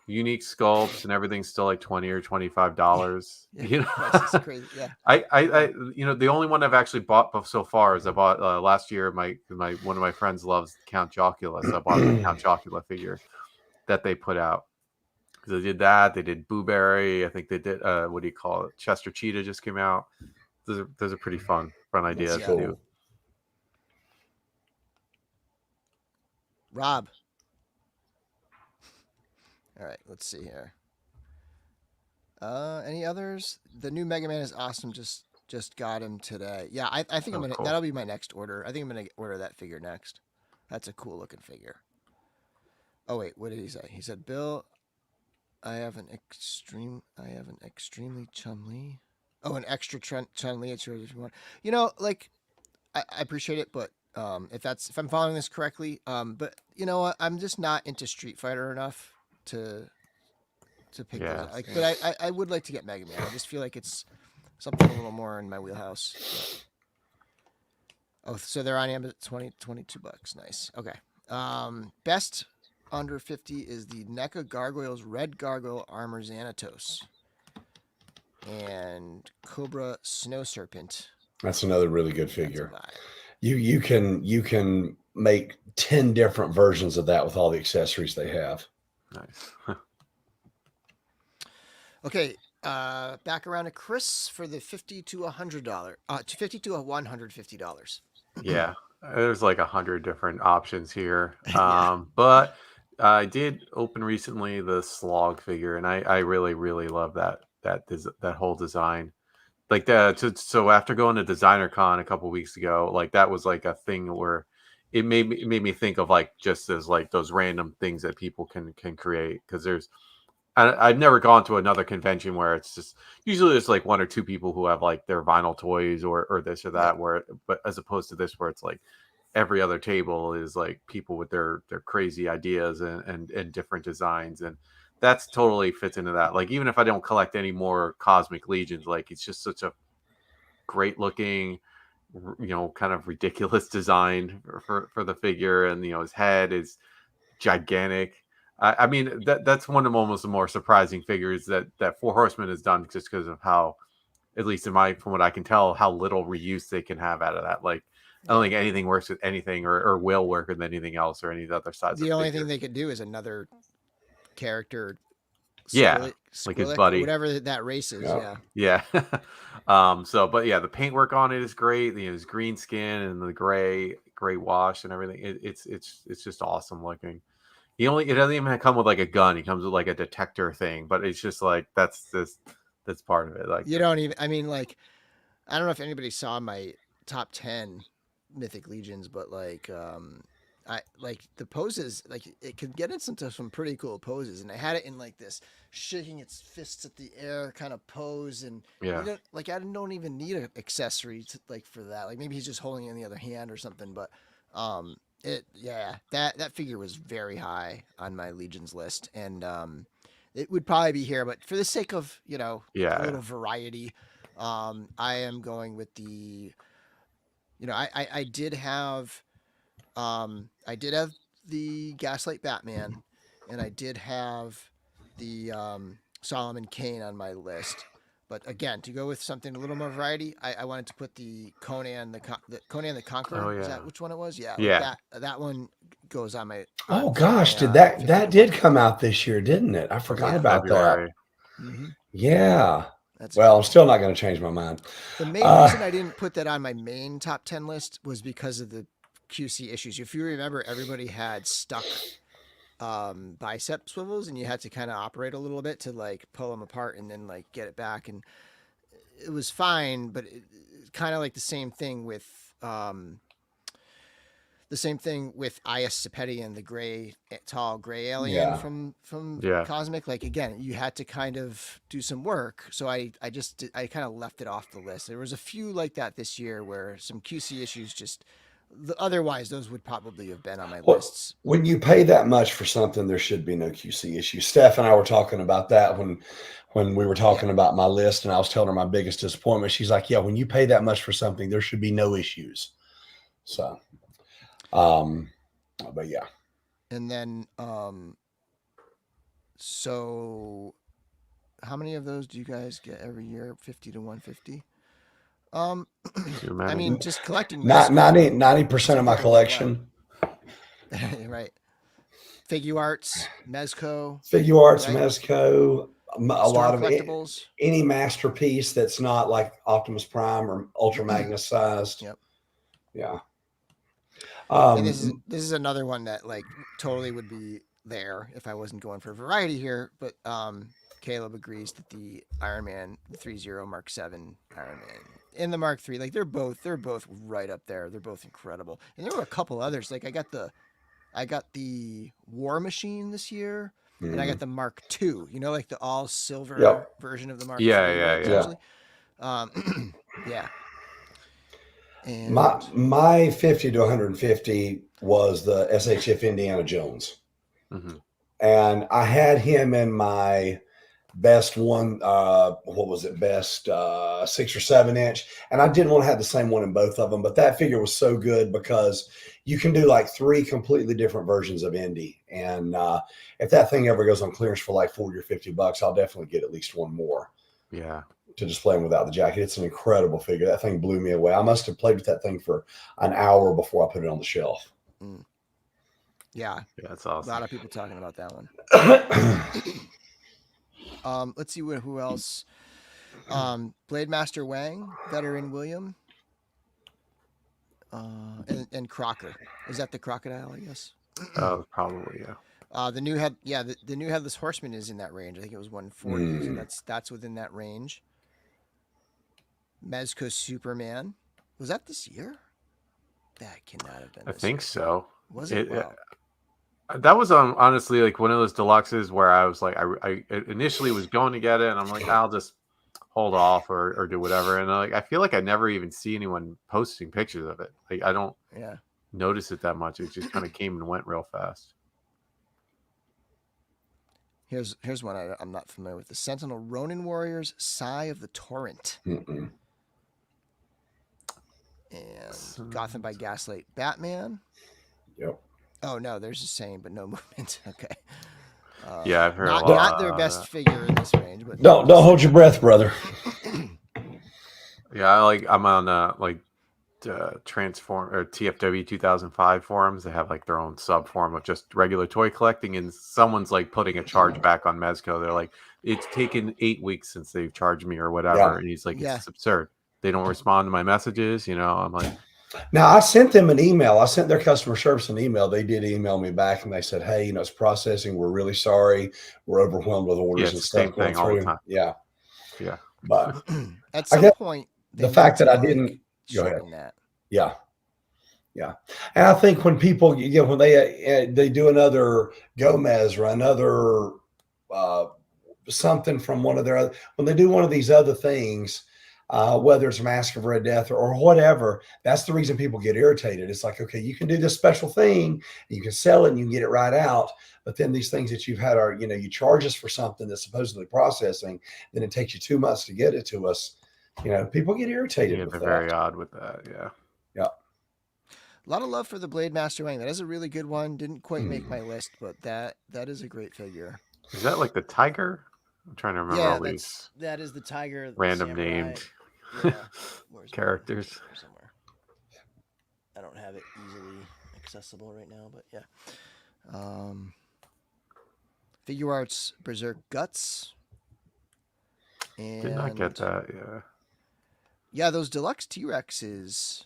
unique sculpts and everything's still like $20 or $25. Yeah, You know, prices crazy. Yeah. I the only one I've actually bought so far is I bought last year. My one of my friends loves Count Chocula, so I bought the Count Chocula figure that they put out. They did that. They did Blueberry. I think they did what do you call it? Chester Cheetah just came out. Those are pretty fun ideas That's to cool. do. Rob. All right, let's see here. Any others? The new Mega Man is awesome. Just got him today. Yeah, I think I'm gonna. Cool. That'll be my next order. I think I'm gonna order that figure next. That's a cool looking figure. Oh wait, what did he say? He said, "Bill, I have an extremely Chun-Li. Oh, an extra Chun-Li. It's yours if you want. You know, like I appreciate it, but if I'm following this correctly, but you know what, I'm just not into Street Fighter enough to pick those. Like, but I would like to get Mega Man. I just feel like it's something a little more in my wheelhouse. But... Oh, so they're on Amazon, $22. Nice. Okay. Best under 50 is the NECA Gargoyles Red Gargoyle Armor Xanatos and Cobra Snow Serpent. That's another really good figure. You can make 10 different versions of that with all the accessories they have. Nice. Okay, back around to Chris for the $50 to $100, $50 to $150. Yeah, there's like 100 different options here. Yeah. But I did open recently the Slog figure, and I really really love that whole design. Like that. So after going to Designer Con a couple weeks ago, like that was like a thing where it made me think of like just as like those random things that people can create, because I've never gone to another convention where it's just usually there's like one or two people who have like their vinyl toys or this or that, but as opposed to this where it's like every other table is like people with their crazy ideas and different designs, and that's totally fits into that. Like even if I don't collect any more Cosmic Legions, like it's just such a great looking, kind of ridiculous design for the figure, and his head is gigantic. I mean that's one of almost the more surprising figures that Four Horsemen has done, just because of how, at least from what I can tell, how little reuse they can have out of that. Like I don't think anything works with anything or will work with anything else or any of the other sides. The only thing they could do is another character. Yeah, like his buddy, whatever that race is. Yeah. So, but yeah, the paintwork on it is great. His green skin and the gray wash and everything. It's just awesome looking. It doesn't even come with like a gun. He comes with like a detector thing, but it's just like that's part of it. Like you don't even. I mean, like I don't know if anybody saw my top 10 Mythic Legions, but like I like the poses. Like it could get into some pretty cool poses, and I had it in like this shaking its fists at the air kind of pose, and I don't even need an accessory for that. Like maybe he's just holding it in the other hand or something, but that figure was very high on my Legions list, and it would probably be here, but for the sake of a little variety, I am going with the I did have the Gaslight Batman, and I did have the Solomon Kane on my list. But again, to go with something a little more variety, I wanted to put the Conan the Conqueror. Oh, yeah. Is that which one it was? Yeah. Yeah. That one goes on my. Oh gosh, did that did come out this year, didn't it? I forgot about February. that. Mm-hmm. Yeah. I'm still not going to change my mind. The main reason I didn't put that on my main top 10 list was because of the QC issues. If you remember, everybody had stuck bicep swivels, and you had to kind of operate a little bit to like pull them apart and then like get it back, and it was fine, but it's kind of like the same thing with Ias Sapedian, the tall gray alien from Cosmic. Like again, you had to kind of do some work, so I kind of left it off the list. There was a few like that this year where some QC issues just. Otherwise, those would probably have been on my lists. When you pay that much for something, there should be no QC issues. Steph and I were talking about that when we were talking about my list, and I was telling her my biggest disappointment. She's like, "Yeah, when you pay that much for something, there should be no issues." So, but yeah. And then So, how many of those do you guys get every year? 50 to 150. Um, Too I many. mean, just collecting Not Mezco. 90% of my Some people get a lot. collection. Right. Figure arts, Mezco, Figure arts, right? Mezco, a Storm lot of collectibles. any masterpiece that's not like Optimus Prime or Ultra Magnus sized. Yep. Yeah. And this is Um, this is another one that like totally would be there if I wasn't going for variety here. But Caleb agrees that the Iron Man 30 Mark 7 Iron Man and the Mark 3, like they're both right up there. They're both incredible. And there were a couple others. Like I got the War Machine this year, and I got the Mark II. You know, like the all silver Yep. version of the Mark Yeah, III, right? yeah. Essentially. Yeah. And my 50 to 150 was the SHF Indiana Jones. Mm-hmm. And I had him in my best one, what was it, best 6 or 7 inch. And I didn't want to have the same one in both of them, but that figure was so good because you can do like 3 completely different versions of Indy. And if that thing ever goes on clearance for like 40 or $50, I'll definitely get at least one more. Yeah. To display him without the jacket. It's an incredible figure. That thing blew me away. I must have played with that thing for an hour before I put it on the shelf. yeah, That's a awesome. lot of people talking about that one. Let's see who else. Blade Master Wang, Veteran William, and Crocker. Is that the crocodile? I guess. Probably, yeah. The new the new Headless Horseman is in that range. I think it was 140. So that's within that range. Mezco Superman, was that this year? That cannot have been. I think so. Was it? Wow. That was honestly like one of those deluxes where I was like, I initially was going to get it, and I'm like, I'll just hold off or do whatever. And I feel like I never even see anyone posting pictures of it. Like I don't notice it that much. It just kind of came and went real fast. Here's one I'm not familiar with: the Sentinel Ronin Warriors, Sigh of the Torrent. And Gotham by Gaslight Batman. Yep. Oh no, there's a saying, but no movement. Okay. Yeah, I've heard not their best figure in this range, but don't hold your breath, brother. Yeah, I'm on Transform or TFW 2005 forums. They have like their own sub forum of just regular toy collecting, and someone's like putting a charge back on Mezco. They're like, it's taken 8 weeks since they've charged me or whatever, Yeah. and he's like, it's absurd. They don't respond to my messages. I'm like. Now, I sent them an email. I sent their customer service an email. They did email me back, and they said, hey, it's processing. We're really sorry. We're overwhelmed with orders and stuff. Same thing all the time. Yeah. Yeah. But at some point, the fact that I didn't go ahead. That. Yeah. Yeah. And I think when people, when they do another Gomez or another something from one of their other, when they do one of these other things, whether it's Mask of Red Death or whatever, that's the reason people get irritated. It's like, okay, you can do this special thing, you can sell it and you can get it right out. But then these things that you've had are, you charge us for something that's supposedly processing, then it takes you 2 months to get it to us. People get irritated. Yeah, they're very odd with that. Yeah. Yeah. A lot of love for the Blade Master Wang. That is a really good one. Didn't quite make my list, but that is a great figure. Is that like the tiger? I'm trying to remember all these. That is the tiger. Random named characters. Somewhere. I don't have it easily accessible right now, but yeah. Figure Arts Berserk Guts. And did not get that. Yeah. Yeah, those deluxe T-Rexes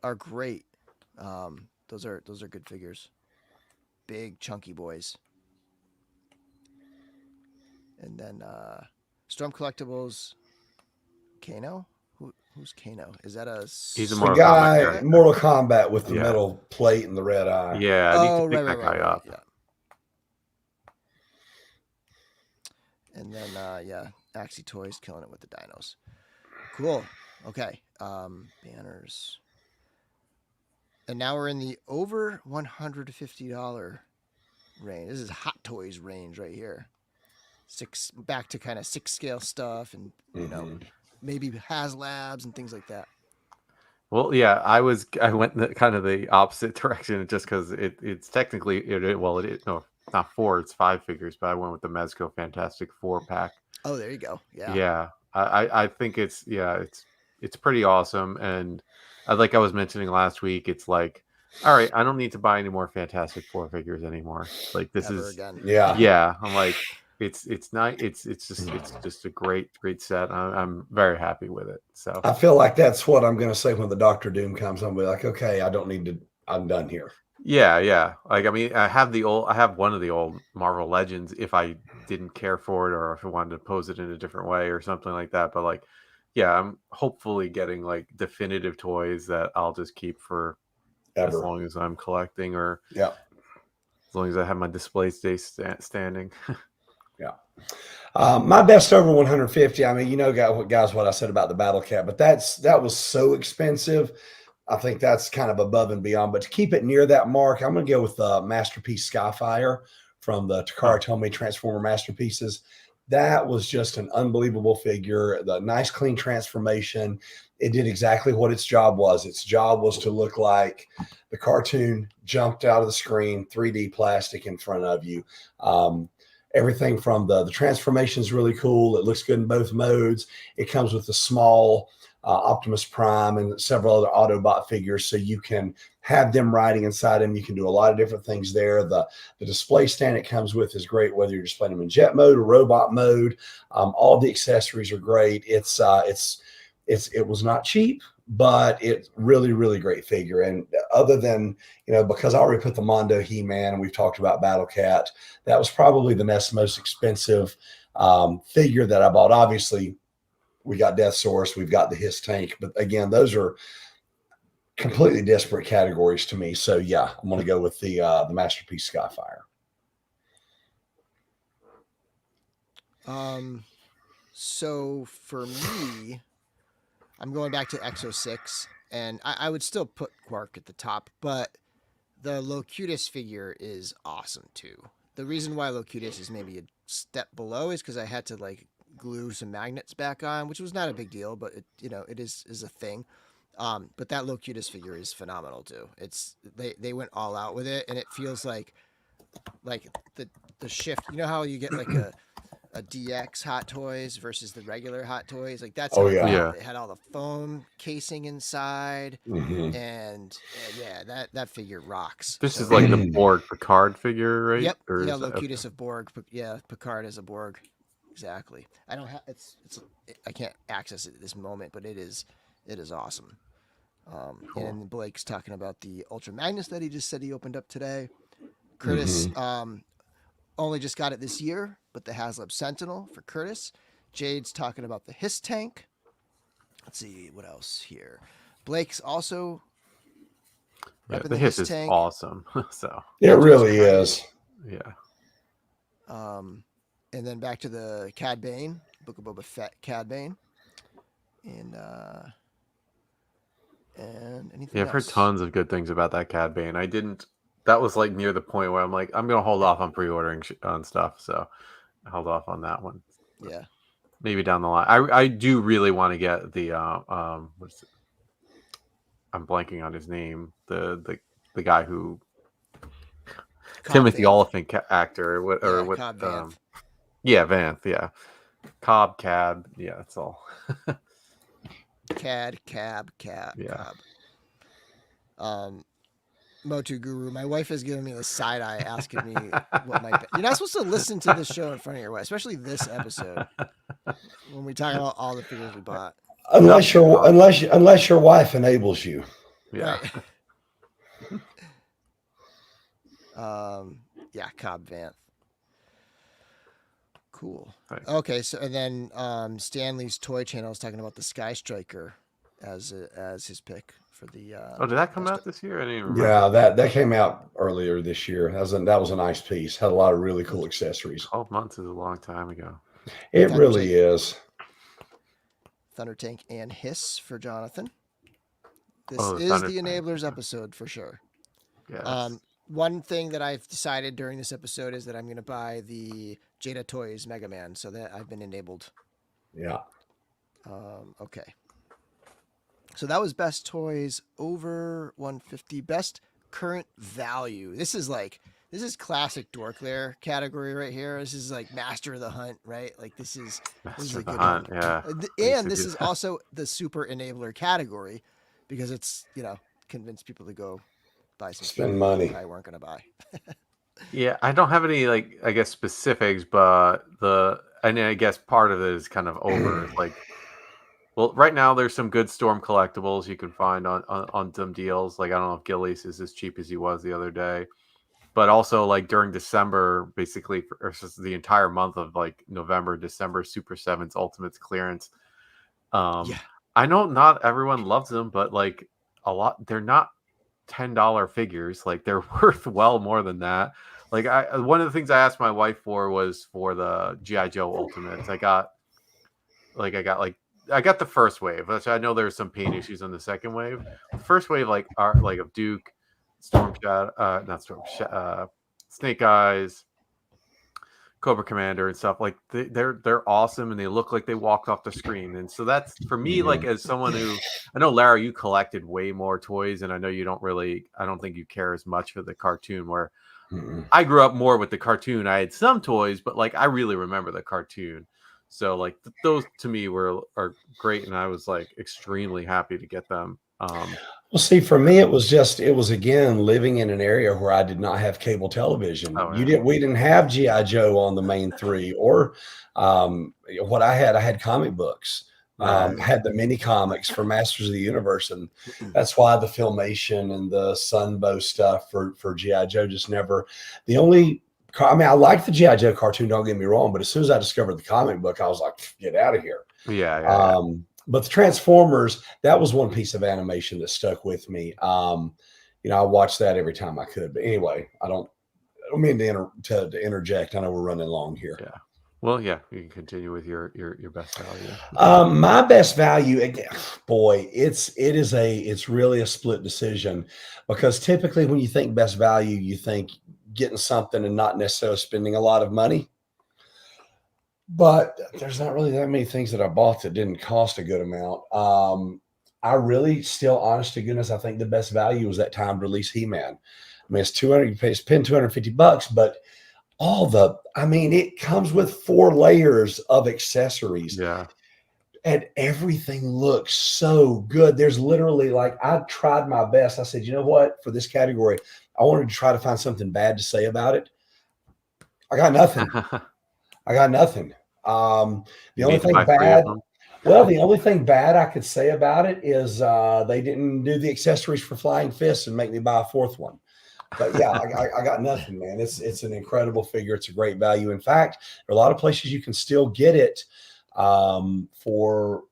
are great. Those are good figures. Big chunky boys. And then Storm Collectibles, Kano? Who's Kano? Is that he's a the guy Mortal Kombat with the metal plate and the red eye. Yeah, I need to pick that guy up. Yeah. And then Axie Toys killing it with the dinos. Cool. Okay. Banners. And now we're in the over $150 range. This is Hot Toys range right here. Back to kind of 6 scale stuff and maybe HasLabs and things like that. Well, yeah, I went kind of the opposite direction just because it's technically not 4, it's 5 figures, but I went with the Mezco Fantastic 4-pack. Oh, there you go. Yeah. Yeah, I think it's pretty awesome, and like I was mentioning last week, it's like, all right, I don't need to buy any more Fantastic Four figures anymore. Like this Ever is, again. yeah. I'm like, it's not, it's just a great set. I'm very happy with it. So I feel like that's what I'm going to say when the Doctor Doom comes. I'm going to be like, okay, I don't need to. I'm done here. yeah. Like I mean, I have one of the old Marvel Legends if I didn't care for it or if I wanted to pose it in a different way or something like that. But like, yeah, I'm hopefully getting like definitive toys that I'll just keep for as Ever. long as I'm collecting, or Yeah. as long as I have my display standing. Yeah. My best over 150. I mean, guys, what I said about the Battle Cat, but that was so expensive. I think that's kind of above and beyond. But to keep it near that mark, I'm going to go with Masterpiece Skyfire from the Takara Tomy Transformer Masterpieces. That was just an unbelievable figure. The nice, clean transformation. It did exactly what its job was. Its job was to look like the cartoon jumped out of the screen, 3D plastic in front of you. Everything from the transformation is really cool. It looks good in both modes. It comes with a small Optimus Prime and several other Autobot figures, so you can have them riding inside them. You can do a lot of different things there. The display stand it comes with is great, whether you're displaying them in jet mode or robot mode. All the accessories are great. It was not cheap, but it's really, really great figure. And other than, because I already put the Mondo He-Man and we've talked about Battle Cat, that was probably the most expensive figure that I bought. Obviously, we got Death Source, we've got the Hiss Tank, but again, those are completely disparate categories to me. So yeah, I'm going to go with the Masterpiece Skyfire. So for me, I'm going back to Exo-6, and I would still put Quark at the top, but the Locutus figure is awesome too. The reason why Locutus is maybe a step below is because I had to like glue some magnets back on, which was not a big deal, but it is a thing. But that Locutus figure is phenomenal too. They went all out with it, and it feels like the shift. You know how you get like a DX Hot Toys versus the regular Hot Toys? Like that's how it felt. It had all the foam casing inside, and yeah, that figure rocks. This is like the Borg Picard figure, right? Yep. Yeah, Locutus of Borg. Yeah, Picard as a Borg. Exactly. I don't have I can't access it at this moment, but it is awesome. Cool. And Blake's talking about the Ultra Magnus that he just said he opened up today. Curtis only just got it this year, but the HasLab Sentinel for Curtis. Jade's talking about the Hiss Tank. Let's see what else here. Blake's also the Hiss is tank. Awesome. So it really is. Yeah. And then back to the Cad Bane, Book of Boba Fett Cad Bane. And anything Yeah, I've heard tons of good things about that Cad Bane. That was like near the point where I'm like, I'm going to hold off on pre-ordering on stuff. So I held off on that one. Yeah. Maybe down the line. I do really want to get the, what is it? I'm blanking on his name. The guy who, Timothy Oliphant actor, what Cobb Vanth. Yeah, Vanth. Yeah, Cobb, Cab. Yeah, that's all. Cab. Yeah. Cobb. Motu Guru. My wife has given me the side eye, asking me what my. You're not supposed to listen to this show in front of your wife, especially this episode when we talk about all the figures we bought. Unless your wife enables you. Yeah. Right. Yeah, Cobb Vanth. Cool. Right. Okay, so and then Stanley's Toy Channel is talking about the Sky Striker as his pick for the. Did that come out this year? I didn't even remember. Yeah, that came out earlier this year. That was a nice piece. Had a lot of really cool accessories. 12 months is a long time ago. It really is. Thunder Tank and Hiss for Jonathan. This the is Thunder the Tank. Enablers episode for sure. Yeah. One thing that I've decided during this episode is that I'm going to buy the Jada Toys Mega Man, so that I've been enabled. Yeah. Okay. So that was best toys over 150. Best current value. This is This is classic DorkLair category right here. This is like Master of the Hunt, right? Like this is Master a of the good Hunt. one. Yeah. I used And to this do is that. also the super enabler category because it's, convince people to go buy some shit Spend that they money. probably weren't going to buy. Yeah, I don't have any like I guess specifics, but I guess part of it is kind of over. It's like, well, right now there's some good Storm collectibles you can find on some deals. Like I don't know if Gillies is as cheap as he was the other day, but also like during December, basically or just the entire month of like November, December, Super Sevens Ultimates clearance. Yeah. I know not everyone loves them, but like a lot, they're not $10 figures. Like they're worth well more than that. Like one of the things I asked my wife for was for the GI Joe Ultimates. I got the first wave, which I know there's some paint issues on the second wave. The first wave, like are like of Duke, Storm Shadow, not Storm, Snake Eyes, Cobra Commander and stuff. Like they're awesome and they look like they walked off the screen. And so that's for me, like Mhm. as someone who I know Lara, you collected way more toys, and I know you don't really I don't think you care as much for the cartoon where Mhm. I grew up more with the cartoon. I had some toys, but like I really remember the cartoon. So like those to me are great, and I was like extremely happy to get them. Well, see, for me, it was again living in an area where I did not have cable television. Oh yeah, We didn't have GI Joe on the main three, or what I had comic books, right. had the mini comics for Masters of the Universe, and that's why the Filmation and the Sunbow stuff for GI Joe just never. The only, I mean, I like the GI Joe cartoon. Don't get me wrong, but as soon as I discovered the comic book, I was like, get out of here. Yeah. But the Transformers, that was one piece of animation that stuck with me. I watched that every time I could. But anyway, I don't mean to interject. I know we're running long here. Yeah. Well, yeah, you can continue with your best value. My best value, again, boy, it's really a split decision because typically when you think best value, you think getting something and not necessarily spending a lot of money. But there's not really that many things that I bought that didn't cost a good amount. I really still, honest to goodness, I think the best value was that timed release He-Man. I mean, it's 200, you spend $250, but I mean, it comes with 4 layers of accessories Yeah. and everything looks so good. There's literally like, I tried my best. I said, you know what, for this category, I wanted to try to find something bad to say about it. I got nothing. I got nothing. The You only need to thing buy 3 of bad, them. well, the only thing bad I could say about it is they didn't do the accessories for Flying Fists and make me buy a 4th one. But yeah, I got nothing, man. It's an incredible figure. It's a great value. In fact, there are a lot of places you can still get it for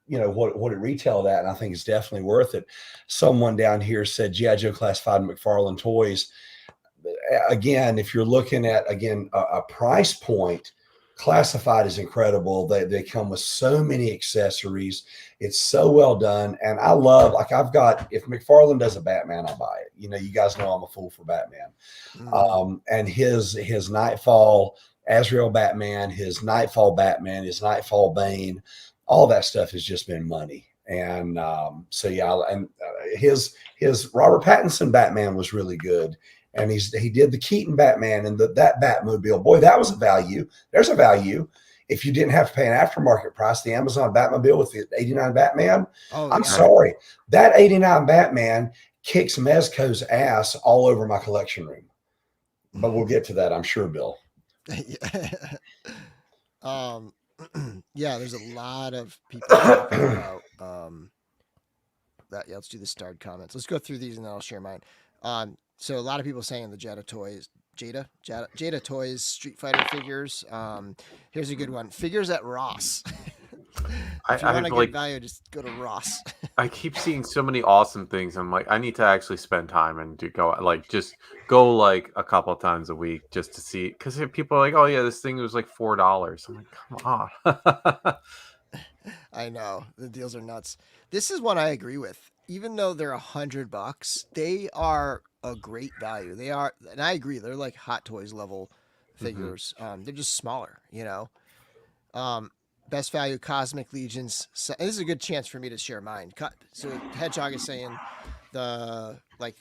what it retailed at, and I think it's definitely worth it. Someone down here said GI Joe Classified McFarlane toys. Again, if you're looking at a price point, Classified is incredible. They come with so many accessories. It's so well done, and I love, like, I've got, if McFarlane does a Batman, I'll buy it. You guys know I'm a fool for Batman. And his Nightfall Azrael Batman, his Nightfall Batman, his Nightfall Bane, all that stuff has just been money. And so yeah, and his Robert Pattinson Batman was really good. And he did the Keaton Batman and that Batmobile. Boy, that was a value. There's a value. If you didn't have to pay an aftermarket price, the Amazon Batmobile with the 89 Batman, Oh I'm yeah. Right. sorry. That 89 Batman kicks Mezco's ass all over my collection room. But we'll get to that, I'm sure, Bill. um, yeah, there's a lot of people talking about that. Yeah, let's do the starred comments. Let's go through these and then I'll share mine. So a lot of people saying the Jada Toys Street Fighter figures. Here's a good one. Figures at Ross. If you I want to get like value, just go to Ross. I keep seeing so many awesome things. I'm like, I need to actually spend time and do go like just go like a couple of times a week just to see because people are like, oh yeah, this thing was like $4. I'm like, come on. I know the deals are nuts. This is one I agree with. Even though they're $100, they are a great value. They are, and I agree. They're like Hot Toys level figures. They're just smaller. Um, Best value Cosmic Legions. So, and this is a good chance for me to share mine. So Hedgehog is saying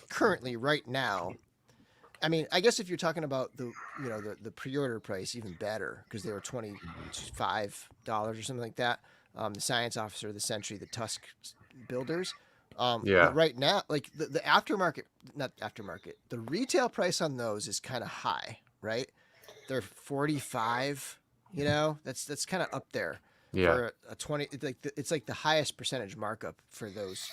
currently right now I mean, I guess if you're talking about the pre-order price, even better because they were $25 or something like that. The Science Officer, the Sentry, the Tusk builders. But Yeah. right now, like the aftermarket, not aftermarket, the retail price on those is kind of high, right? They're 45. That's kind of up there Yeah. for a 20. It's like the highest percentage markup for those.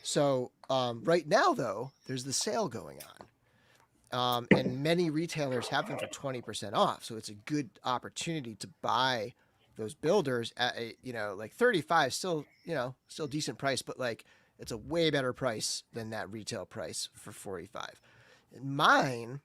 So right now, though, there's the sale going on. And many retailers have them for 20% off. So it's a good opportunity to buy those builders at like 35, still decent price, but like it's a way better price than that retail price for 45. Mine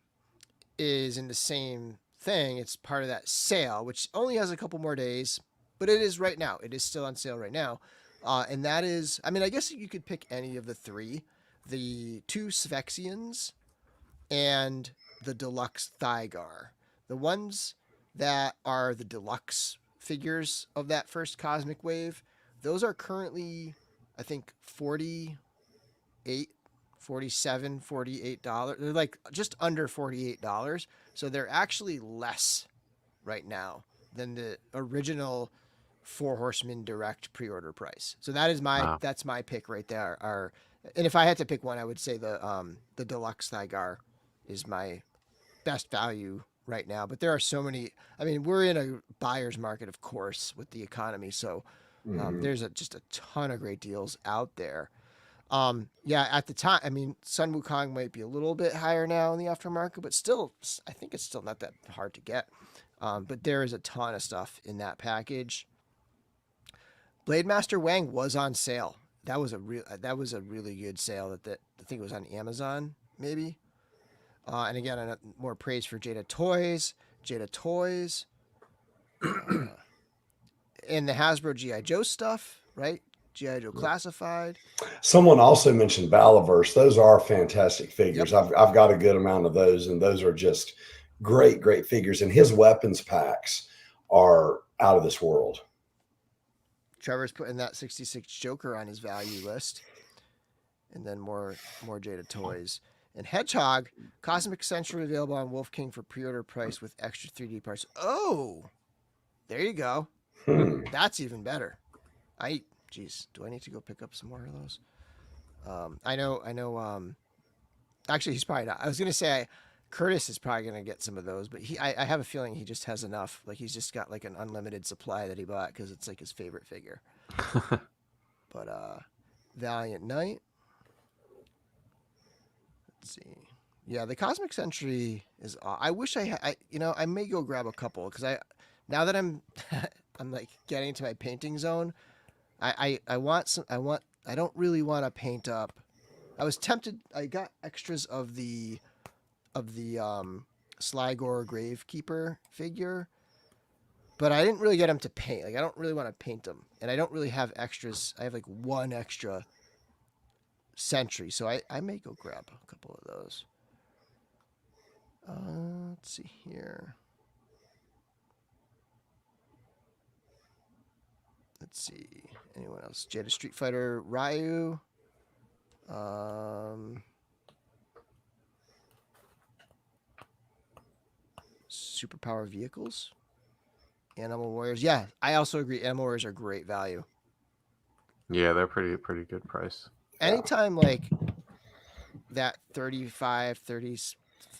is in the same thing. It's part of that sale, which only has a couple more days, but it is right now. It is still on sale right now. And that is, I mean, I guess you could pick any of the three. The two Sphexians and the deluxe Thygar. The ones that are the deluxe figures of that first cosmic wave, those are currently, I think, 48, 47, $48. They're like just under $48. So they're actually less right now than the original Four Horsemen direct pre-order price. So Wow. that's my pick right there. And if I had to pick one, I would say the deluxe Thygar is my best value right now. But there are so many. I mean, we're in a buyer's market, of course, with the economy. So there's just a ton of great deals out there. Yeah, at the time, I mean, Sun Wukong might be a little bit higher now in the aftermarket, but still, I think it's still not that hard to get. But there is a ton of stuff in that package. Blade Master Wang was on sale. That was a really good sale. I think it was on Amazon, maybe. And again, more praise for Jada Toys. Jada Toys. And the Hasbro G.I. Joe stuff, right? G.I. Joe Classified. Someone also mentioned Balaverse. Those are fantastic figures. Yep. I've got a good amount of those, and those are just great figures. And his weapons packs are out of this world. Trevor's putting that 66 Joker on his value list. And then more Jada Toys. And Hedgehog, Cosmic Century available on Wolf King for pre-order price with extra 3D parts. Oh, there you go. That's even better. Geez, do I need to go pick up some more of those? I know. Actually, he's probably not. I was gonna say Curtis is probably gonna get some of those, but I have a feeling he just has enough. Like he's just got like an unlimited supply that he bought because it's like his favorite figure. But Valiant Knight. Let's see. Yeah, the Cosmic Century is. I wish I may go grab a couple because now that I'm I'm like getting to my painting zone. I want some. I don't really want to paint up. I was tempted. I got extras of the Sligor Gravekeeper figure, but I didn't really get them to paint. Like I don't really want to paint them, and I don't really have extras. I have like one extra Sentry, so I may go grab a couple of those. Let's see here. Let's see. Anyone else? Jada Street Fighter Ryu. Superpower vehicles. Animal Warriors. Yeah, I also agree. Animal Warriors are great value. Yeah, they're pretty good price. Anytime like that $35,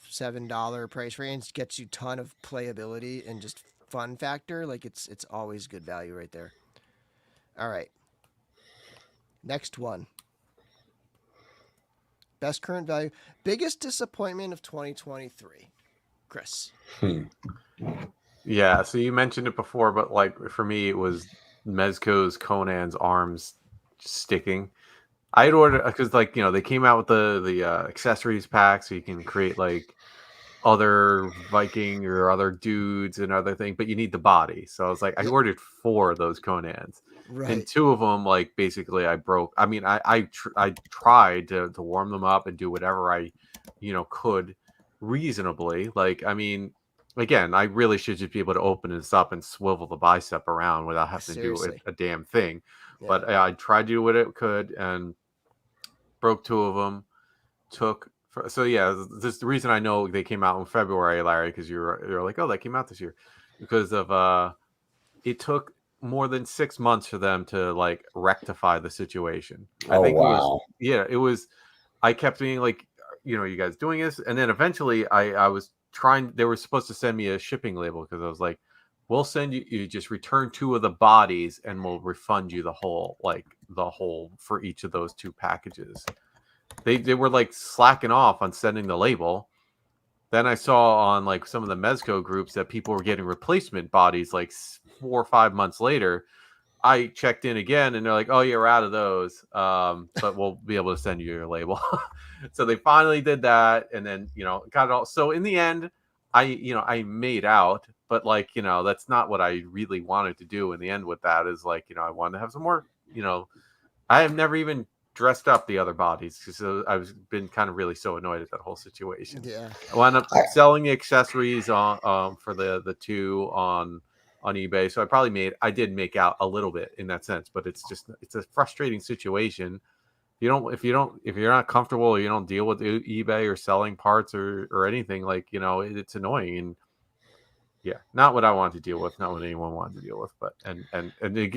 $37 price range gets you ton of playability and just fun factor, like it's always good value right there. All right. Next one. Best current value. Biggest disappointment of 2023. Chris. Yeah, so you mentioned it before, but like for me, it was Mezco's Conan's arms sticking. I had ordered because like they came out with the accessories pack, so you can create like other Viking or other dudes and other things, but you need the body. So I was like, I ordered 4 of those Conans, Right. and 2 of them like basically I broke. I mean, I tried to warm them up and do whatever I could reasonably. Like, I mean, again, I really should just be able to open this up and swivel the bicep around without having to do a damn thing. Yeah. But I tried to do what it could and broke 2 of them. Took So yeah, this is the reason I know they came out in February, Larry, because you're like, oh, that came out this year, because of it took more than 6 months for them to like rectify the situation. I Oh think it was wow. it was. I kept being like, you guys doing this, and then eventually I was trying. They were supposed to send me a shipping label because I was like, we'll send you. You just return 2 of the bodies, and we'll refund you the whole for each of those 2 packages. They were like slacking off on sending the label. Then I saw on like some of the Mezco groups that people were getting replacement bodies like 4 or 5 months later. I checked in again and they're like, "Oh, you're out of those, but we'll be able to send you your label." So they finally did that, and then got it all. So in the end, I made out, but like that's not what I really wanted to do. In the end, with that is like I wanted to have some more. I have never even dressed up the other bodies because I was been kind of really so annoyed at that whole situation. Yeah. I wound up I, selling the accessories on for the 2 on eBay. So I did make out a little bit in that sense, but it's a frustrating situation. If you're not comfortable or you don't deal with eBay or selling parts or anything, like it's annoying. And yeah, not what I wanted to deal with, not what anyone wanted to deal with, but and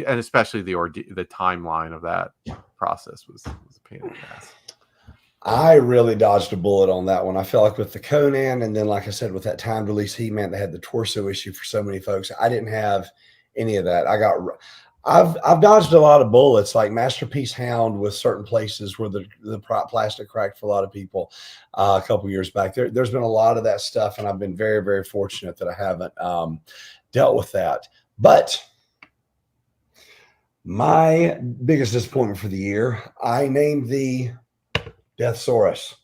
especially the timeline of that process was a pain in the ass. I really dodged a bullet on that one. I feel like with the Conan, and then like I said, with that timed release He-Man, they had the torso issue for so many folks. I didn't have any of that. I've dodged a lot of bullets, like Masterpiece Hound with certain places where the plastic cracked for a lot of people a couple years back. There's been a lot of that stuff, and I've been very, very fortunate that I haven't dealt with that. But my biggest disappointment for the year, I named the Deathsaurus.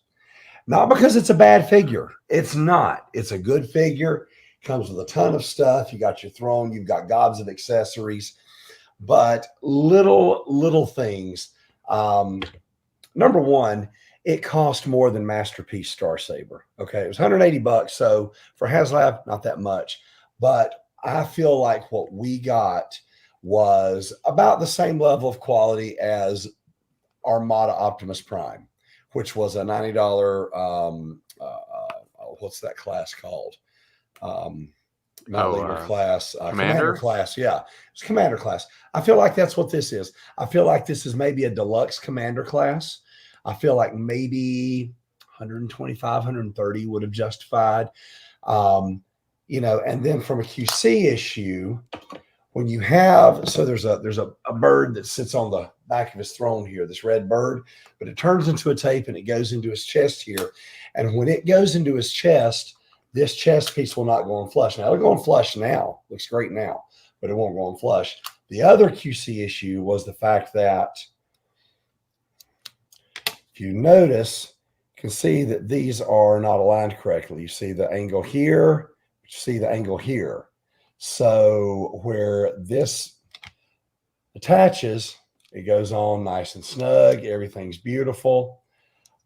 Not because it's a bad figure. It's not. It's a good figure. Comes with a ton of stuff. You got your throne. You've got gobs of accessories, but little things. Number one, it cost more than Masterpiece Star Saber. Okay, it was $180. So for HasLab, not that much. But I feel like what we got was about the same level of quality as Armada Optimus Prime, which was a $90. What's that class called? Not leader class, commander class. Yeah, it's commander class. I feel like that's what this is. I feel like this is maybe a deluxe commander class. I feel like maybe 125, 130 would have justified. And then from a QC issue, when you have, so there's a bird that sits on the back of his throne here, this red bird, but it turns into a tape and it goes into his chest here. And when it goes into his chest, this chest piece will not go on flush. Now it'll go on flush now, looks great now, but it won't go on flush. The other QC issue was the fact that if you notice, you can see that these are not aligned correctly. You see the angle here, you see the angle here. So where this attaches, it goes on nice and snug. Everything's beautiful.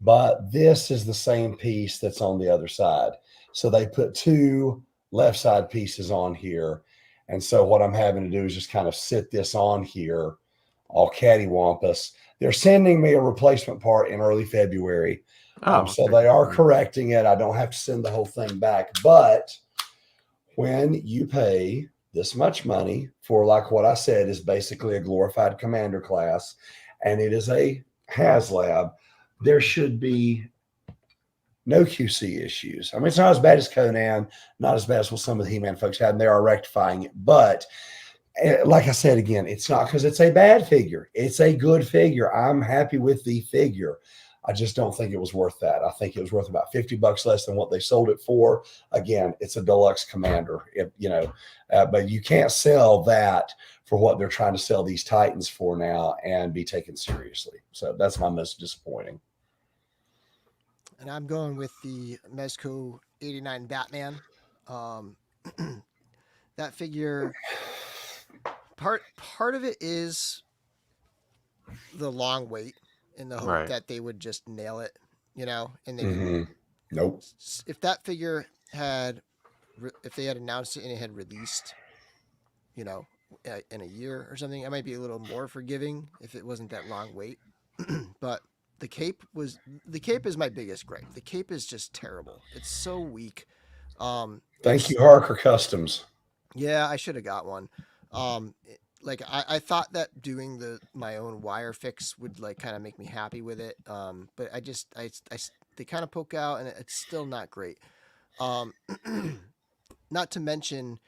But this is the same piece that's on the other side. So they put 2 left side pieces on here. And so what I'm having to do is just kind of sit this on here, all cattywampus. They're sending me a replacement part in early February. So they are correcting it. I don't have to send the whole thing back. But when you pay this much money for, like what I said, is basically a glorified commander class, and it is a HasLab, there should be no QC issues. I mean, it's not as bad as Conan, not as bad as what some of the He-Man folks had, and they are rectifying it. But like I said, again, it's not because it's a bad figure. It's a good figure. I'm happy with the figure. I just don't think it was worth that. I think it was worth about $50 less than what they sold it for. Again, it's a deluxe commander, but you can't sell that for what they're trying to sell these Titans for now and be taken seriously. So that's my most disappointing. And I'm going with the Mezco 89 Batman. That figure, part of it is the long wait in the hope that they would just nail it, and they didn't. Nope. If that figure if they had announced it and it had released, in a year or something, I might be a little more forgiving if it wasn't that long wait. But the cape is my biggest gripe. The cape is just terrible. It's so weak. Thank It's you, Harker Customs. Yeah, I should have got one. Like I thought that doing my own wire fix would like kind of make me happy with it. But they kind of poke out and it's still not great. Um, not to mention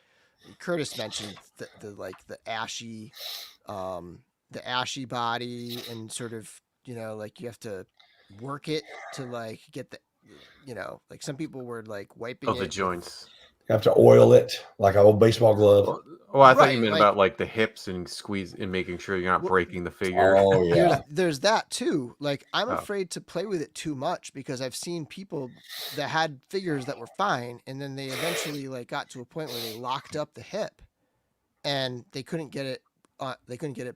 Curtis mentioned the like the ashy body and sort of like you have to work it to like get the like some people were like Oh, wiping the it with joints. You have to oil it like an old baseball glove. Well, I thought you right meant like about like the hips and squeeze and making sure you're not wh- breaking the figure. Oh there's yeah. there's that too. Like I'm Oh, afraid to play with it too much because I've seen people that had figures that were fine and then they eventually like got to a point where they locked up the hip and they couldn't get it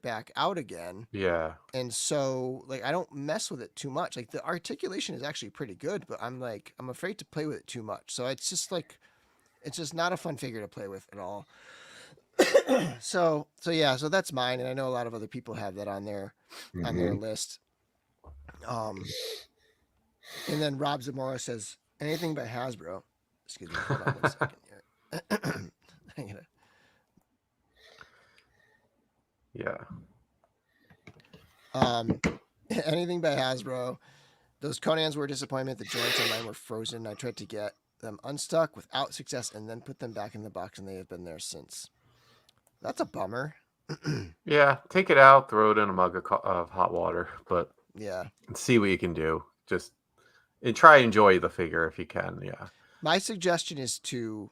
back out again. yeah. And so like I don't mess with it too much. Like the articulation is actually pretty good, but I'm afraid to play with it too much. So it's just not a fun figure to play with at all. So that's mine, and I know a lot of other people have that on their Hmm. list. Um, and then Rob Zamora says anything by Hasbro. Excuse me, hold on one second here. I'm gonna, Yeah. um, anything by Hasbro. Those Conans were a disappointment. The joints on mine were frozen. I tried to get them unstuck without success, and then put them back in the box, and they have been there since. That's a bummer. Yeah. Take it out, throw it in a mug of hot water, but Yeah. see what you can do. Just and try to enjoy the figure if you can. Yeah. My suggestion is to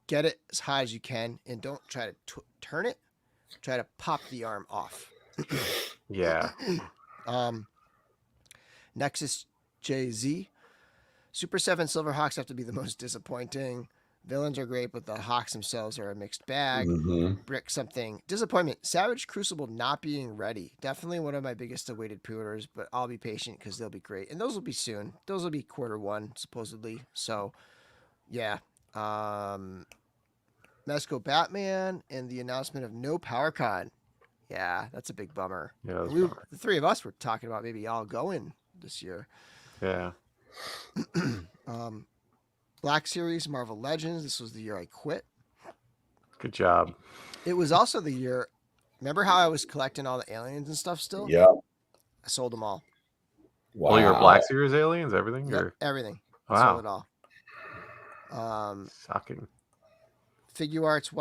get it as high as you can and don't try to turn it. Try to pop the arm off. Yeah. Nexus JZ. Super 7 Silverhawks have to be the most disappointing. Villains are great, but the Hawks themselves are a mixed bag. Hmm. Brick something. Disappointment. Savage Crucible not being ready. Definitely one of my biggest awaited pre-orders, but I'll be patient because they'll be great. And those will be soon. Those will be Q1, supposedly. So, yeah. Mezco Batman and the announcement of no PowerCon. Yeah, that's a big bummer. Yeah. That's And bummer. the three of us were talking about maybe all going this year. Yeah. Black Series, Marvel Legends. This was the year I quit. Good job. It was also the year. Remember how I was collecting all the aliens and stuff still? Yep. I sold them all. All your Wow. Black Series aliens, everything? Yep, Or everything. wow. Sold it all. Shocking. Figure arts.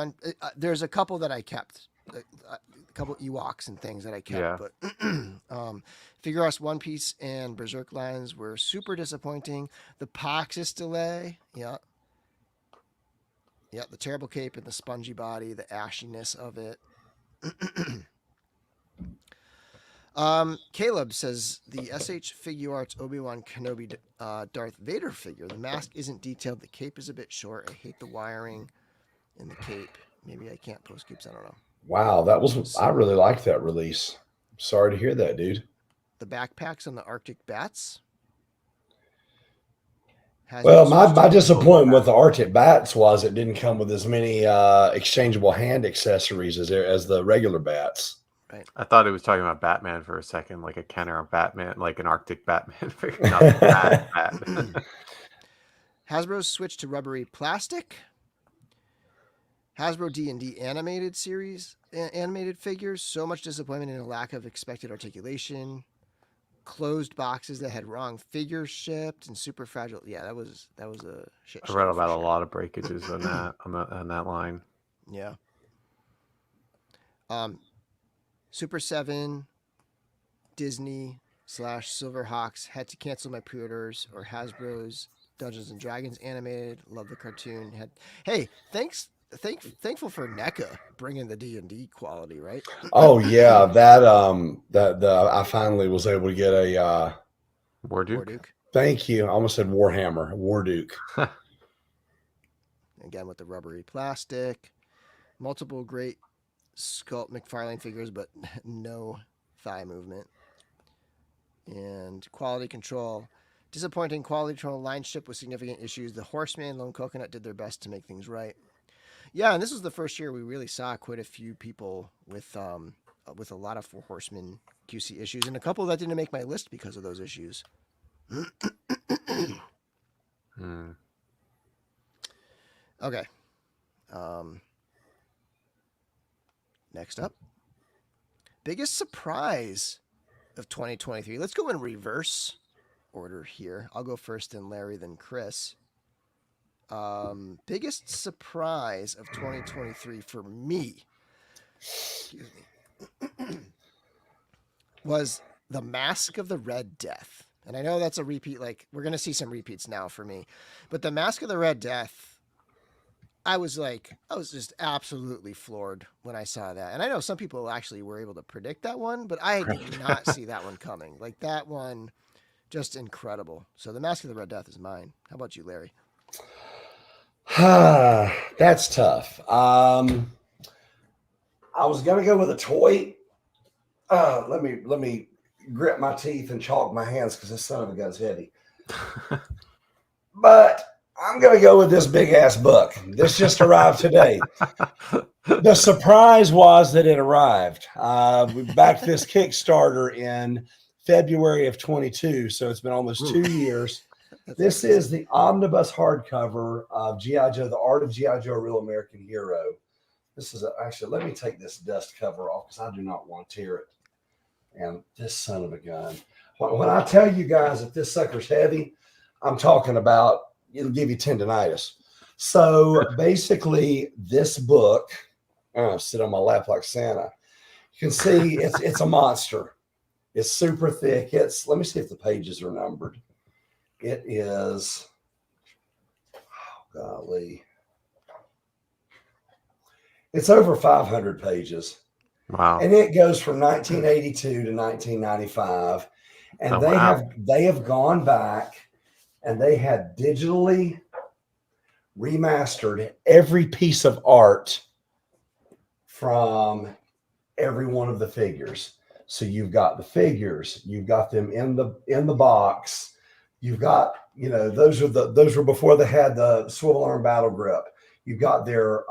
There's a couple that I kept. A couple Ewoks and things that I kept. Yeah. But Figure arts One Piece and Berserk lines were super disappointing. The Poxis delay. Yeah. Yeah, the terrible cape and the spongy body, the ashiness of it. Caleb says the SH Figure Arts Obi-Wan Kenobi Darth Vader figure. The mask isn't detailed. The cape is a bit short. I hate the wiring in the cape. Maybe I can't post capes. I don't know. Wow, I really liked that release. Sorry to hear that, dude. The backpacks on the Arctic bats. Well, Hasbro my switched to- disappointment with the Arctic bats was it didn't come with as many exchangeable hand accessories as the regular bats. I thought he was talking about Batman for a second, like a Kenner Batman, like an Arctic Batman figure, not the bat. Hasbro switched to rubbery plastic. Hasbro D&D animated series, animated figures. So much disappointment and a lack of expected articulation. Closed boxes that had wrong figures shipped and super fragile. Yeah, that was a shit I show read for about a sure. lot of breakages on that on that line. Yeah. Super 7, Disney / Silverhawks had to cancel my pre-orders, or Hasbro's Dungeons and Dragons animated. Love the cartoon. Hey, thankful for NECA bringing the D&D quality, right? Oh yeah, that I finally was able to get a Warduke. thank you. I almost said Warhammer, Warduke. Again with the rubbery plastic. Multiple great Sculpt McFarlane figures, but no thigh movement. And quality control. Disappointing quality control line ship with significant issues. The Horseman and Lone Coconut did their best to make things right. Yeah, and this was the first year we really saw quite a few people with with a lot of Four Horsemen QC issues, and a couple that didn't make my list because of those issues. Okay. Next up, biggest surprise of 2023. Let's go in reverse order here. I'll go first, then Larry, then Chris. Biggest surprise of 2023 for me, excuse me, was The Mask of the Red Death. And I know that's a repeat, like we're going to see some repeats now for me. But The Mask of the Red Death, I was just absolutely floored when I saw that. And I know some people actually were able to predict that one, but I did not see that one coming. Like that one, just incredible. So The Mask of the Red Death is mine. How about you, Larry? That's tough. I was gonna go with a toy. Let me grit my teeth and chalk my hands because this son of a gun's heavy. But I'm gonna go with this big ass book. This just arrived today. The surprise was that it arrived. We backed this Kickstarter in February of 22, so it's been almost 2 years. This is the omnibus hardcover of G.I. Joe, The Art of G.I. Joe, A Real American Hero. This is actually, let me take this dust cover off because I do not want to tear it. And this son of a gun. When I tell you guys that this sucker's heavy, I'm talking about it'll give you tendonitis. So basically, this book, sit on my lap like Santa. You can see it's a monster. It's super thick. Let me see if the pages are numbered. It is, golly, it's over 500 pages. Wow. And it goes from 1982 to 1995. And they have gone back and they had digitally remastered every piece of art from every one of the figures. So you've got the figures, you've got them in the box. You've got, those were before they had the swivel arm battle grip. You've got their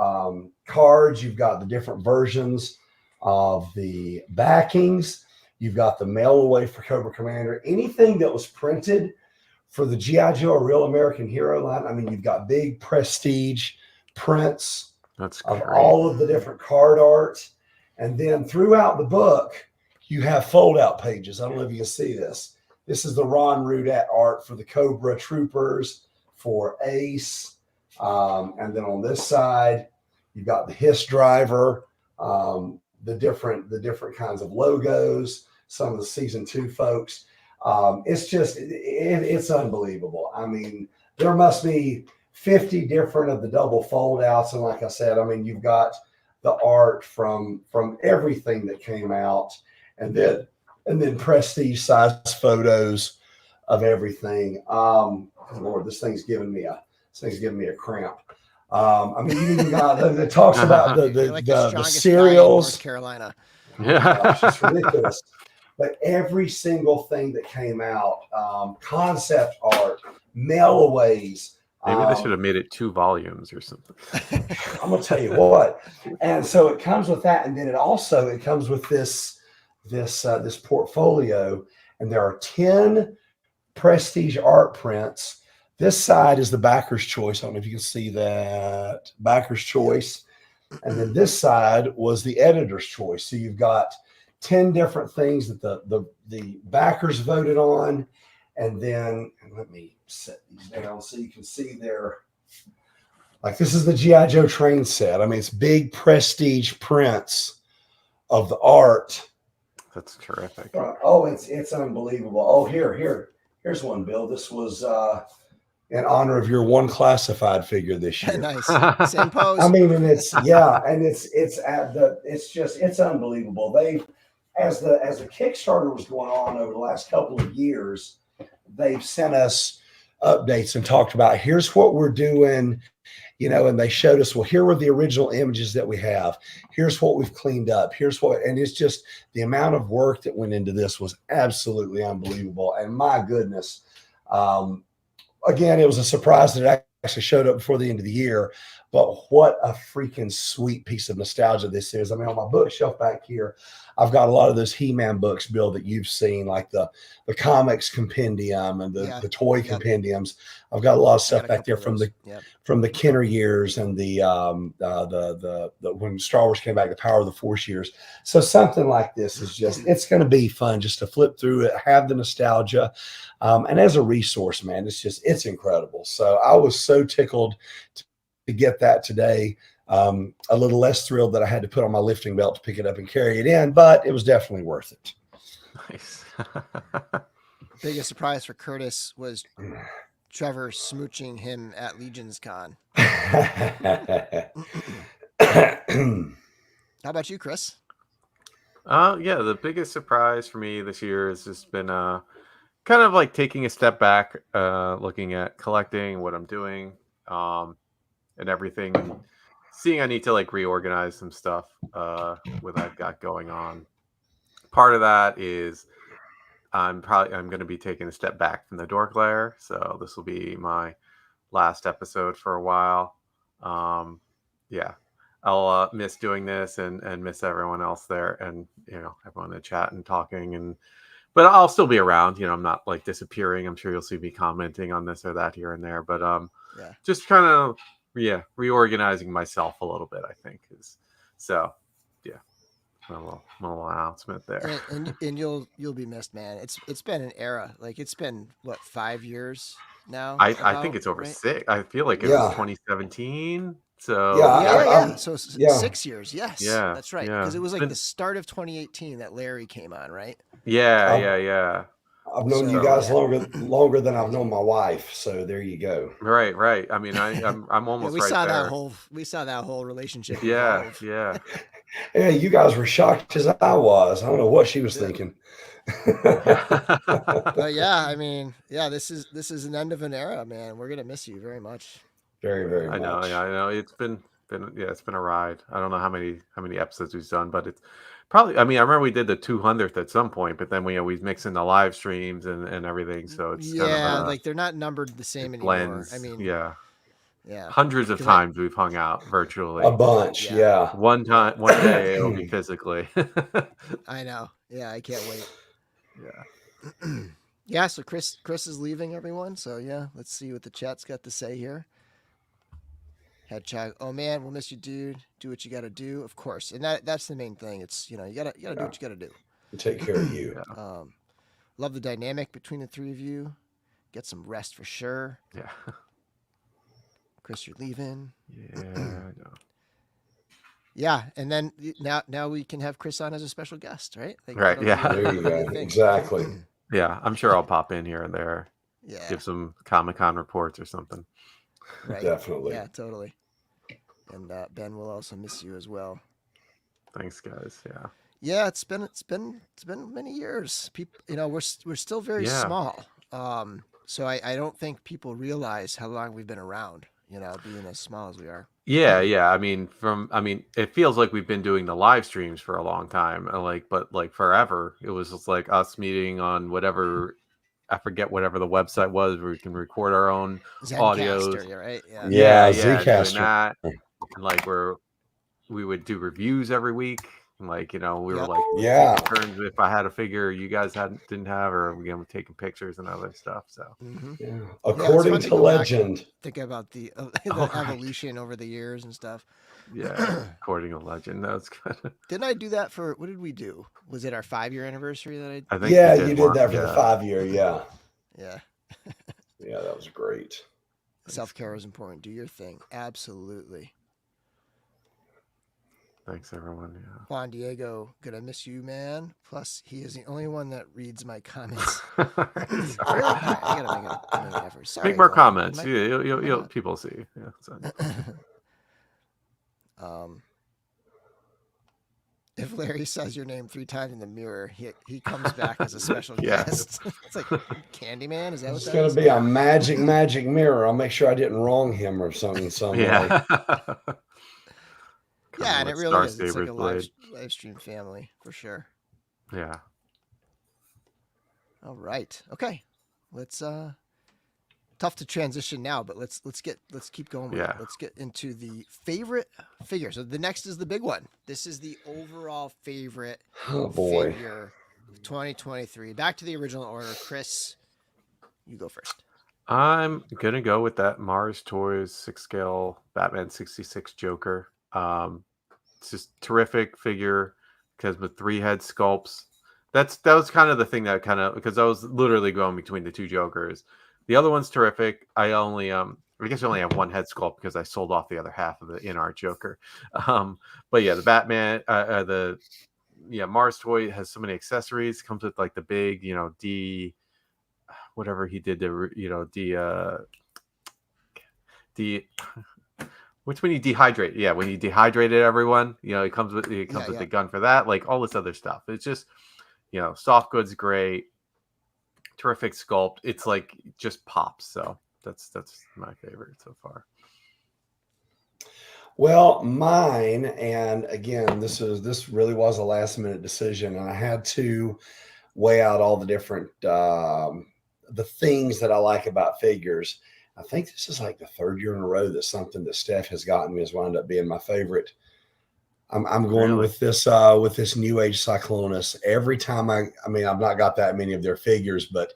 cards. You've got the different versions of the backings. You've got the mail away for Cobra Commander. Anything that was printed for the G.I. Joe, A Real American Hero line. I mean, you've got big prestige prints of all of the different card art. And then throughout the book, you have fold-out pages. I don't know if you can see this. This is the Ron Rudat art for the Cobra Troopers, for Ace. And then on this side, you've got the Hiss Driver, the different kinds of logos, some of the season 2 folks. It's unbelievable. I mean, there must be 50 different of the double fold outs. And like I said, I mean, you've got the art from everything that came out, and then prestige size photos of everything. Lord, this thing's giving me a cramp. I mean, you even got it talks about the cereals. North Carolina. Yeah, gosh, it's ridiculous. But every single thing that came out, concept art, mailaways. Maybe they should have made it 2 volumes or something. I'm gonna tell you what. And so it comes with that, and then it comes with this portfolio, and there are 10 prestige art prints. This side is the backer's choice. I don't know if you can see that, backer's choice. And then this side was the editor's choice. So you've got 10 different things that the backers voted on. And then, let me set these down so you can see there. Like, this is the G.I. Joe train set. I mean, it's big prestige prints of the art. That's terrific. Oh, it's unbelievable. Oh, here's one, Bill. This was in honor of your one classified figure this year. Nice. Same pose. I mean, and it's unbelievable. As the Kickstarter was going on over the last couple of years, they've sent us updates and talked about, here's what we're doing, and they showed us, well, here were the original images that we have. Here's what we've cleaned up. And it's just the amount of work that went into this was absolutely unbelievable. And my goodness, again, it was a surprise that it actually showed up before the end of the year. But what a freaking sweet piece of nostalgia this is. I mean, on my bookshelf back here, I've got a lot of those He-Man books, Bill, that you've seen, like the comics compendium and Yeah. the toy Yep. compendiums. I've got a lot of I stuff got a back couple there of from those. the Yep. from the Kenner years and the when Star Wars came back, the Power of the Force years. So something like this is just, it's going to be fun just to flip through it, have the nostalgia. And as a resource, man, it's incredible. So I was so tickled to get that today. A little less thrilled that I had to put on my lifting belt to pick it up and carry it in, but it was definitely worth it. Nice. Biggest surprise for Curtis was Trevor smooching him at Legion's Con. How about you, Chris? Yeah, the biggest surprise for me this year has just been kind of like taking a step back, looking at collecting, what I'm doing, and everything, and seeing I need to like reorganize some stuff what I've got going on. Part of that is I'm going to be taking a step back from the DorkLair, so this will be my last episode for a while. Yeah, I'll miss doing this and miss everyone else there, and everyone in the chat and talking, but I'll still be around. I'm not like disappearing. I'm sure you'll see me commenting on this or that here and there, but Yeah. just kind of reorganizing myself a little bit, I think is so. Yeah, my little announcement there. And you'll be missed, man. It's been an era. Like, it's been what, 5 years now? I think it's over right? 6. I feel like it Yeah. was 2017. So Yeah, So yeah. 6 years. Yes. Yeah, That's right. yeah. Because it was like Been- the start of 2018 that Larry came on, right? yeah. I've known you So, guys yeah. longer than I've known my wife. So there you go. Right. I mean, I'm almost we right saw there. we saw that whole relationship Yeah, evolve. yeah. Yeah, you guys were shocked as I was. I don't know what she was Yeah. thinking. But yeah, I mean, yeah, this is an end of an era, man. We're gonna miss you very much. Very, very I know, much. yeah, I know. It's been it's been a ride. I don't know how many episodes we've done, but it's probably. I mean, I remember we did the 200th at some point, but then we mix in the live streams and everything, so it's kind of like they're not numbered the same anymore. blends. I mean, yeah, yeah, hundreds of times we've hung out virtually. A bunch, yeah. One day it'll be physically. I know. Yeah, I can't wait. Yeah. Yeah, so Chris is leaving, everyone. So yeah, let's see what the chat's got to say here. Hedgehog, oh man, we'll miss you, dude. Do what you got to do, of course, and that's the main thing. It's you gotta do what you got to do. Take care of you. Love the dynamic between the three of you. Get some rest for sure. Yeah. Chris, you're leaving. Yeah, I know. Yeah, and then now we can have Chris on as a special guest, right? Like, Right. Yeah. There you go. Exactly. Yeah, I'm sure I'll pop in here and there. Yeah. Give some Comic-Con reports or something. Right. Definitely. Yeah, totally. And Ben will also miss you as well. Thanks, guys. Yeah. Yeah, it's been many years. People, we're still very small. So I don't think people realize how long we've been around. Being as small as we are. Yeah. I mean, it feels like we've been doing the live streams for a long time, but forever. It was just like us meeting on whatever. I forget whatever the website was where we can record our own audios. Right? Yeah, doing Zcaster. that. And we would do reviews every week. And we were like taking turns if I had a figure you guys didn't have, or we're taking pictures and other stuff. So according to legend, think about the evolution over the years and stuff. Yeah, according to legend, that's good. Didn't I do that for what did we do? Was it our 5-year anniversary that I think you did that for the 5-year. Yeah. Yeah, that was great. Self-care is important. Do your thing. Absolutely. Thanks, everyone. Yeah. Juan Diego, gonna miss you, man. Plus, he is the only one that reads my comments. Really? I gotta make an effort. Sorry, make more Juan. comments. You'll people see. Yeah. So. If Larry says your name 3 times in the mirror, he comes back as a special Yeah. guest. It's like Candyman. Is that what It's that going is? to be a magic mirror. I'll make sure I didn't wrong him or something. Yeah. Yeah, and it really is. It's like a live stream family for sure. Yeah. All right. Okay. Let's tough to transition now, but let's keep going with it. Yeah. Let's get into the favorite figure. So the next is the big one. This is the overall favorite Oh boy. figure of 2023. Back to the original order. Chris, you go first. I'm gonna go with that Mars Toys 6 scale Batman 66 Joker. It's just terrific figure because with 3 head sculpts. That was kind of the thing that because I was literally going between the 2 Jokers. The other one's terrific. I guess I only have 1 head sculpt because I sold off the other half of the in-art Joker. But yeah, the Batman, Mars Toy has so many accessories. Comes with like the big, D, whatever he did to, D. Which when you dehydrate, when you dehydrated everyone, it comes with the gun for that, like all this other stuff. It's just, soft goods great, terrific sculpt. It's like just pops. So that's my favorite so far. Well, mine, and again, this really was a last minute decision, and I had to weigh out all the different the things that I like about figures. I think this is like the 3rd year in a row that something that Steph has gotten me has wound up being my favorite. I'm going with this New Age Cyclonus. Every time I've not got that many of their figures, but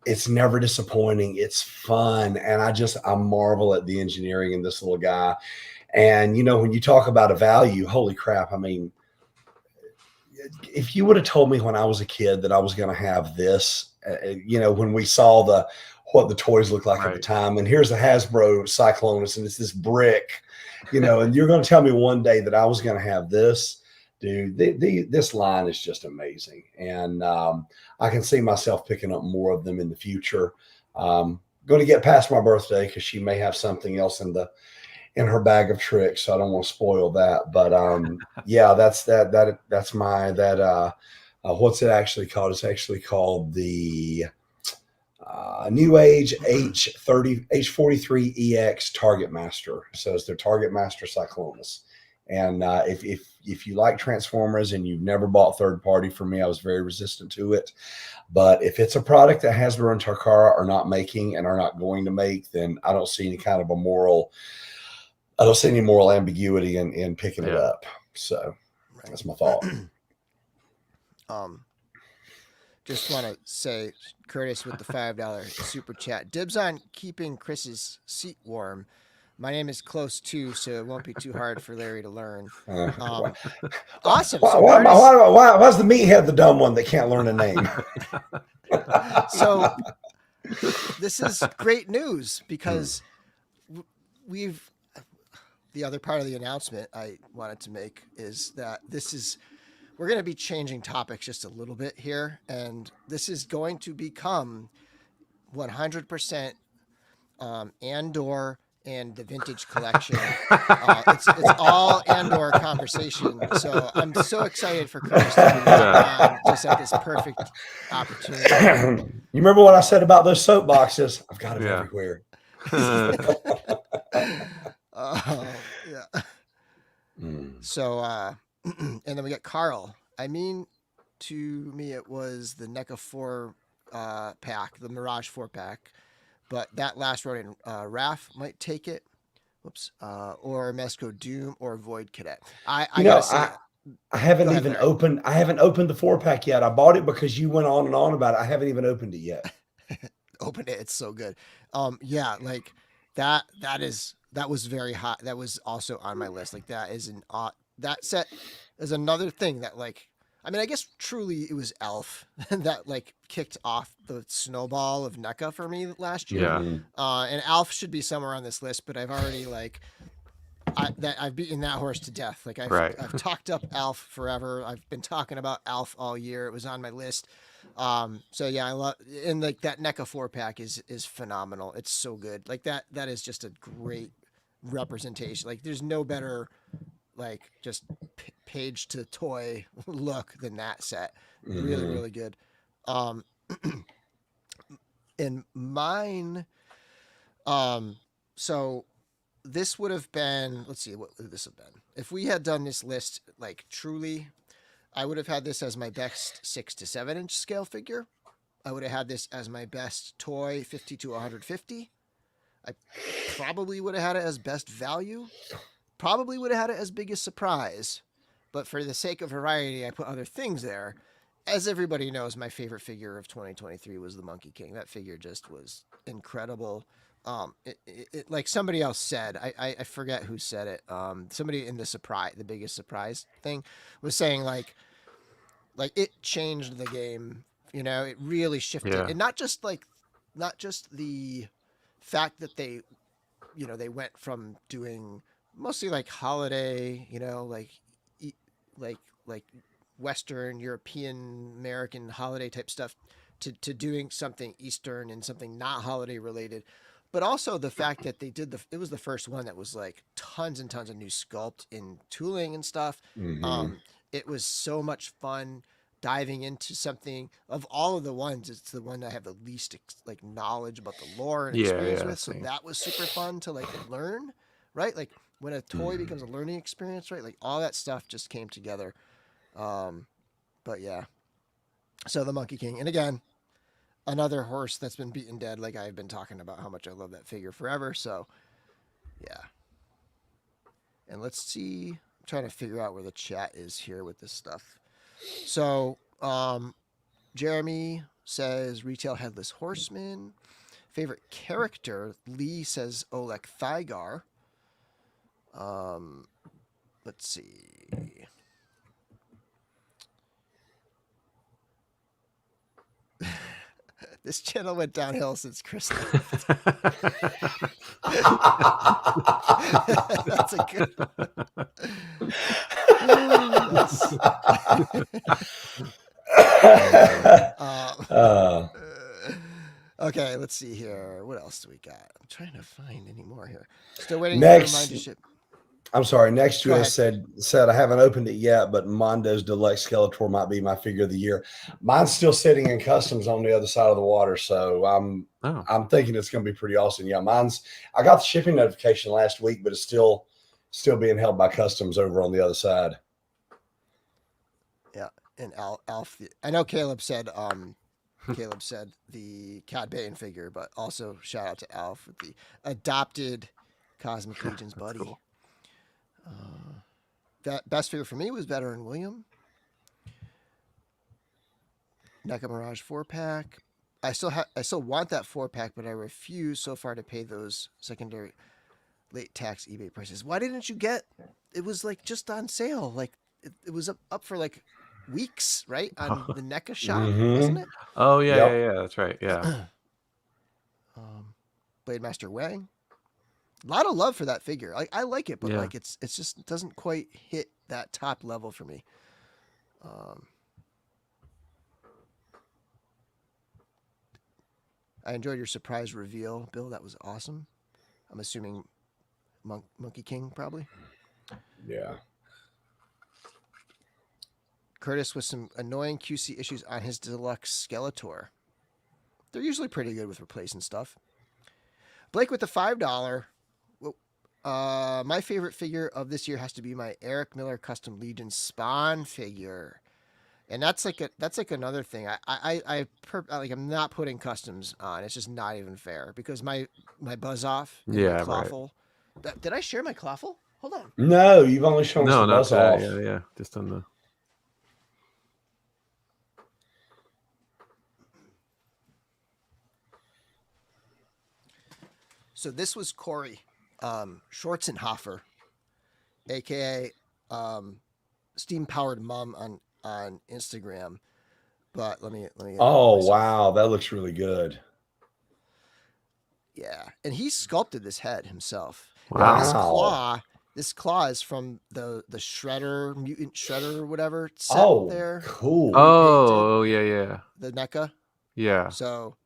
it's never disappointing. It's fun, and I marvel at the engineering in this little guy. And when you talk about a value, holy crap! I mean, if you would have told me when I was a kid that I was going to have this, when we saw what the toys looked like at the time, and here's the Hasbro Cyclonus, and it's this brick, and you're going to tell me one day that I was going to have this, dude. This line is just amazing, and I can see myself picking up more of them in the future. Going to get past my birthday because she may have something else in her bag of tricks, so I don't want to spoil that. But that's my what's it actually called? It's actually called the New Age H43EX Target Master. So it's their Target Master Cyclonus. And if you like Transformers and you've never bought third party from me, I was very resistant to it. But if it's a product that Hasbro and Takara are not making and are not going to make, then I don't see any kind of I don't see any moral ambiguity in picking it up. So that's my thought. Just want to say, Curtis with the $5 super chat. Dibs on keeping Chris's seat warm. My name is close too, so it won't be too hard for Larry to learn. Awesome. Why's the meathead the dumb one that can't learn a name? So this is great news because the other part of the announcement I wanted to make is that we're going to be changing topics just a little bit here, and this is going to become 100% Andor and the vintage collection. It's all Andor conversation, so I'm so excited for Curtis to be on just at this perfect opportunity. You remember what I said about those soapboxes? I've got them everywhere. So, and then we got Carl. To me, it was the NECA 4 pack, the Mirage 4 pack, but that last Ronin Raph might take it. Whoops. Or Mesco Doom or Void Cadet. I haven't even opened. I haven't opened the 4-pack yet. I bought it because you went on and on about it. I haven't even opened it yet. Open it. It's so good. Like that was very hot. That was also on my list. Like that set is another thing that I guess truly it was Elf that kicked off the snowball of NECA for me last year. Yeah. And Elf should be somewhere on this list, but I've already I've beaten that horse to death. I've talked up Elf forever. I've been talking about Elf all year. It was on my list. So yeah, I love, and that NECA 4-pack is phenomenal. It's so good. That is just a great representation. There's no better just page to toy look than that set. Really, really good. And mine, so this would have been, let's see, what would this have been? If we had done this list truly, I would have had this as my best 6 to 7 inch scale figure. I would have had this as my best toy, 50 to 150. I probably would have had it as best value. Probably would have had it as biggest surprise. But for the sake of variety, I put other things there. As everybody knows, my favorite figure of 2023 was the Monkey King. That figure just was incredible. Like somebody else said, I forget who said it. Somebody in the biggest surprise thing, was saying like it changed the game. It really shifted, Yeah. and not just the fact that they went from doing mostly like holiday, like Western European American holiday type stuff to doing something Eastern and something not holiday related. But also the fact that it was the first one that was like tons and tons of new sculpt in tooling and stuff. Mhm. It was so much fun diving into something. Of all of the ones, it's the one I have the least like knowledge about the lore and Yeah, experience yeah, with. So same. that was super fun to like learn, right? Like when a toy becomes a learning experience, right? Like all that stuff just came together. But yeah, so the Monkey King, and again, another horse that's been beaten dead. Like I've been talking about how much I love that figure forever. So yeah, and let's see. I'm trying to figure out where the chat is here with this stuff. So Jeremy says retail headless horseman. Favorite character, Lee says Oleg Thygar. Let's see. This channel went downhill since Chris left. That's a good one. Yes. Okay, let's see here. What else do we got? I'm trying to find any more here. Still waiting for mine to ship. I'm sorry. Next Go US ahead. said I haven't opened it yet, but Mondo's Deluxe Skeletor might be my figure of the year. Mine's still sitting in customs on the other side of the water, so Oh, I'm thinking it's going to be pretty awesome. Yeah, I got the shipping notification last week, but it's still being held by customs over on the other side. Yeah, and Alf. I know Caleb said the Cad Bane figure, but also shout out to Alf with the adopted Cosmic Legions buddy. cool. That best figure for me was Veteran William. NECA Mirage 4-pack. I still want that 4-pack, but I refuse so far to pay those secondary late tax eBay prices. Why didn't you get? It was like just on sale. Like it was up for like weeks, right? On the NECA shop, wasn't it? Oh yeah, Yep. yeah, that's right. Yeah. Blade Master Wang. A lot of love for that figure. I like it, but Yeah. like it's just it doesn't quite hit that top level for me. I enjoyed your surprise reveal, Bill. That was awesome. I'm assuming Monkey King probably. Yeah. Curtis with some annoying QC issues on his deluxe Skeletor. They're usually pretty good with replacing stuff. Blake with the $5. My favorite figure of this year has to be my Eric Miller Custom Legion Spawn figure, and that's like another thing. I'm not putting customs on. It's just not even fair because my Buzz Off and Yeah, my right. Clawful. Did I share my Clawful? Hold on. No, you've only shown us No, the not Buzz that. Off. Yeah, just on the. So this was Corey Schwarzenhofer, aka Steam Powered Mom on Instagram. But let me. Oh wow, that looks really good. Yeah, and he sculpted this head himself. Wow. Now, this claw is from the Shredder, Mutant Shredder or whatever set there. Cool. Oh, yeah. The NECA. Yeah. So,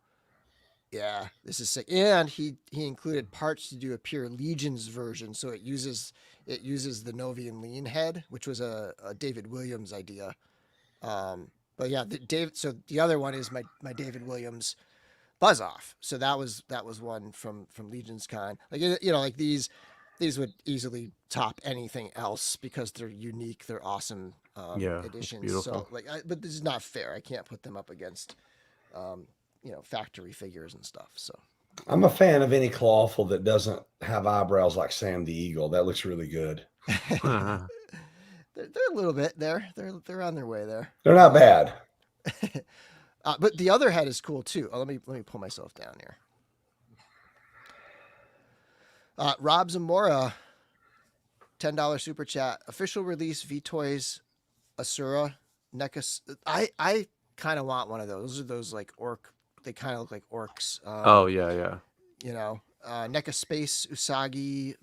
yeah, this is sick. And he included parts to do a pure Legions version, so it uses the Novian Lean head, which was a David Williams idea. But yeah, so the other one is my David Williams Buzz Off. So that was one from Legions Con. Like like these would easily top anything else because they're unique, they're awesome Yeah, it's editions. beautiful. So but this is not fair. I can't put them up against factory figures and stuff. So I'm a fan of any clawful that doesn't have eyebrows like Sam the Eagle. That looks really good. Uh-huh. they're a little bit there. They're on their way there. They're not bad. But the other head is cool too. Let me pull myself down here. Rob Zamora, $10 super chat. Official release V-Toys Asura NECA. I kind of want one of those. Those are those like orc. They kind of look like orcs. Oh yeah. NECA Space Usagi,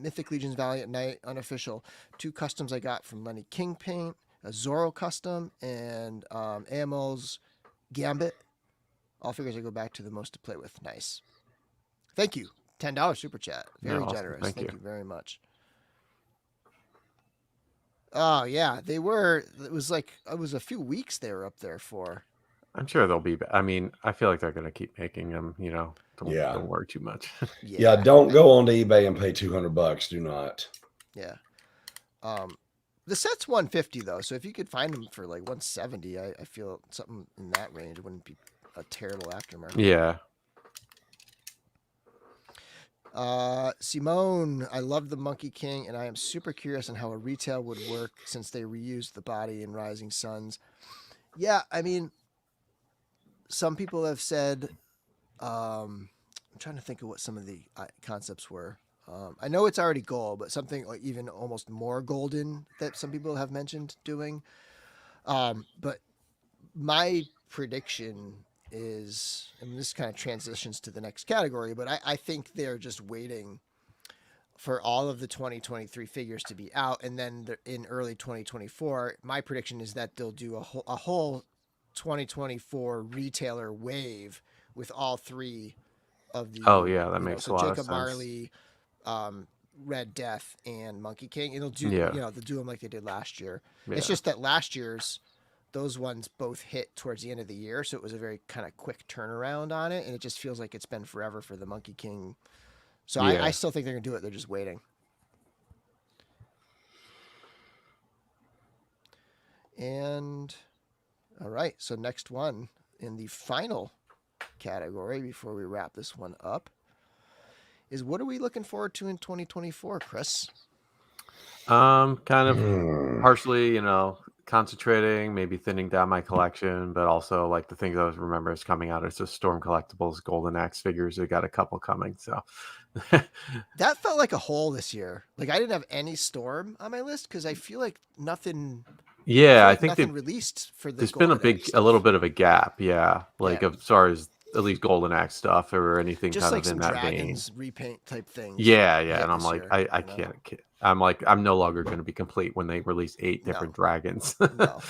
Mythic Legions Valiant Knight unofficial. 2 customs I got from Lenny King Paint, a Zorro custom, and AML's Gambit. All figures I go back to the most to play with. Nice. Thank you. $10 super chat. Very awesome. generous. Thank Thank you you very much. Oh yeah, they were. It was a few weeks they were up there for. I'm sure they'll be. I mean, I feel like they're going to keep making them. Don't worry too much. Yeah, don't go onto eBay and pay $200. Do not. Yeah. The set's $150 though, so if you could find them for like $170, I feel something in that range wouldn't be a terrible aftermarket. Yeah. Simone, I love the Monkey King, and I am super curious on how a retail would work since they reused the body in Rising Suns. Yeah, I mean, some people have said, I'm trying to think of what some of the concepts were. I know it's already gold, but something like even almost more golden that some people have mentioned doing. But my prediction is, and this kind of transitions to the next category, but I think they're just waiting for all of the 2023 figures to be out, and then in early 2024, my prediction is that they'll do a whole 2024 retailer wave with all 3 of the. Oh yeah, that makes a lot Jacob of sense. Marley, Red Death, and Monkey King. It'll do they'll do them like they did last year. Yeah. It's just that last year's those ones both hit towards the end of the year, so it was a very kind of quick turnaround on it, and it just feels like it's been forever for the Monkey King. So I still think they're gonna do it. They're just waiting. And all right, so next one in the final category before we wrap this one up is, what are we looking forward to in 2024, Chris? Kind of partially, concentrating, maybe thinning down my collection, but also like the things I was remember is coming out. It's just Storm Collectibles, Golden Axe figures. We got a couple coming, so that felt like a hole this year. Like I didn't have any Storm on my list because I feel like nothing. Yeah, I think nothing released for the. There's been a little bit of a gap, as far as at least Golden Axe stuff or anything just kind like of in that vein. Repaint type things. Yeah, and I'm like, I can't. I'm like, I'm no longer going to be complete when they release 8 different dragons. No.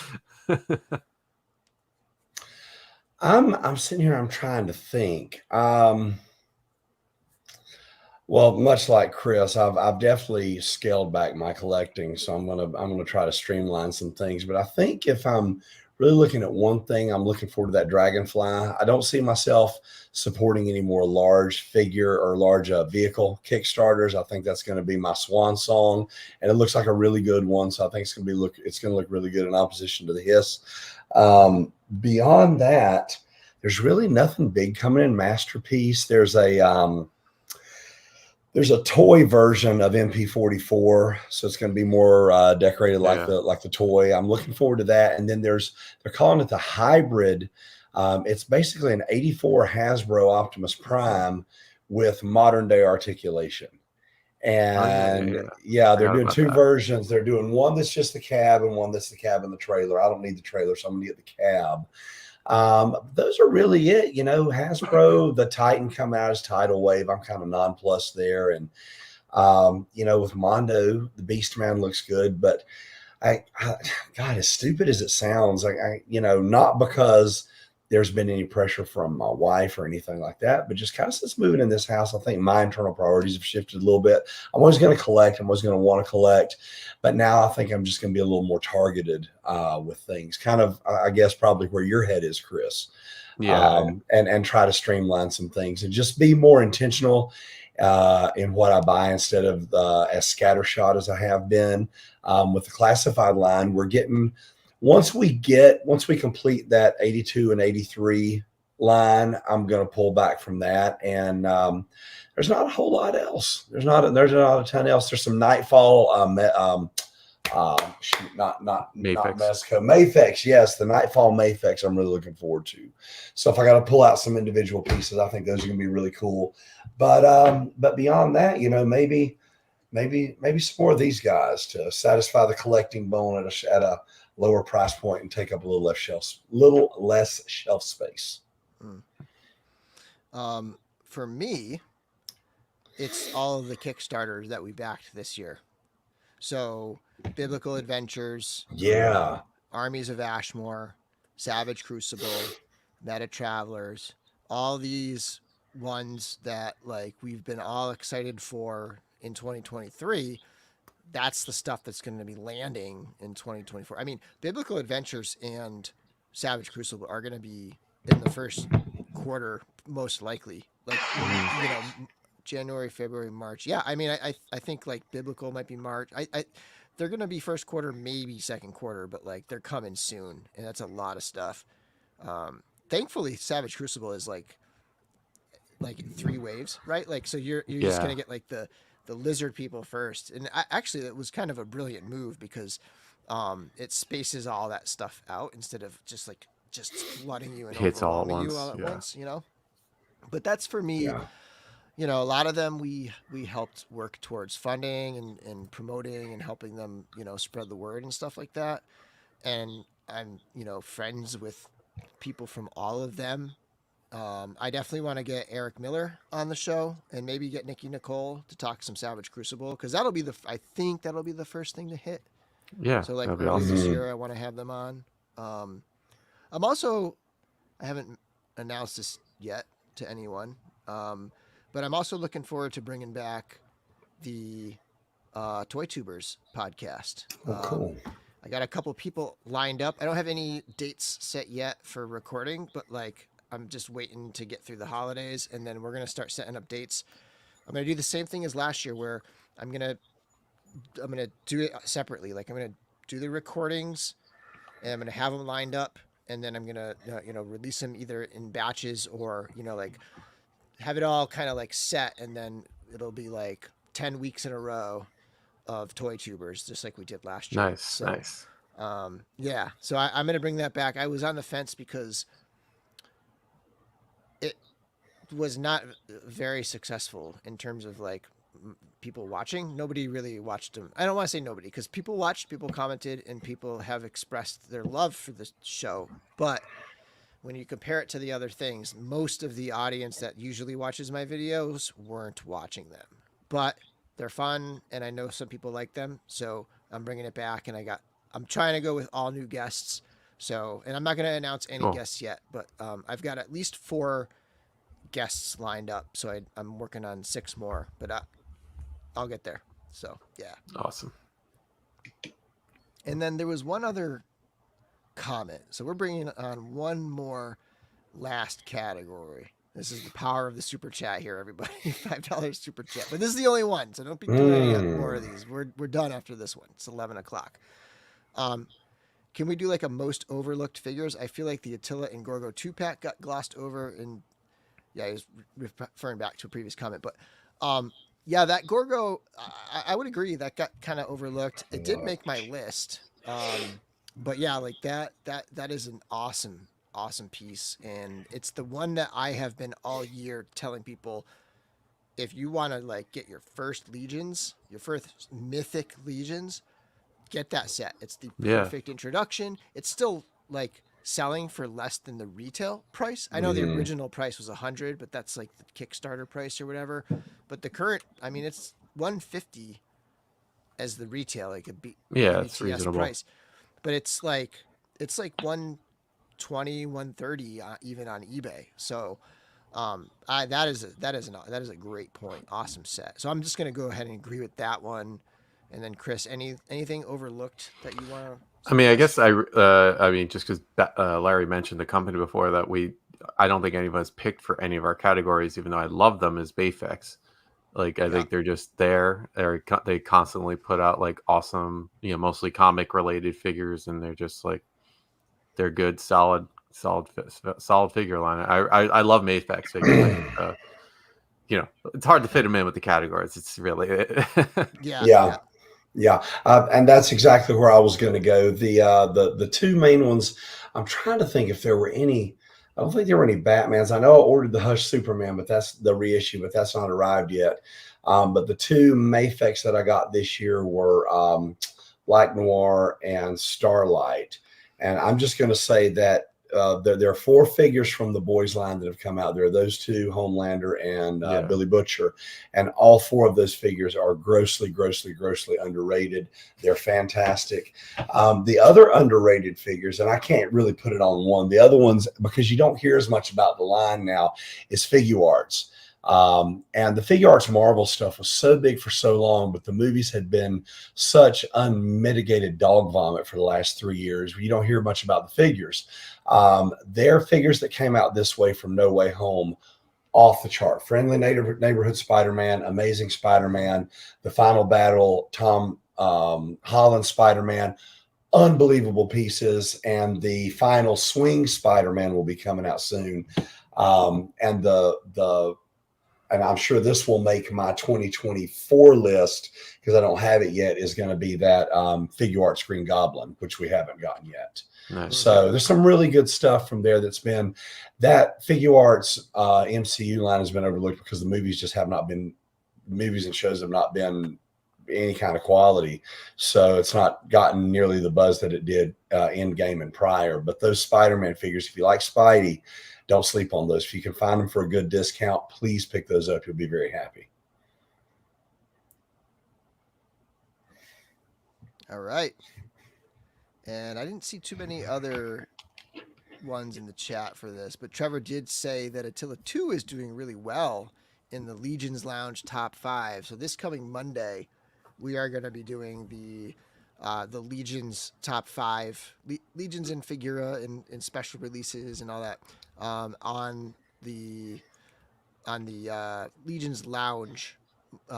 I'm sitting here. I'm trying to think. Well, much like Chris, I've definitely scaled back my collecting, so I'm gonna try to streamline some things. But I think if I'm really looking at one thing, I'm looking forward to that Dragonfly. I don't see myself supporting any more large figure or large vehicle Kickstarters. I think that's going to be my swan song, and it looks like a really good one. So I think it's going to look really good in opposition to the Hiss. Beyond that, there's really nothing big coming in Masterpiece. There's a toy version of MP44, so it's going to be more decorated like the toy. I'm looking forward to that. And then they're calling it the hybrid. It's basically an 84 Hasbro Optimus Prime with modern day articulation. And they're doing 2 versions. They're doing one that's just the cab and one that's the cab and the trailer. I don't need the trailer, so I'm gonna get the cab. Those are really it. Hasbro, the Titan come out as Tidal Wave. I'm kind of nonplussed there. And, with Mondo, the Beast Man looks good, but God, as stupid as it sounds, not because there's been any pressure from my wife or anything like that, but just kind of since moving in this house, I think my internal priorities have shifted a little bit. I'm always going to collect. I'm always going to want to collect, but now I think I'm just going to be a little more targeted with things. Kind of, I guess, probably where your head is, Chris. And try to streamline some things and just be more intentional in what I buy instead of as scattershot as I have been. With the classified line, we're getting once we complete that 82 and 83 line, I'm going to pull back from that. And there's not a whole lot else. There's not a ton else. There's some Nightfall, not Mayfix. Mezco, Mayfix. Yes, the Nightfall Mayfix. I'm really looking forward to. So if I got to pull out some individual pieces, I think those are going to be really cool. But beyond that, maybe some more of these guys to satisfy the collecting bone at a lower price point and take up a little less shelf space. For me, it's all of the Kickstarters that we backed this year. So Biblical Adventures, Armies of Ashmore, Savage Crucible, Meta Travelers, all these ones that like we've been all excited for in 2023. That's the stuff that's going to be landing in 2024. I mean, Biblical Adventures and Savage Crucible are going to be in the first quarter, most likely. Like, January, February, March. Yeah, I mean, I think like Biblical might be March. They're going to be first quarter, maybe second quarter, but like they're coming soon, and that's a lot of stuff. Thankfully, Savage Crucible is like in 3 waves, right? Like, so you're just going to get like the lizard people first. And actually, it was kind of a brilliant move because it spaces all that stuff out instead of just flooding you and hits all at once, But that's for me. Yeah. A lot of them we helped work towards funding and promoting and helping them, spread the word and stuff like that. And I'm, friends with people from all of them. I definitely want to get Eric Miller on the show and maybe get Nikki Nicole to talk some Savage Crucible because I think that'll be the first thing to hit. Yeah. So like early this year, I want to have them on. I haven't announced this yet to anyone, but I'm also looking forward to bringing back the Toy Tubers podcast. Oh, cool. I got a couple people lined up. I don't have any dates set yet for recording, but like I'm just waiting to get through the holidays, and then we're gonna start setting up dates. I'm gonna do the same thing as last year, where I'm gonna do it separately. Like I'm gonna do the recordings, and I'm gonna have them lined up, and then I'm gonna release them either in batches or like have it all kind of like set, and then it'll be like 10 weeks in a row of Toy Tubers, just like we did last year. Nice. Yeah. So I'm going to bring that back. I was on the fence because it was not very successful in terms of like people watching. Nobody really watched them. I don't want to say nobody because people watched, people commented, and people have expressed their love for the show. But when you compare it to the other things, most of the audience that usually watches my videos weren't watching them. But they're fun, and I know some people like them, so I'm bringing it back. And I'm trying to go with all new guests. So, and I'm not going to announce any guests yet, but I've got at least 4 guests lined up. So I'm working on 6 more, but I'll get there. So yeah. Awesome. And then there was one other comment. So we're bringing on one more last category. This is the power of the super chat here, everybody. $5 super chat. But this is the only one, so don't be doing any more of these. We're done after this one. It's 11 o'clock. Can we do like a most overlooked figures? I feel like the Attila and Gorgo 2-pack got glossed over. And yeah, he was referring back to a previous comment. But yeah, that Gorgo, I would agree that got kind of overlooked. It did make my list. But yeah, like that is an awesome piece, and it's the one that I have been all year telling people, if you want to like get your first legions, your first mythic legions, get that set. It's the perfect introduction. It's still like selling for less than the retail price. I know the original price was $100, but that's like the Kickstarter price or whatever. But the current, I mean, it's $150 as the retail, like it's reasonable price. But it's like $120, $130 even on eBay. So that is a great point. Awesome set. So I'm just gonna go ahead and agree with that one. And then Chris, anything overlooked that you want to? I mean, I guess I mean, just because Larry mentioned the company before that I don't think anyone's picked for any of our categories, even though I love them, as Bayfix. Like, I think they're just there. They constantly put out like awesome, mostly comic related figures, and they're just like they're good, solid figure line. I love Mafex figures. It's hard to fit them in with the categories. It's really Yeah. And that's exactly where I was going to go. The two main ones, I'm trying to think if there were any. I don't think there were any Batmans. I know I ordered the Hush Superman, but that's the reissue, but that's not arrived yet. But the two Mafex that I got this year were Black Noir and Starlight. And I'm just going to say that there are 4 figures from the boys line that have come out. There are those two, Homelander and Billy Butcher, and all 4 of those figures are grossly underrated. They're fantastic. The other underrated figures, and I can't really put it on one, the other ones, because you don't hear as much about the line now, is Figuarts. And the Figuarts Marvel stuff was so big for so long, but the movies had been such unmitigated dog vomit for the last 3 years. You don't hear much about the figures. Their figures that came out this way from No Way Home, off the chart. Friendly Neighborhood Spider-Man, Amazing Spider-Man, The Final Battle, Tom Holland Spider-Man, unbelievable pieces. And the final Swing Spider-Man will be coming out soon. And I'm sure this will make my 2024 list, because I don't have it yet, is going to be that Figuarts Green Goblin, which we haven't gotten yet. Nice. So there's some really good stuff from there that's been, that Figuarts MCU line has been overlooked because the movies and shows have not been any kind of quality. So it's not gotten nearly the buzz that it did in game and prior. But those Spider-Man figures, if you like Spidey, don't sleep on those. If you can find them for a good discount, please pick those up. You'll be very happy. All right. And I didn't see too many other ones in the chat for this, but Trevor did say that Attila 2 is doing really well in the Legion's Lounge top 5. So this coming Monday, we are going to be doing the Legion's top 5, Legions in Figura and special releases and all that on the Legion's Lounge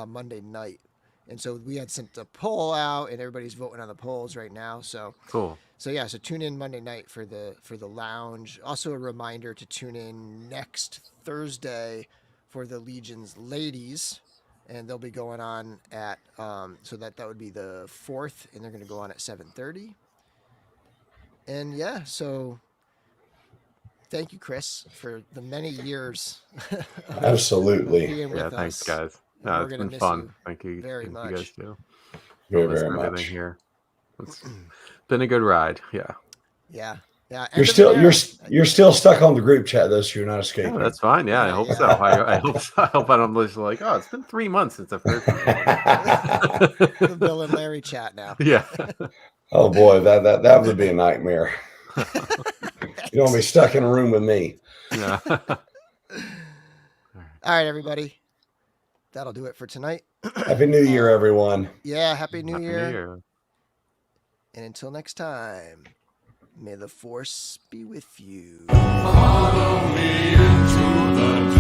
Monday night. And so we had sent a poll out, and everybody's voting on the polls right now. So cool. So tune in Monday night for the lounge. Also a reminder to tune in next Thursday for the Legion's Ladies, and they'll be going on at so that would be the 4th, and they're going to go on at 7:30. And so thank you, Chris, for the many years. Absolutely. Being with thanks, us. guys. No, it's been fun. Thank you very much. You guys too. Very much. Here. It's been a good ride. Yeah. You're still stuck on the group chat though, so you're not escaping. Oh, that's fine. Yeah, I hope so. I hope I don't listen like, it's been 3 months since I've heard from you. The Bill and Larry chat now. Yeah. Oh boy, that would be a nightmare. You don't want to be stuck in a room with me. Yeah. All right, everybody. That'll do it for tonight. Happy New Year, everyone. Yeah, Happy New Happy Year. New Year. And until next time, may the Force be with you. Follow me into the